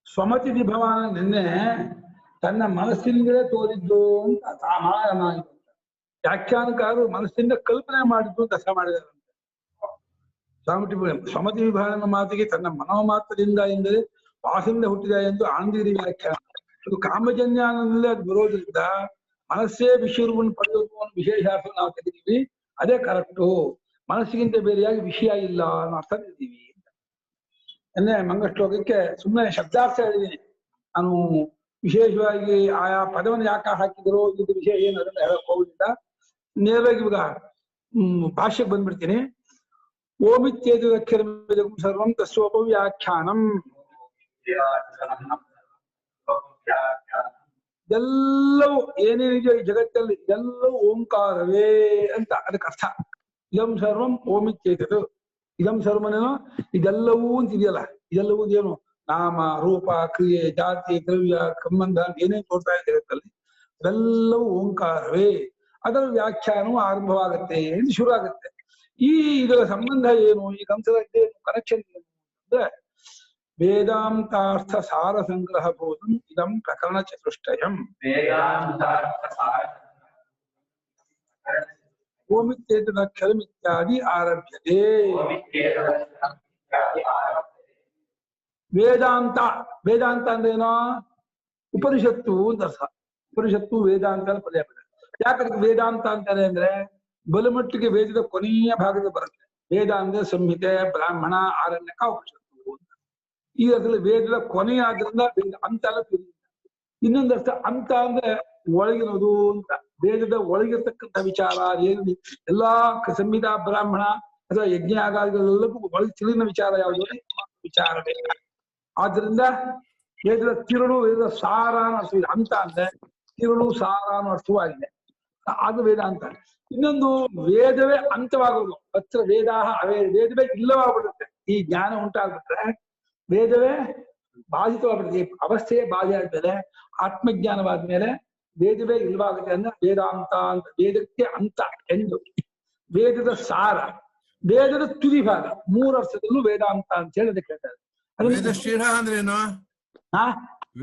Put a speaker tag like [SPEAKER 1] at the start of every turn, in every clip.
[SPEAKER 1] ಸ್ವಮತಿ ವಿಭವಾನ ನಿನ್ನೆ ತನ್ನ ಮನಸ್ಸಿನಿಂದಲೇ ತೋರಿದ್ದು ಅಂತ ವ್ಯಾಖ್ಯಾನಕಾರರು ಮನಸ್ಸಿಂದ ಕಲ್ಪನೆ ಮಾಡಿದ್ದು ಅಂತ ಅರ್ಥ ಮಾಡಿದ್ದಾರೆ. ಸ್ವಮತಿ ವಿಭಾವನ ಮಾತಿಗೆ ತನ್ನ ಮನೋಮಾತ್ರದಿಂದ ಎಂದರೆ ವಾಸದಿಂದ ಹುಟ್ಟಿದ ಎಂದು ಆಂದಿರಿ ವ್ಯಾಖ್ಯಾನ. ಅದು ಕಾಮಜನ್ಯಾನದಲ್ಲೇ ಅದು ಬರೋದ್ರಿಂದ ಮನಸ್ಸೇ ವಿಷಯವನ್ನು ಪಡೆಯುವ ವಿಶೇಷಾರ್ಥ ನಾವು ತೆಗೆದೀವಿ. ಅದೇ ಕರೆಕ್ಟು. ಮನಸ್ಸಿಗಿಂತ ಬೇರೆಯಾಗಿ ವಿಷಯ ಇಲ್ಲ ಅನ್ನೋ ಅರ್ಥ ತೆಗೆದೀವಿ. ಎನ್ನೆ ಮಂಗಳ ಶ್ಲೋಕಕ್ಕೆ ಸುಮ್ಮನೆ ಶಬ್ದಾರ್ಥ ಹೇಳಿದ್ದೀನಿ. ನಾನು ವಿಶೇಷವಾಗಿ ಆಯಾ ಪದವನ್ನು ಯಾಕೆ ಹಾಕಿದ್ರು ಇದು ವಿಷಯ ಏನು ಅದನ್ನ ಹೇಳಕ್ ಹೋಗುದಿಲ್ಲ. ನೇರವಾಗಿ ಇವಾಗ ಭಾಷ್ಯಕ್ಕೆ ಬಂದ್ಬಿಡ್ತೀನಿ. ಓಮಿತ್ಯೇತದಕ್ಷರಂ ಸರ್ವಂ ತಸ್ವೋಪವ್ಯಾಖ್ಯಾನಂ. ಎಲ್ಲವೂ ಏನೇನಿದೆಯೋ ಈ ಜಗತ್ತಲ್ಲಿ ಎಲ್ಲವೂ ಓಂಕಾರವೇ ಅಂತ ಅದಕ್ಕೆ ಅರ್ಥ. ಇದಂ ಸರ್ವಂ ಓಮಿತ್ಯೇತದು. ಇದಂ ಸರ್ವನೇನೋ ಇದೆಲ್ಲವೂ ಅಂತಿದೆಯಲ್ಲ, ಇದೆಲ್ಲವೂ ಏನು ನಾಮ ರೂಪ ಕ್ರಿಯೆ ಜಾತಿ ದ್ರವ್ಯ ಸಂಬಂಧ ಅಂತ ಏನೇನು ತೋರ್ತಾ ಇದೆ ಜಗತ್ತಲ್ಲಿ ಅದೆಲ್ಲವೂ ಓಂಕಾರವೇ. ಅದರ ವ್ಯಾಖ್ಯಾನವು ಆರಂಭವಾಗುತ್ತೆ ಎಂದು ಶುರು ಆಗುತ್ತೆ. ಇದರ ಸಂಬಂಧ ಏನು, ಈ ಕಂಸದ ಕನೆಕ್ಷನ್ ಏನು ಅಂದ್ರೆ ವೇದಾಂತಾರ್ಥ ಸಾರ ಸಂಗ್ರಹ ಬೋಧಂ ಇದಂ ಪ್ರಕರಣ ಚತುಷ್ಟಯಂ. ಓಮಿತ್ಯೇತದಕ್ಷರಮಿತ್ಯಾದಿ ಆರಭ್ಯತೆ. ವೇದಾಂತ ವೇದಾಂತ ಅಂದ್ರೇನೋ ಉಪನಿಷತ್ತು ಅಂತ ಅರ್ಥ. ಉಪನಿಷತ್ತು ವೇದಾಂತ ಪದೇ ಪದ. ಯಾಕಂದ್ರೆ ವೇದಾಂತ ಅಂತಾರೆ ಅಂದ್ರೆ ಬಲಮಟ್ಟಿಗೆ ವೇದದ ಕೊನೆಯ ಭಾಗದ ಬರುತ್ತೆ. ವೇದ ಅಂದ್ರೆ ಸಂಹಿತೆ, ಬ್ರಾಹ್ಮಣ, ಆರಣ್ಯಕ, ಉಪನಿಷತ್ತು ಅಂತ. ಈ ಅರ್ಥದಲ್ಲಿ ವೇದದ ಕೊನೆಯ ಆದ್ರಿಂದ ಅಂತ ಎಲ್ಲ ತಿಳಿದ. ಇನ್ನೊಂದು ಅರ್ಥ ಅಂತ ಅಂದ್ರೆ ಒಳಗಿರೋದು ಅಂತ. ವೇದದ ಒಳಗಿರ್ತಕ್ಕಂಥ ವಿಚಾರ ಏನು ಎಲ್ಲಾ ಸಂಹಿತಾ ಬ್ರಾಹ್ಮಣ ಅಥವಾ ಯಜ್ಞ ಆಗಾದಿಗಳೆಲ್ಲಕ್ಕೂ ಒಳಗೆ ತಿಳಿದ ವಿಚಾರ ಯಾವುದು ವಿಚಾರವೇ. ಆದ್ರಿಂದ ವೇದದ ತಿರುಳು ವೇದದ ಸಾರ ಅನ್ನೋ ಅರ್ಥವಿದೆ. ಅಂತ ಅಂದ್ರೆ ತಿರುಳು ಸಾರ ಅನ್ನೋ ಅರ್ಥವಾಗಿದೆ. ಅದು ವೇದ ಅಂತ. ಇನ್ನೊಂದು ವೇದವೇ ಅಂತವಾಗೋದು. ಅತ್ರ ವೇದಾಹ ಅವೇ ವೇದವೇ ಇಲ್ಲವಾಗ್ಬಿಡುತ್ತೆ. ಈ ಜ್ಞಾನ ಉಂಟಾಗ್ಬಿಟ್ರೆ ವೇದವೇ ಬಾಧಿತವಾಗ್ಬಿಡುತ್ತೆ. ಈ ಅವಸ್ಥೆಯೇ ಬಾಧೆ ಆದ್ಮೇಲೆ ಆತ್ಮಜ್ಞಾನವಾದ್ಮೇಲೆ ವೇದವೇ ಇಲ್ವಾಗುತ್ತೆ ಅಂದ್ರೆ ವೇದಾಂತ ಅಂತ. ವೇದಕ್ಕೆ ಅಂತ ಎಂದು ವೇದದ ಸಾರ, ವೇದದ ತುದಿ ಭಾಗ, ಮೂರು ಅರ್ಥದಲ್ಲೂ ವೇದಾಂತ ಅಂತ ಹೇಳಿ ಅದಕ್ಕೆ ಹೇಳ್ತಾರೆ.
[SPEAKER 2] ವೇದ ಶಿರ ಅಂದ್ರೇನು?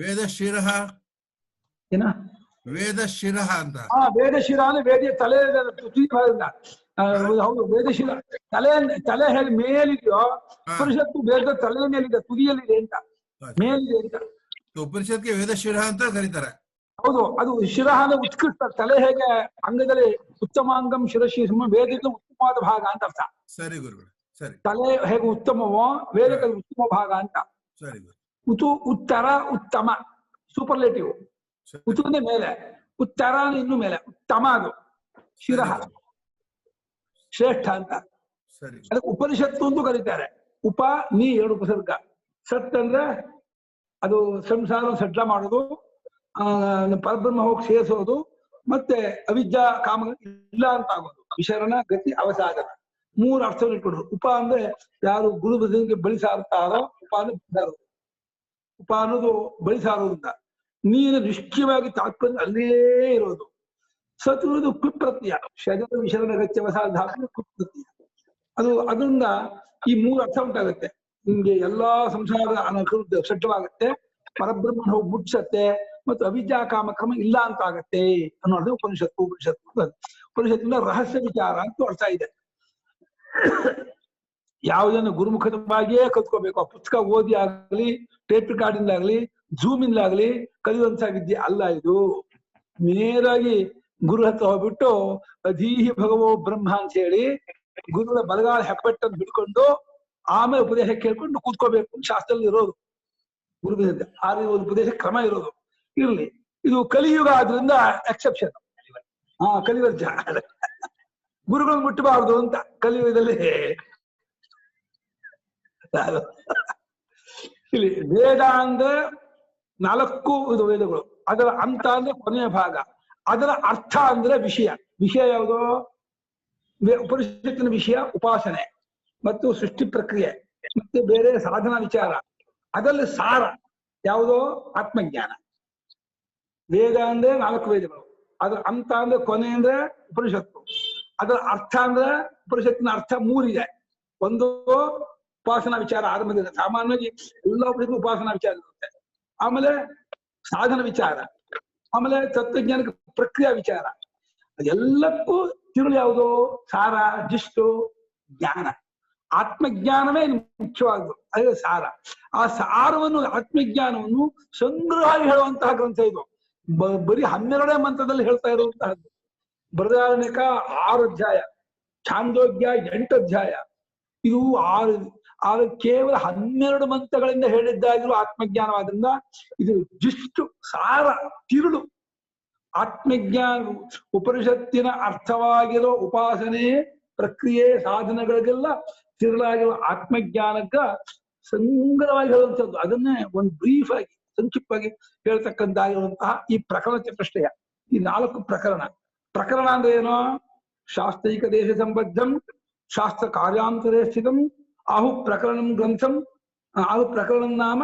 [SPEAKER 2] ವೇದ ಶಿರ
[SPEAKER 1] ಏನ
[SPEAKER 2] ವೇದ ಶಿರ ಅಂತ.
[SPEAKER 1] ವೇದ ಶಿರ ಅಂದ್ರೆ ವೇದ ತಲೆ ತುದಿ ಭಾಗದಿಂದ. ಹೌದು, ವೇದ ಶಿರ ತಲೆ ಹೇಳಿ ಮೇಲಿದೆಯೋ ಉಪನಿಷತ್ತು ವೇದ ತಲೆ ಮೇಲಿದೆ, ತುದಿಯಲ್ಲಿದೆ ಅಂತ, ಮೇಲಿದೆ ಅಂತ.
[SPEAKER 2] ಉಪನಿಷತ್ಗೆ ವೇದ ಶಿರ ಅಂತ ಕರೀತಾರೆ.
[SPEAKER 1] ಹೌದು, ಅದು ಶಿರ ಅಂದ್ರೆ ಉತ್ಕೃಷ್ಟ. ತಲೆ ಹೇಗೆ ಅಂಗದಲ್ಲಿ ಉತ್ತಮಾಂಗಂ ಶಿರಶಿ ವೇದದ ಉತ್ತಮವಾದ ಭಾಗ ಅಂತ ಅರ್ಥ.
[SPEAKER 2] ಸರಿ ಗುರುಗಳು, ಸರಿ.
[SPEAKER 1] ತಲೆ ಹೇಗೆ ಉತ್ತಮವೋ ವೇದಕ್ಕೆ ಉತ್ತಮ ಭಾಗ ಅಂತ.
[SPEAKER 2] ಸರಿ.
[SPEAKER 1] ಉತ್ತರ ಉತ್ತಮ ಸೂಪರ್ಲೇಟಿವ್. ಉತ್ತುನೇ ಮೇಲೆ, ಉತ್ತರ ಇನ್ನು ಮೇಲೆ, ಉತ್ತಮ ಅದು ಶಿರ ಶ್ರೇಷ್ಠ ಅಂತ. ಅದಕ್ಕೆ ಉಪನಿಷತ್ತು ಅಂತ ಕರೀತಾರೆ. ಉಪ ನೀ ಎರಡು ಉಪಸರ್ಗ. ಸತ್ ಅಂದ್ರೆ ಅದು ಸಂಸಾರ ಸಡ್ಲ ಮಾಡೋದು, ಪರಬ್ರಹ್ಮ ಹೋಗಿ ಸೇರಿಸೋದು, ಮತ್ತೆ ಅವಿದ್ಯಾ ಕಾಮ ಇಲ್ಲ ಅಂತ ಆಗೋದು. ವಿಶರಣ ಗತಿ ಅವಸಾಧನ ಮೂರು ಅರ್ಥವನ್ನು ಇಟ್ಕೊಡ್ರು. ಉಪ ಅಂದ್ರೆ ಯಾರು ಗುರು ಬದಲಿಗೆ ಬಳಿ ಸಾರುತ್ತಾರೋ ಉಪ ಅಂದ್ರೆ ಉಪ ಅನ್ನೋದು ಬಳಿ ಸಾರೋದ್ರಿಂದ. ನೀನು ನಿಶ್ಚಯವಾಗಿ ತಾತ್ಪರ್ಯ ಅಲ್ಲೇ ಇರೋದು. ಸತ್ ಇರೋದು ಕುಪ್ರತ್ಯಯ. ಶರೀರ ವಿಶರಣ ಗತಿ ಅವಸಾಧ ಕುಪ್ರತ್ಯಯ. ಅದರಿಂದ ಈ ಮೂರು ಅರ್ಥ ಉಂಟಾಗುತ್ತೆ. ನಿಮ್ಗೆ ಎಲ್ಲಾ ಸಂಸಾರದ ಅನುಕೂಲ ಸಡ್ಡವಾಗುತ್ತೆ, ಪರಬ್ರಹ್ಮ ಹೋಗಿ ಮುಟ್ಸತ್ತೆ, ಮತ್ತು ಅವಿದ್ಯಾ ಕಾಮಕ್ರಮ ಇಲ್ಲ ಅಂತ ಆಗತ್ತೆ ಅನ್ನೋದು ಉಪನಿಷತ್ತು. ಉಪನಿಷತ್ತಿನ ರಹಸ್ಯ ವಿಚಾರ ಅಂತ ಅರ್ಥ ಇದೆ. ಯಾವುದನ್ನು ಗುರುಮುಖದವಾಗಿಯೇ ಕಲ್ತ್ಕೋಬೇಕು. ಆ ಪುಸ್ತಕ ಓದಿ ಆಗ್ಲಿ, ಟೇಪ್ ರೆಕಾರ್ಡಿಂದ ಆಗ್ಲಿ, ಜೂಮ್ ಇಂದಾಗ್ಲಿ ಕಲಿಯುವಂತ ವಿದ್ಯೆ ಅಲ್ಲ ಇದು. ನೇರಾಗಿ ಗುರು ಹತ್ರ ಹೋಗ್ಬಿಟ್ಟು ಅಧೀಹಿ ಭಗವೋ ಬ್ರಹ್ಮ ಅಂತ ಹೇಳಿ ಗುರುಗಳ ಬಲಗಾಲ ಹೆಪ್ಪಟ್ಟನ್ನು ಬಿಡ್ಕೊಂಡು ಆಮೇಲೆ ಉಪದೇಶ ಕೇಳ್ಕೊಂಡು ಕೂತ್ಕೋಬೇಕು. ಶಾಸ್ತ್ರದಲ್ಲಿ ಇರೋದು ಗುರು ಆ ಒಂದು ಉಪದೇಶ ಕ್ರಮ ಇರೋದು. ಇರ್ಲಿ, ಇದು ಕಲಿಯುಗ ಆದ್ರಿಂದ ಎಕ್ಸೆಪ್ಷನ್. ಕಲಿವರ್ಜ ಗುರುಗಳನ್ನು ಮುಟ್ಟಬಾರದು ಅಂತ ಕಲಿಯುಗದಲ್ಲಿ. ಇಲ್ಲಿ ವೇದ ಅಂದ್ರೆ 4 ಇದು ವೇದಗಳು. ಅದರ ಅಂತ ಅಂದ್ರೆ ಕೊನೆಯ ಭಾಗ. ಅದರ ಅರ್ಥ ಅಂದ್ರೆ ವಿಷಯ. ವಿಷಯ ಯಾವುದು? ಉಪನಿಷತ್ತಿನ ವಿಷಯ ಉಪಾಸನೆ ಮತ್ತು ಸೃಷ್ಟಿ ಪ್ರಕ್ರಿಯೆ ಮತ್ತೆ ಬೇರೆ ಸಾಧನಾ ವಿಚಾರ. ಅದರಲ್ಲಿ ಸಾರ ಯಾವುದೋ ಆತ್ಮಜ್ಞಾನ. ವೇದ ಅಂದ್ರೆ 4 ವೇದಗಳು. ಅದ್ರ ಅಂತ ಅಂದ್ರೆ ಕೊನೆ ಅಂದ್ರೆ ಉಪನಿಷತ್ತು. ಅದರ ಅರ್ಥ ಅಂದ್ರೆ ಉಪನಿಷತ್ತಿನ ಅರ್ಥ ಮೂರಿದೆ. ಒಂದು ಉಪಾಸನಾ ವಿಚಾರ ಆರಂಭದಿಂದ, ಸಾಮಾನ್ಯವಾಗಿ ಎಲ್ಲ ಉಪನಿಷತ್ತು ಉಪಾಸನಾ ವಿಚಾರ ಇರುತ್ತೆ. ಆಮೇಲೆ ಸಾಧನ ವಿಚಾರ, ಆಮೇಲೆ ತತ್ವಜ್ಞಾನಕ್ಕೆ ಪ್ರಕ್ರಿಯಾ ವಿಚಾರ. ಅದೆಲ್ಲಕ್ಕೂ ತಿರುಳು ಯಾವುದು? ಸಾರ, ಜಿಷ್ಟು, ಜ್ಞಾನ. ಆತ್ಮಜ್ಞಾನವೇ ಮುಖ್ಯವಾದ್ದು, ಅದೇ ಸಾರ. ಆ ಸಾರವನ್ನು, ಆತ್ಮಜ್ಞಾನವನ್ನು ಸಂಗ್ರಹವಾಗಿ ಹೇಳುವಂತಹ ಗ್ರಂಥ ಇದು. ಬರೀ 12 ಮಂತ್ರದಲ್ಲಿ ಹೇಳ್ತಾ ಇರುವಂತಹದ್ದು. ಬೃಹದಾರಣ್ಯಕ 6 ಅಧ್ಯಾಯ, ಛಾಂದೋಗ್ಯ 8 ಅಧ್ಯಾಯ. ಇದು 6 ಕೇವಲ 12 ಮಂತ್ರಗಳಿಂದ ಹೇಳಿದ್ದಾಗಿರೋ ಆತ್ಮಜ್ಞಾನವಾದ್ರಿಂದ ಇದು ಜಿಷ್ಟು, ಸಾರ, ತಿರುಳು. ಆತ್ಮಜ್ಞಾನ ಉಪನಿಷತ್ತಿನ ಅರ್ಥವಾಗಿರೋ ಉಪಾಸನೆ, ಪ್ರಕ್ರಿಯೆ, ಸಾಧನಗಳಿಗೆಲ್ಲ ತಿರುಳಾಗಿರೋ ಆತ್ಮಜ್ಞಾನಕ್ಕ ಸಂಗ್ರಹವಾಗಿ ಹೇಳುವಂಥದ್ದು. ಅದನ್ನೇ ಒಂದು ಬ್ರೀಫ್ ಆಗಿ, ಸಂಕ್ಷಿಪ್ತವಾಗಿ ಹೇಳ್ತಕ್ಕಂತಾಗಿರುವಂತಹ ಈ ಪ್ರಕರಣ ಚತುಷ್ಟಯ, ಈ 4 ಪ್ರಕರಣ. ಪ್ರಕರಣ ಅಂದ್ರೆ ಏನೋ? ಶಾಸ್ತ್ರೈಕ ದೇಶ ಸಂಬದ್ಧಂ, ಶಾಸ್ತ್ರ ಕಾರ್ಯಾಂತರೇ ಸ್ಥಿತಂ, ಆಹು ಪ್ರಕರಣಂ ಗ್ರಂಥಂ. ಆಹು ಪ್ರಕರಣಂ ನಾಮ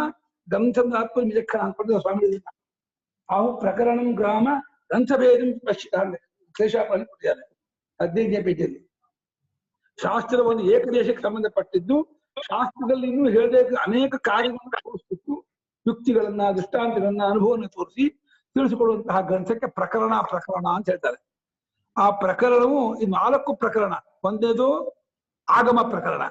[SPEAKER 1] ಗ್ರಂಥಂ ಆತ್ಮ ವಿಚಕ್ಷಣ ಅಂತ ಸ್ವಾಮಿ. ಆಹು ಪ್ರಕರಣಂ ಗ್ರಾಮ ಗ್ರಂಥಭೇದಂ ಕ್ಲೇಶಾಪಲ್ಲಿ ಕೊಟ್ಟಿದ್ದಾರೆ 15ನೇ ಪೇಜಲ್ಲಿ. ಶಾಸ್ತ್ರ ಒಂದು ಏಕದೇಶಕ್ಕೆ ಸಂಬಂಧಪಟ್ಟಿದ್ದು, ಶಾಸ್ತ್ರದಲ್ಲಿ ಇನ್ನೂ ಹೇಳದೇ ಅನೇಕ ಕಾರ್ಯಗಳನ್ನು ತೋರಿಸ್ಬಿಟ್ಟು ಯುಕ್ತಿಗಳನ್ನ, ದೃಷ್ಟಾಂತಗಳನ್ನ, ಅನುಭವವನ್ನು ತೋರಿಸಿ ತಿಳಿಸಿಕೊಡುವಂತಹ ಗ್ರಂಥಕ್ಕೆ ಪ್ರಕರಣ ಅಂತ ಹೇಳ್ತಾರೆ. ಆ ಪ್ರಕರಣವು ಈ 4 ಪ್ರಕರಣ. ಒಂದನೇದು ಆಗಮ ಪ್ರಕರಣ,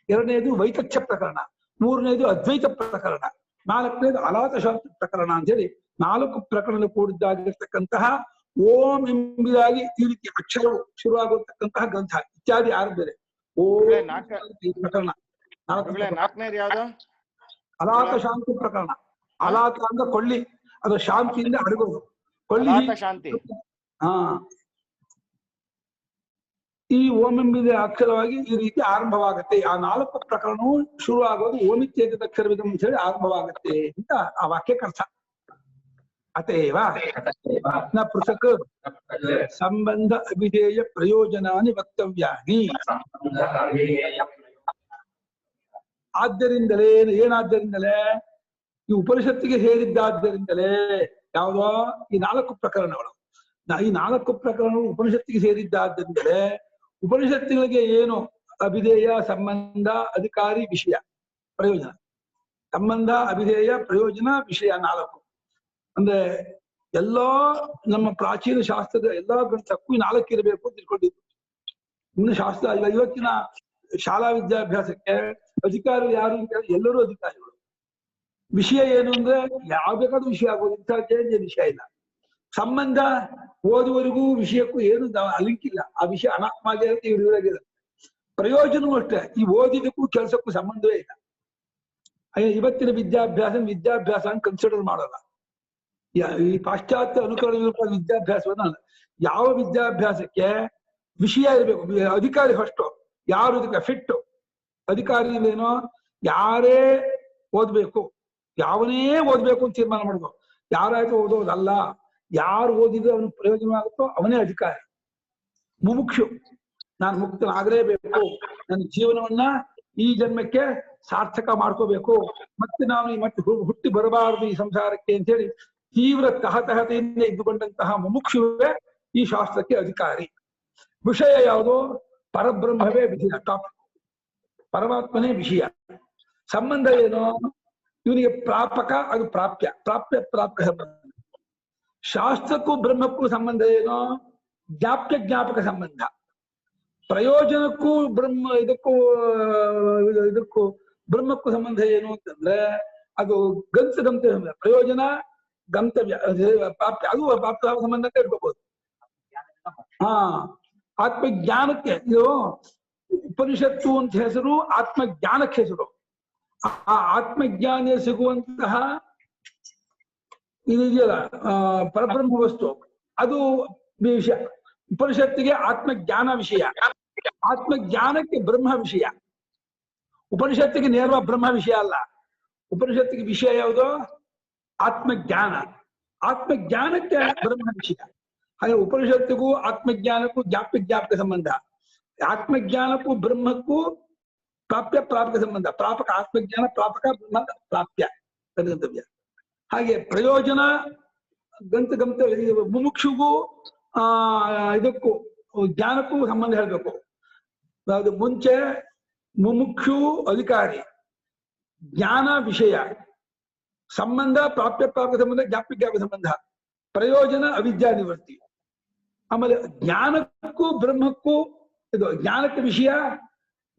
[SPEAKER 1] ಎರಡನೇದು ವೈತಥ್ಯ ಪ್ರಕರಣ, ಮೂರನೇದು ಅದ್ವೈತ ಪ್ರಕರಣ, 4ನೇದು ಅಲಾತಶಾಸ್ತ್ರ ಪ್ರಕರಣ ಅಂತ ಹೇಳಿ 4 ಪ್ರಕರಣ ಕೂಡಿದ್ದಾಗಿರ್ತಕ್ಕಂತಹ ಓಂ ಎಂಬುದಾಗಿ ಈ ರೀತಿ ಅಕ್ಷರವು ಶುರುವಾಗುತ್ತಕ್ಕಂತಹ ಗ್ರಂಥ ಇತ್ಯಾದಿ ಆರಂಭಿದೆ. ಓಂ ಪ್ರಕರಣ. ಅಲಾತ ಶಾಂತಿ ಪ್ರಕರಣ. ಅಲಾತ ಅಂದ್ರೆ ಕೊಳ್ಳಿ, ಅದು ಶಾಂತಿಯಿಂದ ಅಡಗೋದು, ಕೊಳ್ಳಿ ಶಾಂತಿ. ಹಾ, ಈ ಓಂ ಎಂಬುದೇ ಅಕ್ಷರವಾಗಿ ಈ ರೀತಿ ಆರಂಭವಾಗುತ್ತೆ. ಆ 4 ಪ್ರಕರಣವು ಶುರುವಾಗೋದು ಓಮಿತ್ಯೇತ ಅಕ್ಷರವಿದಂ ಅಂತ ಹೇಳಿ ಆರಂಭವಾಗುತ್ತೆ ಅಂತ ಆ ವಾಕ್ಯಕ್ಕೆ ಅರ್ಥ. ಅತೇವ ನ ಪೃಥಕ್ ಸಂಬಂಧ ಅಭಿಧೇಯ ಪ್ರಯೋಜನಾನಿ ವಕ್ತವ್ಯಾನಿ. ಆದ್ದರಿಂದಲೇ, ಏನಾದ್ದರಿಂದಲೇ? ಈ ಉಪನಿಷತ್ತಿಗೆ ಸೇರಿದ್ದಾದ್ದರಿಂದಲೇ. ಯಾವುದೋ ಈ 4 ಪ್ರಕರಣಗಳು, ಈ 4 ಪ್ರಕರಣಗಳು ಉಪನಿಷತ್ತಿಗೆ ಸೇರಿದ್ದಾದ್ದರಿಂದಲೇ ಉಪನಿಷತ್ತುಗಳಿಗೆ ಏನು ಅಭಿಧೇಯ, ಸಂಬಂಧ, ಅಧಿಕಾರಿ, ವಿಷಯ, ಪ್ರಯೋಜನ. ಸಂಬಂಧ, ಅಭಿಧೇಯ, ಪ್ರಯೋಜನ, ವಿಷಯ 4. ಅಂದ್ರೆ ಎಲ್ಲಾ ನಮ್ಮ ಪ್ರಾಚೀನ ಶಾಸ್ತ್ರದ ಎಲ್ಲಾ ಗ್ರಂಥಕ್ಕೂ 4 ಇರಬೇಕು ಅಂತ ತಿಳ್ಕೊಂಡಿದ್ದು. ಇನ್ನು ಶಾಸ್ತ್ರ ಇವತ್ತಿನ ಶಾಲಾ ವಿದ್ಯಾಭ್ಯಾಸಕ್ಕೆ ಅಧಿಕಾರಿಗಳು ಯಾರು ಅಂತ ಹೇಳಿ ಎಲ್ಲರೂ ಅಧಿಕಾರಿಗಳು. ವಿಷಯ ಏನು ಅಂದ್ರೆ ಯಾವ ಬೇಕಾದ್ರೂ ವಿಷಯ ಆಗೋದು, ಇಂಥದ್ದೇನು ವಿಷಯ ಇಲ್ಲ. ಸಂಬಂಧ ಓದುವರೆಗೂ ವಿಷಯಕ್ಕೂ ಏನು ಲಿಂಕ್ ಇಲ್ಲ, ಆ ವಿಷಯ ಅನಾತ್ಮಾಗಿರುತ್ತೆ, ಇರುವಾಗಿರುತ್ತೆ. ಪ್ರಯೋಜನವೂ ಅಷ್ಟೇ, ಈ ಓದಿದಕ್ಕೂ ಕೆಲಸಕ್ಕೂ ಸಂಬಂಧವೇ ಇಲ್ಲ. ಇವತ್ತಿನ ವಿದ್ಯಾಭ್ಯಾಸ ಅಂತ ಕನ್ಸಿಡರ್ ಮಾಡಲ್ಲ. ಈ ಪಾಶ್ಚಾತ್ಯ ಅನುಕರಣ ವಿದ್ಯಾಭ್ಯಾಸವನ್ನ ಯಾವ ವಿದ್ಯಾಭ್ಯಾಸಕ್ಕೆ ವಿಷಯ ಇರಬೇಕು, ಅಧಿಕಾರಿ ಫಸ್ಟ್. ಯಾರು ಇದಕ್ಕೆ ಫಿಟ್ ಅಧಿಕಾರಿ ಏನೋ, ಯಾರೇ ಓದ್ಬೇಕು, ಯಾವನೇ ಓದ್ಬೇಕು ಅಂತ ತೀರ್ಮಾನ ಮಾಡ್ಬೇಕು. ಯಾರಾಯ್ತು ಓದೋದಲ್ಲ, ಯಾರು ಓದಿದ್ರೆ ಅವನಿಗೆ ಪ್ರಯೋಜನವಾಗುತ್ತೋ ಅವನೇ ಅಧಿಕಾರಿ. ಮುಮುಕ್ಷು, ನಾನು ಮುಕ್ತನಾಗಲೇಬೇಕು, ನನ್ನ ಜೀವನವನ್ನ ಈ ಜನ್ಮಕ್ಕೆ ಸಾರ್ಥಕ ಮಾಡ್ಕೋಬೇಕು, ಮತ್ತೆ ನಾನು ಮತ್ತೆ ಹುಟ್ಟಿ ಬರಬಾರದು ಈ ಸಂಸಾರಕ್ಕೆ ಅಂತ ಹೇಳಿ ತೀವ್ರ ತಹತಹತೆಯಿಂದ ಇದ್ದುಕೊಂಡಂತಹ ಮುಮುಕ್ಷುವೇ ಈ ಶಾಸ್ತ್ರಕ್ಕೆ ಅಧಿಕಾರಿ. ವಿಷಯ ಯಾವುದು? ಪರಬ್ರಹ್ಮವೇ ವಿಷಯ, ಟಾಪಿಕ್, ಪರಮಾತ್ಮನೇ ವಿಷಯ. ಸಂಬಂಧ ಏನು? ಇವನಿಗೆ ಪ್ರಾಪಕ, ಅದು ಪ್ರಾಪ್ಯ, ಪ್ರಾಪಕ ಸಂಬಂಧ. ಶಾಸ್ತ್ರಕ್ಕೂ ಬ್ರಹ್ಮಕ್ಕೂ ಸಂಬಂಧ ಏನು? ಜ್ಞಾಪಕ ಸಂಬಂಧ. ಪ್ರಯೋಜನಕ್ಕೂ ಇದಕ್ಕೂ ಬ್ರಹ್ಮಕ್ಕೂ ಸಂಬಂಧ ಏನು ಅಂತಂದ್ರೆ ಅದು ಗಂತವ್ಯ. ಪ್ರಯೋಜನ ಗಂತವ್ಯ, ಪ್ರಾಪ್ಯ, ಅದು ಪ್ರಾಪ್ತ ಸಂಬಂಧ ಅಂತ ಇಟ್ಕೋಬಹುದು. ಹಾ, ಆತ್ಮಜ್ಞಾನಕ್ಕೆ ಇದು ಉಪನಿಷತ್ತು ಅಂತ ಹೆಸರು, ಆತ್ಮಜ್ಞಾನಕ್ಕೆ ಹೆಸರು. ಆ ಆತ್ಮಜ್ಞಾನ ಸಿಗುವಂತಹ ಇದೆಯಲ್ಲ ಪರಬ್ರಹ್ಮ ವಸ್ತು, ಅದು ವಿಷಯ. ಉಪನಿಷತ್ತಿಗೆ ಆತ್ಮಜ್ಞಾನ ವಿಷಯ, ಆತ್ಮಜ್ಞಾನಕ್ಕೆ ಬ್ರಹ್ಮ ವಿಷಯ. ಉಪನಿಷತ್ತಿಗೆ ನೇರವಾಗಿ ಬ್ರಹ್ಮ ವಿಷಯ ಅಲ್ಲ. ಉಪನಿಷತ್ತಿಗೆ ವಿಷಯ ಯಾವುದು? ಆತ್ಮಜ್ಞಾನ. ಆತ್ಮಜ್ಞಾನಕ್ಕೆ ಬ್ರಹ್ಮ ವಿಷಯ. ಹಾಗೆ ಉಪನಿಷತ್ತಿಗೂ ಆತ್ಮಜ್ಞಾನಕ್ಕೂ ಜ್ಞಾಪಕ ಸಂಬಂಧ, ಆತ್ಮಜ್ಞಾನಕ್ಕೂ ಬ್ರಹ್ಮಕ್ಕೂ ಪ್ರಾಪಕ ಸಂಬಂಧ. ಪ್ರಾಪಕ ಆತ್ಮಜ್ಞಾನ, ಪ್ರಾಪಕ ಬ್ರಹ್ಮ ಪ್ರಾಪ್ಯ ಗಂತವ್ಯ. ಹಾಗೆ ಪ್ರಯೋಜನ ಗಂತವ್ಯ. ಮುಮುಕ್ಷುಗೂ ಇದಕ್ಕೂ ಜ್ಞಾನಕ್ಕೂ ಸಂಬಂಧ ಹೇಳ್ಬೇಕು. ಅದು ಮುಂಚೆ ಮುಮುಕ್ಷು ಅಧಿಕಾರಿ, ಜ್ಞಾನ ವಿಷಯ, ಸಂಬಂಧ ಪ್ರಾಪ್ಯ ಪ್ರಾಪ್ಯ ಸಂಬಂಧ, ಜ್ಞಾಪ್ಯ ಜ್ಞಾಪಕ ಸಂಬಂಧ, ಪ್ರಯೋಜನ ಅವಿದ್ಯಾ ನಿವೃತ್ತಿ. ಆಮೇಲೆ ಜ್ಞಾನಕ್ಕೂ ಬ್ರಹ್ಮಕ್ಕೂ ಇದು ಜ್ಞಾನಕ್ಕೆ ವಿಷಯ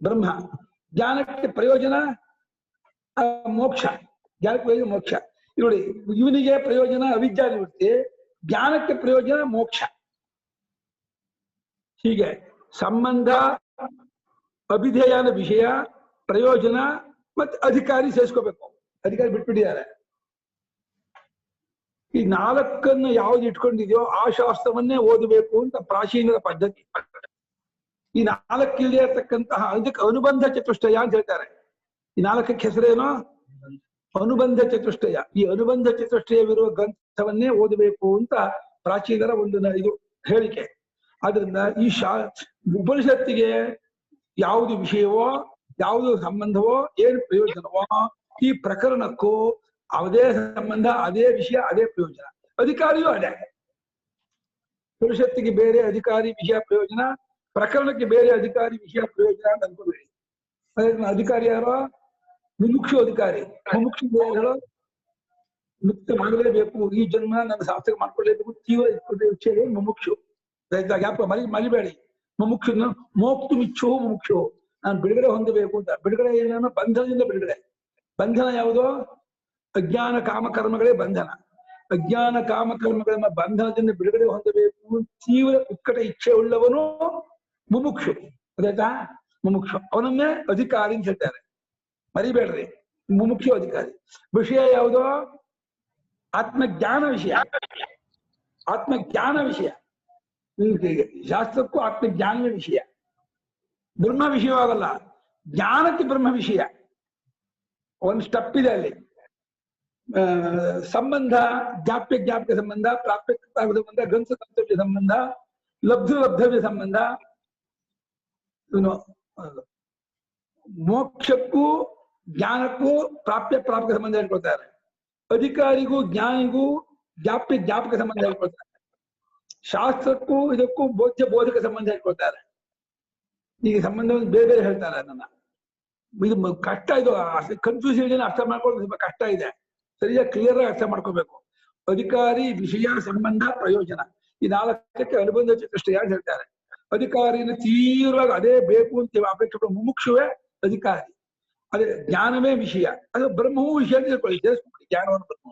[SPEAKER 1] ಬ್ರಹ್ಮ, ಜ್ಞಾನಕ್ಕೆ ಪ್ರಯೋಜನ ಮೋಕ್ಷ, ಜ್ಞಾನಕ್ಕೆ ಪ್ರಯೋಜನ ಮೋಕ್ಷ. ನೋಡಿ, ಇವನಿಗೆ ಪ್ರಯೋಜನ ಅವಿದ್ಯಾ ನಿವೃತ್ತಿ, ಜ್ಞಾನಕ್ಕೆ ಪ್ರಯೋಜನ ಮೋಕ್ಷ. ಹೀಗೆ ಸಂಬಂಧ, ಅಭಿಧೇಯನ ವಿಷಯ, ಪ್ರಯೋಜನ ಮತ್ತೆ ಅಧಿಕಾರಿ ಸೇರಿಸ್ಕೋಬೇಕು. ಅಧಿಕಾರಿ ಬಿಟ್ಬಿಟ್ಟಿದ್ದಾರೆ. ಈ ನಾಲ್ಕನ್ನು ಯಾವ್ದು ಇಟ್ಕೊಂಡಿದೆಯೋ ಆ ಶಾಸ್ತ್ರವನ್ನೇ ಓದಬೇಕು ಅಂತ ಪ್ರಾಚೀನರ ಪದ್ಧತಿ. ಈ ನಾಲ್ಕಿಲ್ಲದೆ ಇರತಕ್ಕಂತಹ ಅದಕ್ಕೆ ಅನುಬಂಧ ಚತುಷ್ಟಯ ಅಂತ ಹೇಳ್ತಾರೆ. ಈ ನಾಲ್ಕಕ್ಕೆ ಹೆಸರೇನೋ ಅನುಬಂಧ ಚತುಷ್ಟಯ. ಈ ಅನುಬಂಧ ಚತುಷ್ಟಯವಿರುವ ಗ್ರಂಥವನ್ನೇ ಓದಬೇಕು ಅಂತ ಪ್ರಾಚೀನರ ಒಂದು ಇದು ಹೇಳಿಕೆ. ಆದ್ರಿಂದ ಈ ಉಪನಿಷತ್ತಿಗೆ ಯಾವುದು ವಿಷಯವೋ, ಯಾವುದು ಸಂಬಂಧವೋ, ಏನು ಪ್ರಯೋಜನವೋ, ಈ ಪ್ರಕರಣಕ್ಕೂ ಅದೇ ಸಂಬಂಧ, ಅದೇ ವಿಷಯ, ಅದೇ ಪ್ರಯೋಜನ. ಅಧಿಕಾರಿಯೂ ಅದೇ. ಉಪನಿಷತ್ತಿಗೆ ಬೇರೆ ಅಧಿಕಾರಿ ವಿಷಯ ಪ್ರಯೋಜನ, ಪ್ರಕರಣಕ್ಕೆ ಬೇರೆ ಅಧಿಕಾರಿ ವಿಷಯ ಪ್ರಯೋಜನ ಅಂತ ಅನ್ಕೋಬೇಡಿ. ಅಧಿಕಾರಿ ಯಾರೋ ಮುಮುಕ್ಷು ಅಧಿಕಾರಿ. ಮುಮುಕ್ಷು ಹೇಳೋ ಮುಕ್ತ ಮಾಡಲೇಬೇಕು, ಈ ಜನ್ಮ ನನ್ನ ಶಾಸ್ತ್ರ ಮಾಡ್ಕೊಳ್ಳೇಬೇಕು, ತೀವ್ರ ವಿಷಯ ಮುಮುಕ್ಷು. ಯಾಕೆ ಮಲಿಬೇಡಿ. ಮುಮುಕ್ಷು ಮೋಕ್ತು ಮಿಚ್ಚು ಮುಮುಕ್ಷು, ನಾನು ಬಿಡುಗಡೆ ಹೊಂದಬೇಕು ಅಂತ. ಬಿಡುಗಡೆ ಏನೇನೋ ಬಂಧನದಿಂದ ಬಿಡುಗಡೆ. ಬಂಧನ ಯಾವುದೋ ಅಜ್ಞಾನ ಕಾಮಕರ್ಮಗಳೇ ಬಂಧನ. ಅಜ್ಞಾನ ಕಾಮಕರ್ಮಗಳ ಬಂಧನದಿಂದ ಬಿಡುಗಡೆ ಹೊಂದಬೇಕು ತೀವ್ರ ಉತ್ಕಟ ಇಚ್ಛೆ ಉಳ್ಳವನು ಮುಮುಕ್ಷು. ಅದಾಯ್ತಾ? ಮುಮುಕ್ಷು ಅವನನ್ನೇ ಅಧಿಕಾರಿ ಅಂತ ಹೇಳ್ತಾರೆ, ಮರಿಬೇಡ್ರಿ. ಮುಮುಕ್ಷು ಅಧಿಕಾರಿ. ವಿಷಯ ಯಾವುದೋ ಆತ್ಮಜ್ಞಾನ ವಿಷಯ. ಆತ್ಮಜ್ಞಾನ ವಿಷಯ. ಶಾಸ್ತ್ರಕ್ಕೂ ಆತ್ಮಜ್ಞಾನವೇ ವಿಷಯ, ಬ್ರಹ್ಮ ವಿಷಯವಾಗಲ್ಲ. ಜ್ಞಾನಕ್ಕೆ ಬ್ರಹ್ಮ ವಿಷಯ. ಒಂದು ಸ್ಟೆಪ್ ಇದೆ ಅಲ್ಲಿ. ಸಂಬಂಧ, ಜ್ಞಾಪ್ಯ ಜ್ಞಾಪಕ ಸಂಬಂಧ, ಪ್ರಾಪ್ಯ ಸಂಬಂಧ, ಗ್ರಂಥ ಕರ್ತವ್ಯ ಸಂಬಂಧ, ಲಬ್ಧವ್ಯ ಸಂಬಂಧ. ಮೋಕ್ಷಕ್ಕೂ ಜ್ಞಾನಕ್ಕೂ ಪ್ರಾಪ್ಯ ಪ್ರಾಪಕ ಸಂಬಂಧ ಹೇಳ್ಕೊಳ್ತಾರೆ. ಅಧಿಕಾರಿಗೂ ಜ್ಞಾನಿಗೂ ಜ್ಞಾಪ್ಯ ಜ್ಞಾಪಕ ಸಂಬಂಧ ಹೇಳ್ಕೊಳ್ತಾರೆ. ಶಾಸ್ತ್ರಕ್ಕೂ ಇದಕ್ಕೂ ಬೋಧ್ಯ ಬೋಧಕ ಸಂಬಂಧ ಹೇಳ್ಕೊಳ್ತಾರೆ. ಈಗ ಸಂಬಂಧವನ್ನು ಬೇರೆ ಬೇರೆ ಹೇಳ್ತಾರೆ. ಅದನ್ನ ಇದು ಕಷ್ಟ. ಇದು ಕನ್ಫ್ಯೂಷನ್ ಅರ್ಥ ಮಾಡ್ಕೊಳ್ಳೋದು ಸ್ವಲ್ಪ ಕಷ್ಟ ಇದೆ. ಸರಿಯಾಗಿ ಕ್ಲಿಯರ್ ಆಗಿ ಅರ್ಥ ಮಾಡ್ಕೋಬೇಕು. ಅಧಿಕಾರಿ, ವಿಷಯ, ಸಂಬಂಧ, ಪ್ರಯೋಜನ, ಈ ನಾಲ್ಕಕ್ಕೆ ಅನುಬಂಧ ಚತುಷ್ಟಯ ಅಂತ ಹೇಳ್ತಾರೆ. ಅಧಿಕಾರಿನ ತೀವ್ರವಾಗಿ ಅದೇ ಬೇಕು ಅಂತ ಅಪೇಕ್ಷೆ ಪಡೋ ಮುಮುಕ್ಷುವೇ ಅಧಿಕಾರಿ. ಅದೇ ಜ್ಞಾನವೇ ವಿಷಯ, ಅದು ಬ್ರಹ್ಮವೂ ವಿಷಯ ಅಂತ ಹೇಳ್ಕೊಳ್ಳಿ, ಸೇರಿಸ್ಕೊಳ್ಳಿ ಜ್ಞಾನವನ್ನು ಬ್ರಹ್ಮ.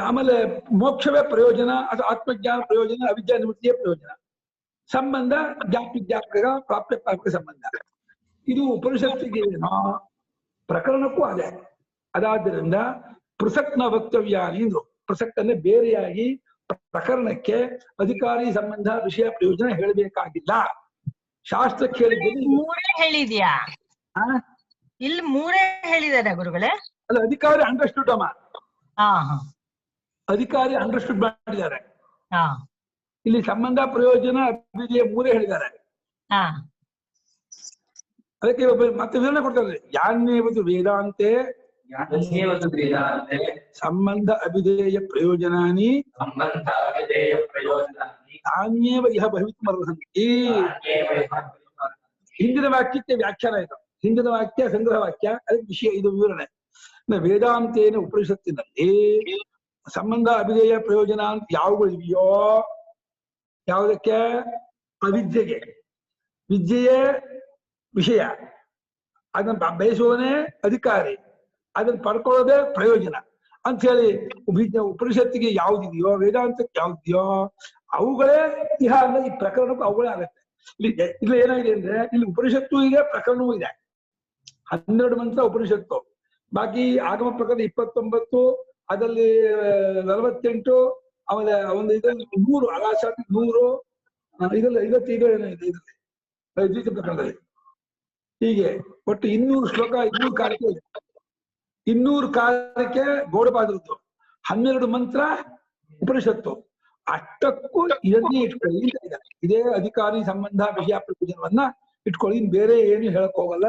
[SPEAKER 1] ಆಮೇಲೆ ಮೋಕ್ಷವೇ ಪ್ರಯೋಜನ, ಅದು ಆತ್ಮಜ್ಞಾನ ಪ್ರಯೋಜನ, ಅವಿದ್ಯಾ ನಿವೃತ್ತಿಯೇ ಪ್ರಯೋಜನ. ಸಂಬಂಧ ಜ್ಞಾಪ್ಯ ಜ್ಞಾಪಕ, ಪ್ರಾಪ್ಯ ಪ್ರಾಪಕ ಸಂಬಂಧ. ಇದು ಉಪನಿಷತ್ತಿಗೆ ಪ್ರಕರಣಕ್ಕೂ ಅದೇ. ಅದಾದ್ದರಿಂದ ಪೃಸಕ್ನ ವಕ್ತವ್ಯ ಅಂದ್ರು. ಪೃಸಕ್ತನ್ನೇ ಬೇರೆಯಾಗಿ ಪ್ರಕರಣಕ್ಕೆ ಅಧಿಕಾರಿ, ಸಂಬಂಧ, ವಿಷಯ, ಪ್ರಯೋಜನ ಹೇಳಬೇಕಾಗಿಲ್ಲ. ಶಾಸ್ತ್ರಕ್ಕೆ ಹೇಳಿದ್ದೇನೆ.
[SPEAKER 3] ಮೂರೇ ಹೇಳಿದ್ಯಾ? ಇಲ್ಲಿ ಮೂರೇ ಹೇಳಿದಾರೆ ಗುರುಗಳೇ.
[SPEAKER 1] ಅದು ಅಧಿಕಾರಿ ಅಂಡರ್ಸ್ಟುಡ್ ಅಮ್ಮ.
[SPEAKER 3] ಹಾ,
[SPEAKER 1] ಅಧಿಕಾರಿ ಅಂಡರ್ಸ್ಟುಡ್ ಮಾಡಿದ್ದಾರೆ.
[SPEAKER 3] ಹಾ,
[SPEAKER 1] ಇಲ್ಲಿ ಸಂಬಂಧ, ಪ್ರಯೋಜನ, ಅಭಿಧೇಯ ಮೂರೇ ಹೇಳಿದ್ದಾರೆ.
[SPEAKER 3] ಹಾ,
[SPEAKER 1] ಅದಕ್ಕೆ ಮತ್ತೆ ವಿವರಣೆ ಕೊಡ್ತಾರೆ. ಯಾನ್ಯೇವತು ವೇದಾಂತೆ ಸಂಬಂಧ ಅಭಿಧೇಯ ಪ್ರಯೋಜನಾನಿ ತಾನ್ಯೇವ ಇಹ ಭವಿತುಮರ್ಹಂತಿ. ಹಿಂದಿನ ವಾಕ್ಯಕ್ಕೆ ವ್ಯಾಖ್ಯಾನ ಇದು. ಹಿಂದಿನ ವಾಕ್ಯ ಸಂಗ್ರಹ ವಾಕ್ಯ, ಅದಕ್ಕೆ ವಿಷಯ ಇದು ವಿವರಣೆ. ವೇದಾಂತೇನ ಉಪನಿಷತ್ತಿನಲ್ಲಿ ಸಂಬಂಧ ಅಭಿಧೇಯ ಪ್ರಯೋಜನ ಅಂತ ಯಾವುಗಳಿವೆಯೋ, ಯಾವುದಕ್ಕೆ? ಅವಿದ್ಯೆಗೆ. ವಿದ್ಯೆಯೇ ವಿಷಯ, ಅದನ್ನ ಬಯಸುವನೇ ಅಧಿಕಾರಿ, ಅದನ್ನ ಪಡ್ಕೊಳ್ಳೋದೇ ಪ್ರಯೋಜನ ಅಂತ ಹೇಳಿ ಉಪನಿಷತ್ತಿಗೆ ಯಾವ್ದಿದೆಯೋ, ವೇದಾಂತಕ್ಕೆ ಯಾವ್ದಿದೆಯೋ ಅವುಗಳೇ ಇಹ ಅನ್ನೋದು ಈ ಪ್ರಕರಣಕ್ಕೂ ಅವುಗಳೇ ಆಗತ್ತೆ. ಇಲ್ಲಿ ಏನಾಗಿದೆ ಅಂದ್ರೆ, ಇಲ್ಲಿ ಉಪನಿಷತ್ತು ಇದೆ, ಪ್ರಕರಣವೂ ಇದೆ. 12 ಮಂತ್ರ ಉಪನಿಷತ್ತು. ಬಾಕಿ ಆಗಮ ಪ್ರಕರಣ 29, ಅದರಲ್ಲಿ 48, ಆಮೇಲೆ ಒಂದು ಇದರಲ್ಲಿ 100, ಅಲಾಶಾತಿ 100, ಇದರಲ್ಲಿ 55 ಏನೋ ಇದೆ ಇದರಲ್ಲಿ ದ್ವಿತೀಯ ಪ್ರಕರಣದಲ್ಲಿ. ಹೀಗೆ ಒಟ್ಟು 200 ಶ್ಲೋಕ, 200 ಕಾಲಕ್ಕೆ ಇದೆ. 200 ಕಾಲಕ್ಕೆ ಗೌಡಪಾದರದ್ದು, 12 ಮಂತ್ರ ಉಪನಿಷತ್ತು. ಅಷ್ಟಕ್ಕೂ ಇದನ್ನೇ ಇಟ್ಕೊಳ್ಳಿ. ಇದೇ ಅಧಿಕಾರಿ, ಸಂಬಂಧ, ವಿಷಯ, ಪ್ರಯೋಜನವನ್ನ ಇಟ್ಕೊಳ್ಳಿ. ಬೇರೆ ಏನು ಹೇಳಕ್ ಹೋಗಲ್ಲ,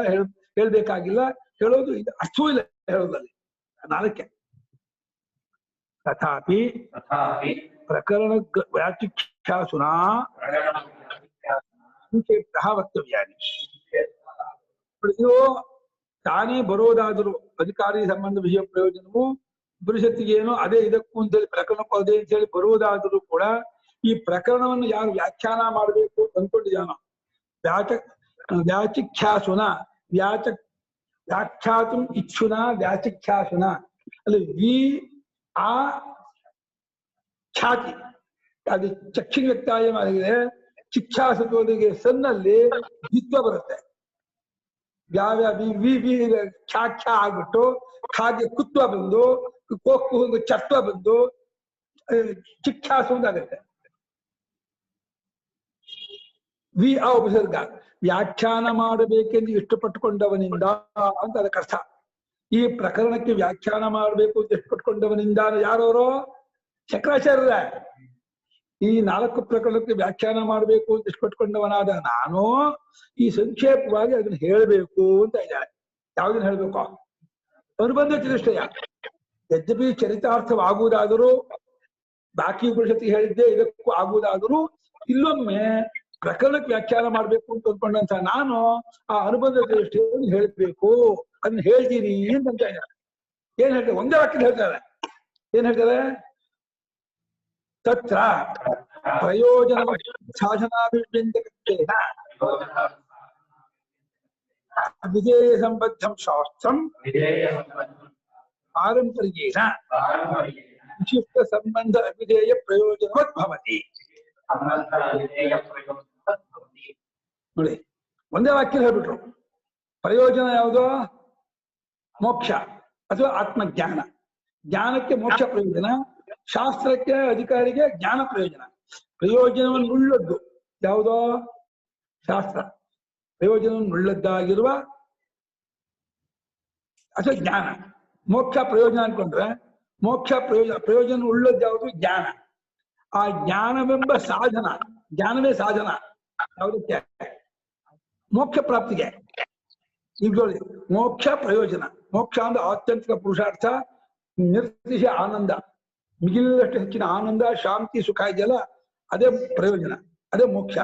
[SPEAKER 1] ಹೇಳ್ಬೇಕಾಗಿಲ್ಲ. ಹೇಳೋದು ಇದು ಅರ್ಥವೂ ಇಲ್ಲ ಹೇಳೋದ್ರಲ್ಲಿ. 4ಕ್ಕೆ ತಥಾಪಿ ಪ್ರಕರಣ ವ್ಯಾಚಿಖ್ಯಾಸುನಾ ಸಂಕ್ಷೇಪ್ತಃ ವಕ್ತವ್ಯಾನಿ. ಇದು ತಾನೇ ಬರೋದಾದರೂ ಅಧಿಕಾರಿ ಸಂಬಂಧ ವಿಷಯ ಪ್ರಯೋಜನವು ಉಪನಿಷತ್ತಿಗೆ ಏನೋ ಅದೇ ಇದಕ್ಕೂ ಅಂತೇಳಿ ಪ್ರಕರಣಕ್ಕೂ ಅದೇ ಅಂತ ಹೇಳಿ ಬರುವುದಾದರೂ ಕೂಡ ಈ ಪ್ರಕರಣವನ್ನು ಯಾರು ವ್ಯಾಖ್ಯಾನ ಮಾಡಬೇಕು ಅಂದ್ಕೊಂಡಿದ್ದಾನೋ ವ್ಯಾಚಿಖ್ಯಾಸುನ ವ್ಯಾಖ್ಯಾತು ಇಚ್ಛುನ ವ್ಯಾಚಿಖ್ಯಾಸುನ ಅಲ್ಲಿ ವಿ ಆ ಖ್ಯಾತಿ ಅದು ಚಕ್ಷಿಗೆ ವ್ಯಕ್ತಾಯ ಮಾಡಿದ್ರೆ ಶಿಕ್ಷಾಸತ್ವದಿಗೆ ಸನ್ನಲ್ಲಿ ದ್ವಿತ್ವ ಬರುತ್ತೆ. ಖ್ಯಾ ಆಗ್ಬಿಟ್ಟು ಖಾಗೆ ಕುತ್ವ ಬಂದು ಕೋಕು ಚತ್ವ ಬಂದು ಶಿಕ್ಷಾಸು ಅಂತಾಗುತ್ತೆ. ವಿ ಆ ಉಪಸರ್ಗ ವ್ಯಾಖ್ಯಾನ ಮಾಡಬೇಕೆಂದು ಇಷ್ಟಪಟ್ಟುಕೊಂಡವನಿಂದ ಅಂತ ಅದಕ್ಕೆ ಅರ್ಥ. ಈ ಪ್ರಕರಣಕ್ಕೆ ವ್ಯಾಖ್ಯಾನ ಮಾಡಬೇಕು ಅಂತ ಇಷ್ಟಪಟ್ಟುಕೊಂಡವನಿಂದ ಯಾರವರು? ಶಂಕರಾಚಾರ್ಯ. ಈ 4 ಪ್ರಕರಣಕ್ಕೆ ವ್ಯಾಖ್ಯಾನ ಮಾಡಬೇಕು ಅಂತ ಇಷ್ಟಪಟ್ಟುಕೊಂಡವನಾದ ನಾನು ಈ ಸಂಕ್ಷೇಪವಾಗಿ ಅದನ್ನ ಹೇಳಬೇಕು ಅಂತ ಇದ್ದಾರೆ. ಯಾವ್ದನ್ನ ಹೇಳ್ಬೇಕು? ಅನುಬಂಧ ಚತುಷ್ಟಯ. ಯದ್ಯಪಿ ಚರಿತಾರ್ಥವಾಗುವುದಾದರೂ ಬಾಕಿ ಉಪನಿಷತ್ತಿಗೆ ಹೇಳಿದ್ದೆ ಇದಕ್ಕೂ ಆಗುವುದಾದರೂ ಇಲ್ಲೊಮ್ಮೆ ಪ್ರಕರಣಕ್ಕೆ ವ್ಯಾಖ್ಯಾನ ಮಾಡ್ಬೇಕು ಅಂತ ಅಂದ್ಕೊಂಡಂತ ನಾನು ಆ ಅನುಬಂಧ ಚತುಷ್ಟಯವನ್ನು ಹೇಳ್ಬೇಕು, ಅದನ್ನ ಹೇಳ್ತೀನಿ ಅಂತ ಇದ್ದಾರೆ. ಏನ್ ಹೇಳ್ತಾರೆ? ಒಂದೇ ವಾಕ್ಯ ಹೇಳ್ತಾರೆ. ಏನ್ ಹೇಳ್ತಾರೆ? ತತ್ರ ಪ್ರಯೋಜನ ಸಾಧನಾಭಿವ್ಯಂಜಕತ್ವೇನ ವಿಧೇಯ ಸಂಬದ್ಧಂ ಶಾಸ್ತ್ರಂ ಪಾರಂಪರ್ಯೇಣ ವಿಶಿಷ್ಟ ಸಂಬಂಧ ಅವಿಧೇಯ ಪ್ರಯೋಜನವತ್ ಭವತಿ. ನೋಡಿ, ಒಂದೇ ವಾಕ್ಯ ಹೇಳ್ಬಿಟ್ರು. ಪ್ರಯೋಜನ ಯಾವುದು? ಮೋಕ್ಷ ಅಥವಾ ಆತ್ಮಜ್ಞಾನ. ಜ್ಞಾನಕ್ಕೆ ಮೋಕ್ಷ ಪ್ರಯೋಜನ, ಶಾಸ್ತ್ರಕ್ಕೆ ಅಧಿಕಾರಿಗೆ ಜ್ಞಾನ ಪ್ರಯೋಜನ. ಪ್ರಯೋಜನವನ್ನುಳ್ಳದ್ದು ಯಾವುದೋ? ಶಾಸ್ತ್ರ. ಪ್ರಯೋಜನವನ್ನುಳ್ಳದ್ದಾಗಿರುವ ಅಥವಾ ಜ್ಞಾನ. ಮೋಕ್ಷ ಪ್ರಯೋಜನ ಅನ್ಕೊಂಡ್ರೆ ಮೋಕ್ಷ ಪ್ರಯೋಜನ ಉಳ್ಳದ್ದು ಯಾವುದು? ಜ್ಞಾನ. ಆ ಜ್ಞಾನವೆಂಬ ಸಾಧನ, ಜ್ಞಾನವೇ ಸಾಧನ ಯಾವುದಕ್ಕೆ? ಮೋಕ್ಷ ಪ್ರಾಪ್ತಿಗೆ. ಈಗ ಮೋಕ್ಷ ಪ್ರಯೋಜನ. ಮೋಕ್ಷ ಅಂದ್ರೆ ಆತ್ಯಂತಿಕ ಪುರುಷಾರ್ಥ, ನಿರ್ತಿಶ ಆನಂದ, ಮಿಗಿಲಷ್ಟು ಹೆಚ್ಚಿನ ಆನಂದ, ಶಾಂತಿ, ಸುಖ ಇದೆಯಲ್ಲ, ಅದೇ ಪ್ರಯೋಜನ, ಅದೇ ಮೋಕ್ಷ.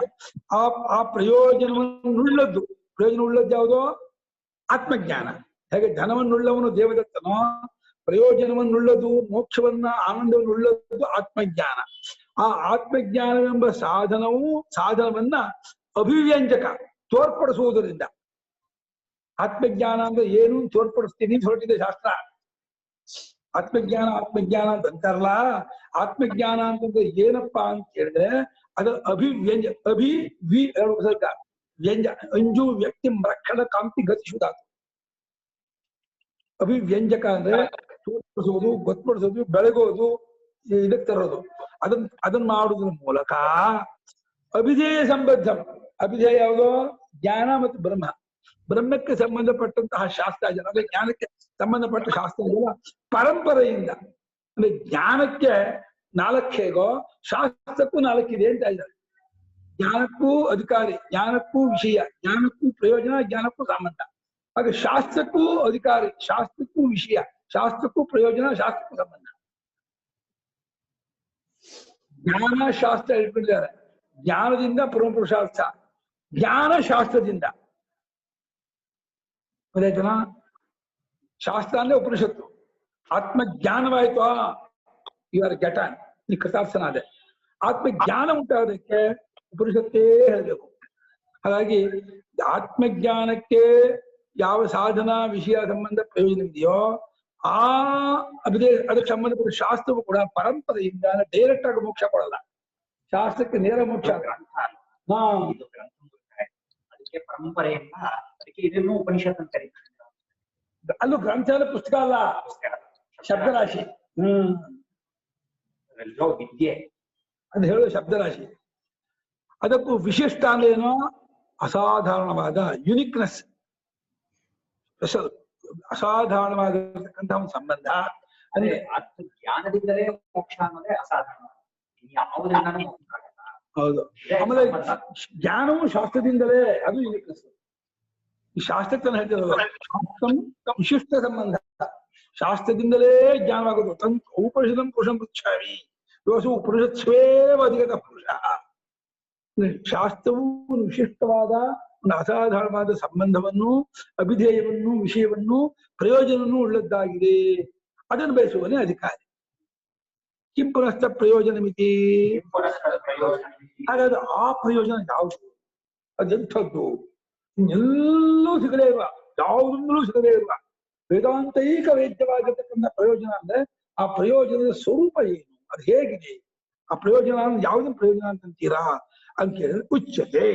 [SPEAKER 1] ಆ ಪ್ರಯೋಜನವನ್ನುಳ್ಳದ್ದು. ಪ್ರಯೋಜನ ಉಳ್ಳದ್ದು ಯಾವುದೋ? ಆತ್ಮಜ್ಞಾನ. ಹೇಗೆ ಧನವನ್ನುಳ್ಳವನು ದೇವದತ್ತನೋ, ಪ್ರಯೋಜನವನ್ನುಳ್ಳದು, ಮೋಕ್ಷವನ್ನ ಆನಂದವನ್ನುಳ್ಳದ್ದು ಆತ್ಮಜ್ಞಾನ. ಆ ಆತ್ಮಜ್ಞಾನವೆಂಬ ಸಾಧನವನ್ನ ಅಭಿವ್ಯಂಜಕ ತೋರ್ಪಡಿಸುವುದರಿಂದ. ಆತ್ಮಜ್ಞಾನ ಅಂದ್ರೆ ಏನು ತೋರ್ಪಡಿಸ್ತೀನಿ ಅಂತ ಹೊರಟಿದೆ ಶಾಸ್ತ್ರ. ಆತ್ಮಜ್ಞಾನ ಅಂತ ಅಂತಾರಲ್ಲ, ಆತ್ಮಜ್ಞಾನ ಅಂತಂದ್ರೆ ಏನಪ್ಪಾ ಅಂತ ಹೇಳಿದ್ರೆ ಅದು ಅಭಿವ್ಯಂಜ. ವ್ಯಂಜ ಅಂಜು ವ್ಯಕ್ತಿ ರಕ್ಷಣ ಕಾಂತಿ ಗತಿಸುವುದಾದ. ಅಭಿವ್ಯಂಜಕ ಅಂದ್ರೆ ತೋರ್ಪಡಿಸೋದು, ಗೊತ್ತುಪಡಿಸೋದು, ಬೆಳಗೋದು, ಇದಕ್ಕೆ ತರೋದು. ಅದನ್ನ ಮಾಡುವುದ್ರ ಮೂಲಕ ಅಭಿಧೇಯ ಸಂಬದ್ಧ. ಅಭಿಧೇಯ ಯಾವುದೋ? ಜ್ಞಾನ ಮತ್ತು ಬ್ರಹ್ಮ. ಬ್ರಹ್ಮಕ್ಕೆ ಸಂಬಂಧಪಟ್ಟಂತಹ ಶಾಸ್ತ್ರ ಜನ, ಅಂದ್ರೆ ಜ್ಞಾನಕ್ಕೆ ಸಂಬಂಧಪಟ್ಟ ಶಾಸ್ತ್ರ ಜನ ಪರಂಪರೆಯಿಂದ. ಅಂದ್ರೆ ಜ್ಞಾನಕ್ಕೆ 4 ಹೇಗೋ ಶಾಸ್ತ್ರಕ್ಕೂ 4 ಇದೆ ಅಂತ ಇದ್ದಾರೆ. ಜ್ಞಾನಕ್ಕೂ ಅಧಿಕಾರಿ, ಜ್ಞಾನಕ್ಕೂ ವಿಷಯ, ಜ್ಞಾನಕ್ಕೂ ಪ್ರಯೋಜನ, ಜ್ಞಾನಕ್ಕೂ ಸಂಬಂಧ. ಹಾಗೆ ಶಾಸ್ತ್ರಕ್ಕೂ ಅಧಿಕಾರಿ, ಶಾಸ್ತ್ರಕ್ಕೂ ವಿಷಯ, ಶಾಸ್ತ್ರಕ್ಕೂ ಪ್ರಯೋಜನ, ಶಾಸ್ತ್ರಕ್ಕೂ ಸಂಬಂಧ. ಜ್ಞಾನ ಶಾಸ್ತ್ರ ಇಟ್ಕೊಂಡಿದ್ದಾರೆ. ಜ್ಞಾನದಿಂದ ಪರಮಪುರುಷಾರ್ಥ, ಜ್ಞಾನ ಶಾಸ್ತ್ರದಿಂದ. ಗೊತ್ತಾಯ್ತನಾ? ಶಾಸ್ತ್ರ ಅಂದ್ರೆ ಉಪನಿಷತ್ತು. ಆತ್ಮಜ್ಞಾನವಾಯ್ತು, ಇವರ ಘಟಾನ್, ಈ ಕೃತಾರ್ಥನಾದೆ. ಆತ್ಮಜ್ಞಾನ ಉಂಟಾಗೋದಕ್ಕೆ ಉಪನಿಷತ್ತೇ ಹೇಳಬೇಕು. ಹಾಗಾಗಿ ಆತ್ಮಜ್ಞಾನಕ್ಕೆ ಯಾವ ಸಾಧನ, ವಿಷಯ, ಸಂಬಂಧ, ಪ್ರಯೋಜನ ಇದೆಯೋ ಅದಕ್ಕೆ ಸಂಬಂಧಪಟ್ಟ ಶಾಸ್ತ್ರವು ಕೂಡ ಪರಂಪರೆಯಿಂದ ಡೈರೆಕ್ಟ್ ಆಗಿ ಮೋಕ್ಷ ಕೊಡಲ್ಲ. ಶಾಸ್ತ್ರಕ್ಕೆ ನೇರ ಮೋಕ್ಷ.
[SPEAKER 4] ಅದಕ್ಕೆ ಪರಂಪರೆಯನ್ನ, ಅದಕ್ಕೆ ಇದನ್ನು ಉಪನಿಷತ್ ಅಂತ ಕರೀತಾರೆ.
[SPEAKER 1] ಅಲ್ಲೂ ಗ್ರಂಥ ಅಲ್ಲ, ಪುಸ್ತಕ ಅಲ್ಲ, ಶಬ್ದರಾಶಿ.
[SPEAKER 4] ವಿದ್ಯೆ
[SPEAKER 1] ಅಂತ ಹೇಳೋ ಶಬ್ದರಾಶಿ. ಅದಕ್ಕೂ ವಿಶಿಷ್ಟ ಅಂದ್ರೇನೋ? ಅಸಾಧಾರಣವಾದ ಯುನಿಕ್ನೆಸ್, ಸ್ಪೆಷಲ್, ಅಸಾಧಾರಣವಾಗಿರ್ತಕ್ಕಂಥ ಒಂದು ಸಂಬಂಧ.
[SPEAKER 4] ಅಂದ್ರೆ ಜ್ಞಾನದಿಂದಲೇ ಮೋಕ್ಷ ಅನ್ನೋದೇ ಅಸಾಧಾರಣ. ಯಾವುದರಿಂದಲೂ ಮೋಕ್ಷ ಆಗಲ್ಲ.
[SPEAKER 1] ಹೌದು. ಆಮೇಲೆ ಜ್ಞಾನವು ಶಾಸ್ತ್ರದಿಂದಲೇ, ಅದು ಯುನಿಕ್ನೆಸ್. ಈ ಶಾಸ್ತ್ರಕ್ಕೆ ಹೇಳ್ತಿರೋದು ವಿಶಿಷ್ಟ ಸಂಬಂಧ. ಶಾಸ್ತ್ರದಿಂದಲೇ ಜ್ಞಾನವಾಗೋದು. ಉಪನಿಷದಂ ಪುರುಷಂ ಪೃಚ್ಛಾಮಿ, ಯೋಸು ಪುರುಷತ್ವೇವ ಅಧಿಗತ ಪುರುಷ. ಶಾಸ್ತ್ರವು ಒಂದು ವಿಶಿಷ್ಟವಾದ ಒಂದು ಅಸಾಧಾರಣವಾದ ಸಂಬಂಧವನ್ನು, ಅಭಿಧೇಯವನ್ನು, ವಿಷಯವನ್ನು, ಪ್ರಯೋಜನವನ್ನು ಉಳ್ಳದ್ದಾಗಿದೆ. ಅದನ್ನು ಬಯಸುವನೇ ಅಧಿಕಾರಿ. ಕಿಂ ಪುನಶ್ಚ ಪ್ರಯೋಜನ ಮಿತಿ. ಹಾಗಾದ್ರೆ ಆ ಪ್ರಯೋಜನ ಯಾವುದು? ಅದೆಂಥದ್ದು? ಎಲ್ಲೂ ಸಿಗದೇ ಇರುವ, ಯಾವುದರಿಂದಲೂ ಸಿಗದೇ ಇರುವ ವೇದಾಂತೈಕ ವೇದ್ಯವಾಗಿರ್ತಕ್ಕಂಥ ಪ್ರಯೋಜನ ಅಂದ್ರೆ ಆ ಪ್ರಯೋಜನದ ಸ್ವರೂಪ ಏನು, ಅದು ಹೇಗಿದೆ, ಆ ಪ್ರಯೋಜನ ಯಾವುದನ್ನ ಪ್ರಯೋಜನ ಅಂತಂತೀರಾ ಅಂತ ಕೇಳಿದ್ರೆ ಉಚ್ಯತೆ.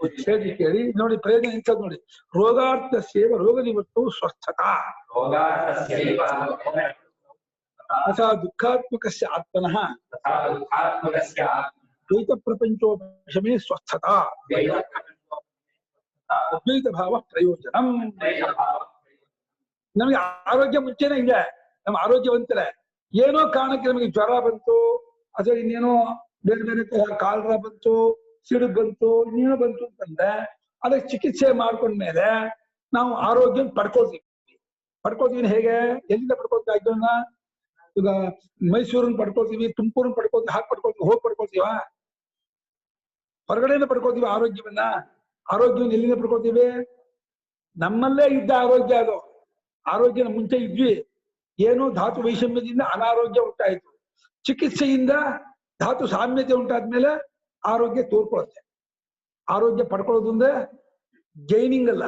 [SPEAKER 1] ಉಚ್ಛೇದಿ ಕೇಳಿ ನೋಡಿ, ಪ್ರಯೋಜನ ಎಂಥದ್ದು ನೋಡಿ. ರೋಗಾರ್ಥ ಸೇವ ರೋಗ ನಿವೃತ್ತು ಸ್ವಸ್ಥತಾ ಅಥ ದುಃಖಾತ್ಮಕಸ್ಯ ಆತ್ಮನಃ ದ್ವೈತ ಪ್ರಪಂಚೋಪಶಮೇ ಸ್ವಸ್ಥತಾ ಅದ್ವೈತ ಭಾವ ಪ್ರಯೋಜನ. ನಮಗೆ ಆರೋಗ್ಯ ಮುಂಚೆನೇ ಇದೆ, ನಮ್ಮ ಆರೋಗ್ಯವಂತರೇ. ಏನೋ ಕಾರಣಕ್ಕೆ ನಮಗೆ ಜ್ವರ ಬಂತು ಅಥವಾ ಇನ್ನೇನೋ ಬೇರೆ ಬೇರೆ ಕಾಲರ ಬಂತು, ಸಿಡು ಬಂತು, ಇನ್ನೇನೋ ಬಂತು ಅಂತಂದ್ರೆ ಅದಕ್ಕೆ ಚಿಕಿತ್ಸೆ ಮಾಡ್ಕೊಂಡ್ಮೇಲೆ ನಾವು ಆರೋಗ್ಯ ಪಡ್ಕೊಳ್ತೀವಿ. ಹೇಗೆ, ಎಲ್ಲಿಂದ ಪಡ್ಕೊಳ್ತೀವಿ? ಇದನ್ನ ಈಗ ಮೈಸೂರನ್ನ ಪಡ್ಕೊಳ್ತೀವಿ, ತುಮಕೂರನ್ನ ಪಡ್ಕೊಳ್ತೀವಿ, ಹೋಗಿ ಪಡ್ಕೊಳ್ತೀವ? ಹೊರಗಡೆಯಿಂದ ಪಡ್ಕೊಳ್ತೀವಿ ಆರೋಗ್ಯವನ್ನ. ಆರೋಗ್ಯವನ್ನು ಎಲ್ಲಿಂದ ಪಡ್ಕೊಳ್ತೀವಿ? ನಮ್ಮಲ್ಲೇ ಇದ್ದ ಆರೋಗ್ಯ ಅದು. ಆರೋಗ್ಯ ಮುಂಚೆ ಇದ್ವಿ, ಏನೋ ಧಾತು ವೈಷಮ್ಯದಿಂದ ಅನಾರೋಗ್ಯ ಉಂಟಾಯಿತು. ಚಿಕಿತ್ಸೆಯಿಂದ ಧಾತು ಸಾಮ್ಯತೆ ಉಂಟಾದ್ಮೇಲೆ ಆರೋಗ್ಯ ತೋರ್ಕೊಳುತ್ತೆ. ಆರೋಗ್ಯ ಪಡ್ಕೊಳ್ಳೋದು ಅಂದ್ರೆ ಗೈನಿಂಗ್ ಅಲ್ಲ,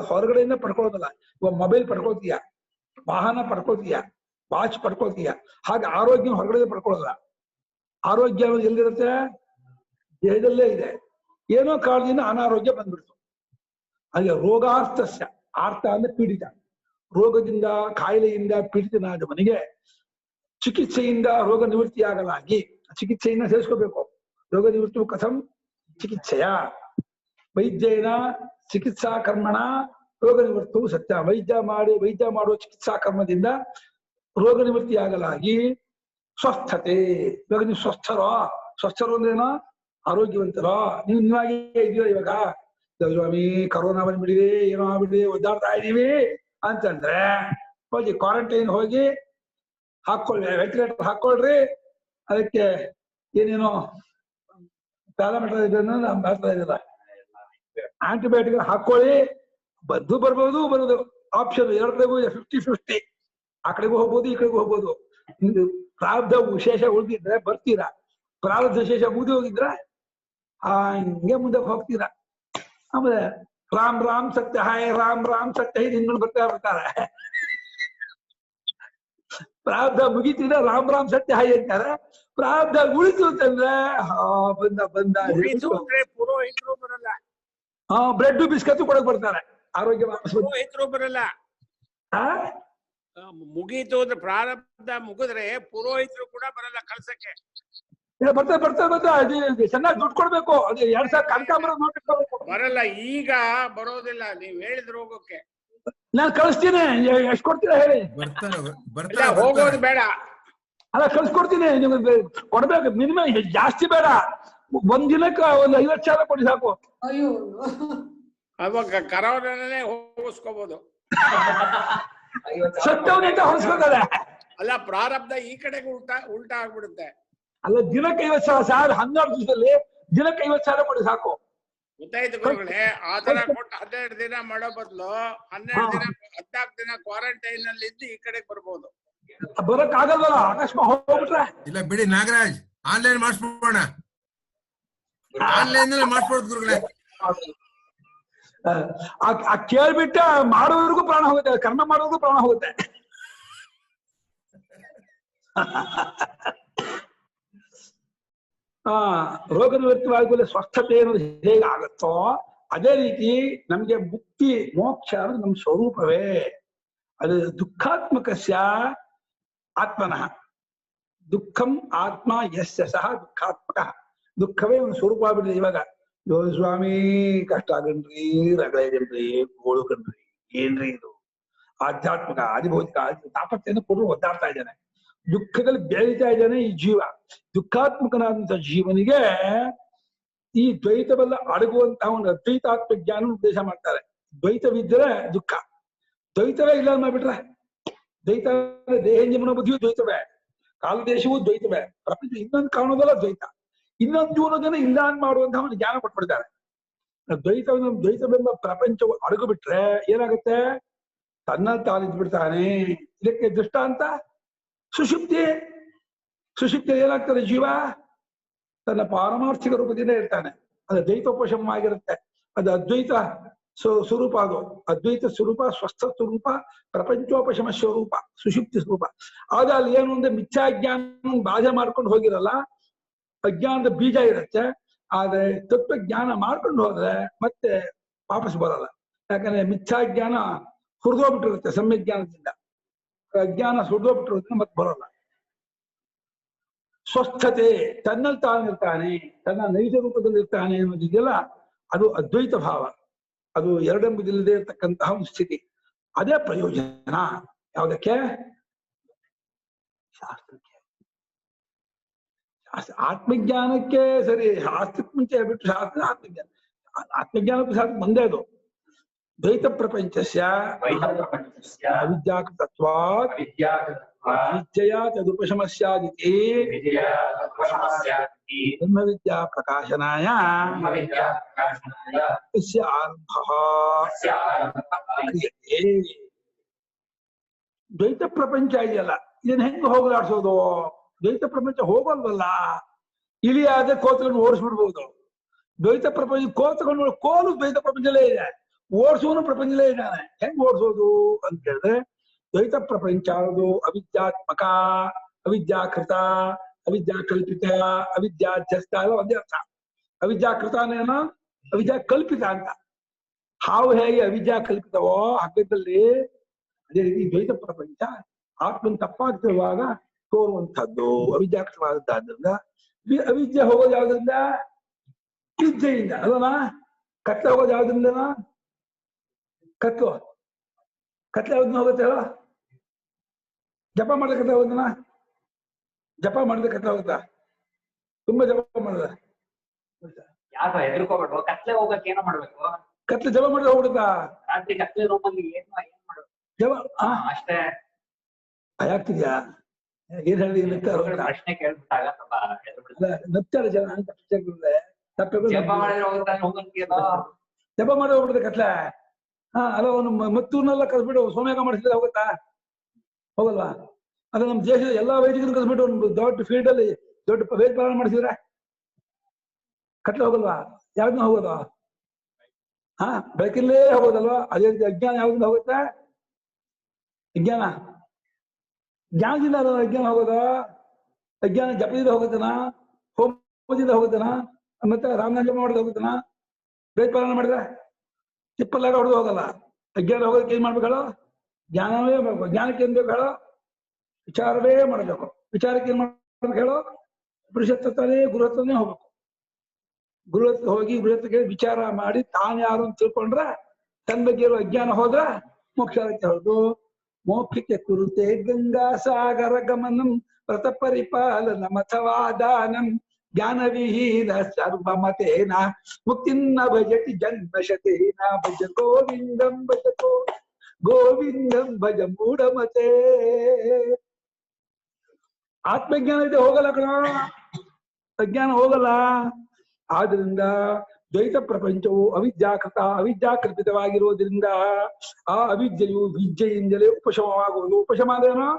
[SPEAKER 1] ಹೊರಗಡೆಯಿಂದ ಪಡ್ಕೊಳ್ಳೋದಲ್ಲ. ಇವಾಗ ಮೊಬೈಲ್ ಪಡ್ಕೊಳ್ತೀಯ, ವಾಹನ ಪಡ್ಕೊಳ್ತೀಯ, ವಾಚ್ ಪಡ್ಕೊಳ್ತೀಯ. ಹಾಗೆ ಆರೋಗ್ಯ ಹೊರಗಡೆ ಪಡ್ಕೊಳ್ಳೋದಲ್ಲ. ಆರೋಗ್ಯ ಎಲ್ಲಿರುತ್ತೆ? ದೇಹದಲ್ಲೇ ಇದೆ. ಏನೋ ಕಾರಣದಿಂದ ಅನಾರೋಗ್ಯ ಬಂದ್ಬಿಡ್ತು. ಹಾಗೆ ರೋಗಾರ್ಥಸ್ಯ, ಆರ್ಥ ಅಂದ್ರೆ ಪೀಡಿತ, ರೋಗದಿಂದ ಕಾಯಿಲೆಯಿಂದ ಪೀಡಿತನಾದವನಿಗೆ ಚಿಕಿತ್ಸೆಯಿಂದ ರೋಗ ನಿವೃತ್ತಿಯಾಗಲಾಗಿ, ಚಿಕಿತ್ಸೆಯಿಂದ ಸೇರಿಸ್ಕೋಬೇಕು. ರೋಗ ನಿವೃತ್ತಿ ಕಥಂ ಚಿಕಿತ್ಸೆಯ ವೈದ್ಯೇನ ಚಿಕಿತ್ಸಾ ಕರ್ಮಣ ರೋಗ ನಿವೃತ್ತವು ಸತ್ಯ. ವೈದ್ಯ ಮಾಡುವ ಚಿಕಿತ್ಸಾ ಕರ್ಮದಿಂದ ರೋಗ ನಿವೃತ್ತಿಯಾಗಲಾಗಿ ಸ್ವಸ್ಥತೆ. ಇವಾಗ ನೀವು ಸ್ವಸ್ಥರು ಅಂದ್ರೇನೋ ಆರೋಗ್ಯವಂತರೋ. ನೀವು ನೀವಾಗೇ ಇದೀರ. ಇವಾಗ ಸ್ವಾಮಿ ಕರೋನಾ ಬಂದ್ಬಿಡಿದೆ, ಏನೋ ಆಗ್ಬಿಡಿದೆ, ಒದ್ದಾಡ್ತಾ ಇದೀವಿ ಅಂತಂದ್ರೆ ಹೋಗಿ ಕ್ವಾರಂಟೈನ್ ಹೋಗಿ ಹಾಕೊಳ್ಳಿ, ವೆಂಟಿಲೇಟರ್ ಹಾಕೊಳ್ರಿ. ಅದಕ್ಕೆ ಏನೇನೋ ಪ್ಯಾರಾಮೀಟರ್ ಇದೆಲ್ಲ ಆಂಟಿಬಯೋಟಿಕ್ ಹಾಕೊಳ್ಳಿ. ಬರ್ಬೋದು ಬರೋದು ಆಪ್ಷನ್ ಎರಡರಿಗೂ 50-50. ಆ ಕಡೆಗೂ ಹೋಗ್ಬೋದು, ಈ ಕಡೆಗೂ ಹೋಗ್ಬೋದು. ಪ್ರಾರಬ್ಧ ವಿಶೇಷ ಉಳಿದಿದ್ರೆ ಬರ್ತೀರಾ, ಪ್ರಾರಬ್ಧ ವಿಶೇಷ ಮುಗಿದು ಹೋಗಿದ್ರೆ ಹಂಗೆ ಮುಂದಕ್ಕೆ ಹೋಗ್ತೀರಾ. ಆಮೇಲೆ ರಾಮ್ ಸತ್ಯ ಹಾಯ್, ರಾಮ್ ಸತ್ಯ ಹೈ ನಿನ್ಗಳು ಬರ್ತಾರೆ. ಪ್ರಾರಬ್ಧ ಮುಗಿತಿದ್ರೆ ರಾಮ್ ಸತ್ಯ ಹಾಯ್ ಅಂತಾರೆ. ಪ್ರಾರಬ್ಧ ಉಳಿತು ಅಂತಂದ್ರೆ ಬಂದ
[SPEAKER 5] ಪುರೋಹಿತರು ಬರಲ್ಲ.
[SPEAKER 1] ಬ್ರೆಡ್ ಬಿಸ್ಕತ್ ಕೊಡಕ್ ಬರ್ತಾರೆ. ಆರೋಗ್ಯ
[SPEAKER 5] ಪುರೋಹಿತರು ಬರಲ್ಲ. ಮುಗೀತು ಅಂದ್ರೆ ಪ್ರಾರಬ್ಧ ಮುಗಿದ್ರೆ ಪುರೋಹಿತರು ಕೂಡ ಬರಲ್ಲ ಕಳ್ಸಕ್ಕೆ.
[SPEAKER 1] ಬರ್ತಾರೆ. ಚೆನ್ನಾಗಿ ದುಡ್ಡು ಕೊಡ್ಬೇಕು. ಅದು 2000 ಕನಕಾಂಬರ ನೋಡ್ಬೇಕು.
[SPEAKER 5] ಬರಲ್ಲ, ಈಗ ಬರೋದಿಲ್ಲ. ನೀವ್ ಹೇಳಿದ್ರು ಹೋಗೋಕೆ.
[SPEAKER 1] ನಾನು ಕಳಿಸ್ತೀನಿ. ಎಷ್ಟು ಕೊಡ್ತೀರಾ ಹೇಳಿ?
[SPEAKER 5] ಹೋಗೋದು ಬೇಡ.
[SPEAKER 1] ಅಲ್ಲ, ಕಳ್ಸ್ಕೊಡ್ತೀನಿ. ನಿಮ್ಗೆ ಕೊಡ್ಬೇಕು. ಮಿನಿಮಮ್ ಜಾಸ್ತಿ ಬೇಡ. ಒಂದ್ ದಿನಕ್ಕೆ ಒಂದು 50,000 ಕೊಡಿ ಸಾಕು.
[SPEAKER 5] ಅವಾಗ ಕರೋನಾನೇ ಹೋಗಿಸ್ಕೋಬಹುದು.
[SPEAKER 1] ಸತ್ತವನಿಂದ ಹೊರಿಸ್ಕೋತಾರೆ.
[SPEAKER 5] ಅಲ್ಲ, ಪ್ರಾರಬ್ಧ ಈ ಕಡೆಗೆ ಉಲ್ಟಾ ಆಗ್ಬಿಡುತ್ತೆ.
[SPEAKER 1] ಅಲ್ಲ, ದಿನಕ್ಕೆ 50,000 12 ದಿವಸದಲ್ಲಿ ದಿನಕ್ಕೆ 50,000 ಕೊಡಿ ಸಾಕು.
[SPEAKER 5] ಗೊತ್ತಾಯ್ತು ಗುರುಗಳೇ. ಆತರ ಕೊಟ್ಟು 12 ದಿನ ಮಾಡೋ ಬದಲು 12 ದಿನ 14 ದಿನ ಕ್ವಾರಂಟೈನ್ ನಲ್ಲಿ ಇದ್ದು ಈ ಕಡೆಗೆ ಬರ್ಬೋದು.
[SPEAKER 1] ಬರಕ್ ಆಗಲ್ವಲ್ಲ, ಅಕಸ್ಮಾತ್ ಹೋಗ್ಬಿಟ್ರೆ.
[SPEAKER 2] ಇಲ್ಲ ಬಿಡಿ ನಾಗರಾಜ್, ಆನ್ಲೈನ್ ಮಾಡಿಸ್ಬೋಣ. ಆನ್ಲೈನ್ ಮಾಡಿಸ್ಬೋದು ಗುರುಗಳೇ.
[SPEAKER 1] ಕೇಳ್ಬಿಟ್ಟ ಮಾಡೋವರೆಗೂ ಪ್ರಾಣ ಹೋಗುತ್ತೆ, ಕರ್ಮ ಮಾಡೋವರೆಗೂ ಪ್ರಾಣ ಹೋಗುತ್ತೆ. ರೋಗ ನಿವೃತ್ತವಾಗಲು ಸ್ವಸ್ಥತೆ ಅನ್ನೋದು ಹೇಗೆ ಆಗುತ್ತೋ ಅದೇ ರೀತಿ ನಮ್ಗೆ ಮುಕ್ತಿ ಮೋಕ್ಷ ಅನ್ನೋದು ನಮ್ಮ ಸ್ವರೂಪವೇ. ಅದು ದುಃಖಾತ್ಮಕಸ್ಯ ಆತ್ಮನಃ ದುಃಖಂ ಆತ್ಮ ಯಸ್ಯ ಸಹ ದುಃಖಾತ್ಮಕ. ದುಃಖವೇ ಒಂದು ಸ್ವರೂಪ ಆಗ್ಬಿಟ್ಟಿದೆ. ಇವಾಗ ಸ್ವಾಮಿ ಕಷ್ಟ ಆಗನ್ರಿ, ರಗಳೆ ಜನ್ರಿ, ಗೋಳು ಕಣ್ರಿ, ಏನ್ರಿ ಇದು ಆಧ್ಯಾತ್ಮಿಕ ಆದಿಭೌತಿಕ ತಾಪತ್ರೆಯನ್ನು ಕೊಟ್ಟು ಒದ್ದಾಡ್ತಾ ಇದ್ದಾನೆ. ದುಃಖದಲ್ಲಿ ಬೆಳೀತಾ ಇದ್ದಾನೆ ಈ ಜೀವ. ದುಃಖಾತ್ಮಕನಾದಂತ ಜೀವನಿಗೆ ಈ ದ್ವೈತವೆಲ್ಲ ಅಡಗುವಂತಹ ಒಂದು ಅದ್ವೈತಾತ್ಮ ಜ್ಞಾನ ಉಪದೇಶ ಮಾಡ್ತಾರೆ. ದ್ವೈತವಿದ್ದರೆ ದುಃಖ, ದ್ವೈತವೇ ಇಲ್ಲ ಮಾಡ್ಬಿಟ್ರೆ ದ್ವೈತ ದೇಹೇಂದ್ರಿಯ ಬುದ್ಧಿಯು ದ್ವೈತವೇ, ಕಾಲದೇಶವೂ ದ್ವೈತವೇ, ಪ್ರಪಂಚ ಇನ್ನೊಂದು ಕಾಣೋದಲ್ಲ ದ್ವೈತ, ಇನ್ನೊಂದು ಜೀವನದನ್ನ ಇಲ್ಲ ಅಂತ ಮಾಡುವಂತಹ ಒಂದು ಜ್ಞಾನ ಕೊಟ್ಬಿಡ್ತಾರೆ. ದ್ವೈತವೆಂಬ ಪ್ರಪಂಚವು ಅಡಗು ಬಿಟ್ರೆ ಏನಾಗುತ್ತೆ? ತನ್ನಲ್ಲಿ ತಾನಿದ್ದು ಬಿಡ್ತಾನೆ. ಇದಕ್ಕೆ ದೃಷ್ಟಾಂತ ಸುಷುಪ್ತಿ. ಸುಷುಪ್ತಿ ಏನಾಗ್ತದೆ? ಜೀವ ತನ್ನ ಪಾರಮಾರ್ಥಿಕ ರೂಪದಿಂದ ಇರ್ತಾನೆ. ಅದು ದ್ವೈತೋಪಶಮ ಆಗಿರುತ್ತೆ. ಅದು ಅದ್ವೈತ ಸ್ವರೂಪ. ಅದು ಅದ್ವೈತ ಸ್ವರೂಪ, ಸ್ವಸ್ಥ ಸ್ವರೂಪ, ಪ್ರಪಂಚೋಪಶಮ ಸ್ವರೂಪ, ಸುಷುಪ್ತಿ ಸ್ವರೂಪ. ಆಗ ಅಲ್ಲಿ ಏನು ಅಂದ್ರೆ ಮಿಥ್ಯಾಜ್ಞಾನ ಬಾಧೆ ಮಾಡ್ಕೊಂಡು ಹೋಗಿರಲ್ಲ, ಅಜ್ಞಾನದ ಬೀಜ ಇರುತ್ತೆ. ಆದ್ರೆ ತತ್ವಜ್ಞಾನ ಮಾಡ್ಕೊಂಡು ಹೋದ್ರೆ ಮತ್ತೆ ವಾಪಸ್ ಬರಲ್ಲ. ಯಾಕಂದ್ರೆ ಮಿಥ್ಯಾಜ್ಞಾನ ಹುರಿದೋಗ್ಬಿಟ್ಟಿರುತ್ತೆ ಸಮ್ಯಜ್ಞಾನದಿಂದ, ಅಜ್ಞಾನ ಸುರಿದೋಗ್ಬಿಟ್ಟಿರುತ್ತೆ, ಮತ್ತೆ ಬರಲ್ಲ. ಸ್ವಸ್ಥತೆ, ತನ್ನಲ್ಲಿ ತಾನಿರ್ತಾನೆ, ತನ್ನ ನೈಜ ರೂಪದಲ್ಲಿ ಇರ್ತಾನೆ ಅನ್ನೋದಿದೆಯಲ್ಲ, ಅದು ಅದ್ವೈತ ಭಾವ. ಅದು ಎರಡೆಂಬುದಿಲ್ಲದೆ ಇರ್ತಕ್ಕಂತಹ ಒಂದು ಸ್ಥಿತಿ. ಅದೇ ಪ್ರಯೋಜನ. ಯಾವುದಕ್ಕೆ? ಶಾಸ್ತ್ರಕ್ಕೆ. ಆತ್ಮಜ್ಞಾನಕ್ಕೆ ಸರಿ, ಶಾಸ್ತ್ರಕ್ಕೆ ಮುಂಚೆ ಬಿಟ್ಟು ಶಾಸ್ತ್ರ ಆತ್ಮಜ್ಞಾನ. ಆತ್ಮಜ್ಞಾನಕ್ಕೂ ಶಾಸ್ತ್ರ ಒಂದೇ. ಅದು ದ್ವೈತ ಪ್ರಪಂಚಸ್ಯ ಅವಿದ್ಯಾಕೃತತ್ವಾತ್ ವಿದ್ಯೆಯ ತದುಪಶಮಸ್ಯಾದಿತಿ ಬ್ರಹ್ಮವಿದ್ಯಾ ಪ್ರಕಾಶನಾಯ ತಸ್ಯ ಆರಂಭಃ ಕ್ರಿಯತೆ. ದ್ವೈತ ಪ್ರಪಂಚ ಇದೆಯಲ್ಲ, ಇದನ್ನ ಹೆಂಗ್ ಹೋಗಲಾಡ್ಸೋದು? ದ್ವೈತ ಪ್ರಪಂಚ ಹೋಗಲ್ವಲ್ಲ. ಇಲಿಯಾದ ಕೋತುಗಳನ್ನು ಓಡಿಸ್ಬಿಡ್ಬೋದು. ದ್ವೈತ ಪ್ರಪಂಚ ಕೋತುಕೊಂಡು ಕೋಲು ದ್ವೈತ ಪ್ರಪಂಚದಲ್ಲೇ ಇದೆ, ಓಡಿಸುವನು ಪ್ರಪಂಚದಲ್ಲೇ ಇದ್ದಾನೆ. ಹೆಂಗ್ ಓಡಿಸೋದು ಅಂತ ಹೇಳಿದ್ರೆ, ದ್ವೈತ ಪ್ರಪಂಚ ಅದು ಅವಿದ್ಯಾತ್ಮಕ, ಅವಿದ್ಯಾಕೃತ, ಅವಿದ್ಯಾ ಕಲ್ಪಿತ, ಅವಿದ್ಯಾಧ್ಯಸ್ತ ಎಲ್ಲ ಒಂದೇ ಅರ್ಥ. ಅವಿದ್ಯಾಕೃತ ಅಂದ್ರೇನು? ಅವಿದ್ಯಾ ಕಲ್ಪಿತ ಅಂತ. ಹಾವು ಹೇಗೆ ಅವಿದ್ಯಾ ಕಲ್ಪಿತವೋ ಹಗ್ಗದಲ್ಲಿ, ಅದೇ ರೀತಿ ದ್ವೈತ ಪ್ರಪಂಚ ಆತ್ಮನ್ ತಪ್ಪಾಗ್ತಿರುವಾಗ ತೋರುವಂತಹದ್ದು ಅವಿದ್ಯಾಕೃತವಾದದ್ದರಿಂದ. ಅವಿದ್ಯೆ ಹೋಗೋದು ಯಾವ್ದ್ರಿಂದ? ವಿದ್ಯೆಯಿಂದ ಅಲ್ವನಾ? ಕತ್ಲೆ ಹೋಗೋದು ಯಾವ್ದ್ರಿಂದ? ಕತ್ಲು ಯಾವ್ದನ್ನ ಹೋಗುತ್ತೆ ಹೇಳೋ? ಜಪ ಮಾಡಿದ ಕತ್ಲೆ ಹೋಗೋದನ? ಜಪ ಮಾಡಿದ ಕತ್ಲೆ ಹೋಗುತ್ತಾ? ತುಂಬಾ ಜಪ ಮಾಡಿದ
[SPEAKER 4] ಯಾಕ ಹೆದರ್ಕೋಬೇಡ, ಕತ್ಲೆ ಹೋಗಕ್ಕೆ ಏನೋ ಮಾಡ್ಬೇಕು.
[SPEAKER 1] ಕತ್ಲೆ ಜಪ ಮಾಡಿದ್ರೆ ಹೋಗ್ಬಿಡುತ್ತಾ?
[SPEAKER 4] ರಾತ್ರಿ ಕತ್ಲೆ ರೂಮಲ್ಲಿ ಏನ್ ಮಾಡ್ಬೇಕು?
[SPEAKER 1] ಜಪ
[SPEAKER 4] ಅಷ್ಟೇ.
[SPEAKER 1] ಭಯ ಆಗ್ತಿದ್ಯಾ? ಏನ್ ಹೇಳಿ
[SPEAKER 4] ಪ್ರಶ್ನೆ ಕೇಳ್ಬಿಟ್ಟಾಗ
[SPEAKER 1] ನಗ್ತಾರೆ ಜನ ಅಂತ.
[SPEAKER 4] ಜಪ ಮಾಡಿದ್ರೆ ಹೋಗಂತೀಯಲ್ಲ,
[SPEAKER 1] ಜಪ ಮಾಡಿ ಹೋಗ್ಬಿಡುತ್ತೆ ಕತ್ಲೆ. ಅಲ್ಲ, ಅವನು ಮತ್ತೂರ್ನೆಲ್ಲ ಕಲ್ಸ್ಬಿಟ್ಟು ಸೋಮ್ಯಾಗ ಮಾಡಿಸಿದ್ರೆ ಹೋಗುತ್ತಾ? ಹೋಗಲ್ವಾ? ಅದ ನಮ್ಮ ದೇಶದ ಎಲ್ಲಾ ವೈದಿಕರು ಕಲ್ಸ್ಬಿಟ್ಟು ಒಂದು ದೊಡ್ಡ ಫೀಲ್ಡ್ ಅಲ್ಲಿ ದೊಡ್ಡ ವೇದ ಪಾಲನ ಮಾಡಿಸಿದ್ರೆ ಕತ್ಲೆ ಹೋಗಲ್ವಾ? ಯಾವ್ದನ್ನ ಹೋಗೋದು? ಬೆಳಕಿಲ್ಲೇ ಹೋಗೋದಲ್ವಾ? ಅದೇ ರೀತಿ ಅಜ್ಞಾನ ಯಾವ್ದಿಂದ ಹೋಗುತ್ತೆ? ಜ್ಞಾನದಿಂದ ಅಜ್ಞಾನ ಹೋಗೋದು. ಅಜ್ಞಾನ ಜಪದಿಂದ ಹೋಗುತ್ತಾನ, ಹೋಮದಿಂದ ಹೋಗುತ್ತಾನ, ಮತ್ತೆ ರಾಮನಾಮ ಜಪ ಮಾಡೋದು ಹೋಗುತ್ತಾನ, ವೇದ ಪಾಲನ ಮಾಡಿದ್ರೆ ಚಿಪ್ಪಲ್ಲಾಗ ಹೊಡೆದು ಹೋಗಲ್ಲ. ಅಜ್ಞಾನ ಹೋಗೋದಕ್ಕೆ ಏನ್ ಮಾಡ್ಬೇಕು ಹೇಳೋ? ಜ್ಞಾನವೇ ಮಾಡ್ಬೇಕು. ಜ್ಞಾನಕ್ಕೆ ಏನ್ ಬೇಕು ಹೇಳೋ? ವಿಚಾರವೇ ಮಾಡಬೇಕು. ವಿಚಾರಕ್ಕೆ ಏನ್ ಮಾಡ್ಬೇಕು ಹೇಳೋ? ಪುರುಷತ್ವನೇ ಗುರುತ್ವನೇ ಹೋಗ್ಬೇಕು. ಗುರುತ್ವ ಹೋಗಿ ಗುರುತ್ವಕ್ಕೆ ವಿಚಾರ ಮಾಡಿ ತಾನು ಯಾರು ಅಂತ ತಿಳ್ಕೊಂಡ್ರೆ, ತನ್ನ ಬಗ್ಗೆ ಇರೋ ಅಜ್ಞಾನ ಹೋದ್ರೆ ಮೋಕ್ಷ ಆಗುತ್ತೆ. ಹೌದು, ಮೋಕ್ಷಕ್ಕೆ ಕುರುತೆ ಗಂಗಾ ಸಾಗರ ಗಮನಂ ವ್ರತ ಪರಿಪಾಲನ ಮಥವಾದಾನಂ ಜ್ಞಾನವಿಹೀನ ಸರ್ವಮತೇನ ಮುಕ್ತಿನ್ನ ಭಜತಿ ಜನ್ಮಶತೇನ ಭಜ ಗೋವಿಂದಂ ಭಜ ಗೋವಿಂದಂ ಭಜ ಮೂಢಮತೆ. ಆತ್ಮಜ್ಞಾನ ಇದೆ, ಹೋಗಲ್ಲ ಕಣ, ಅಜ್ಞಾನ ಹೋಗಲ್ಲ. ಆದ್ರಿಂದ ದ್ವೈತ ಪ್ರಪಂಚವು ಅವಿದ್ಯಾಕೃತವಾಗಿರುವುದರಿಂದ ಆ ಅವಿದ್ಯೆಯು ವಿದ್ಯೆಯಿಂದಲೇ ಉಪಶಮವಾಗುವುದು. ಉಪಶಮ ಅಂದ್ರೇನು?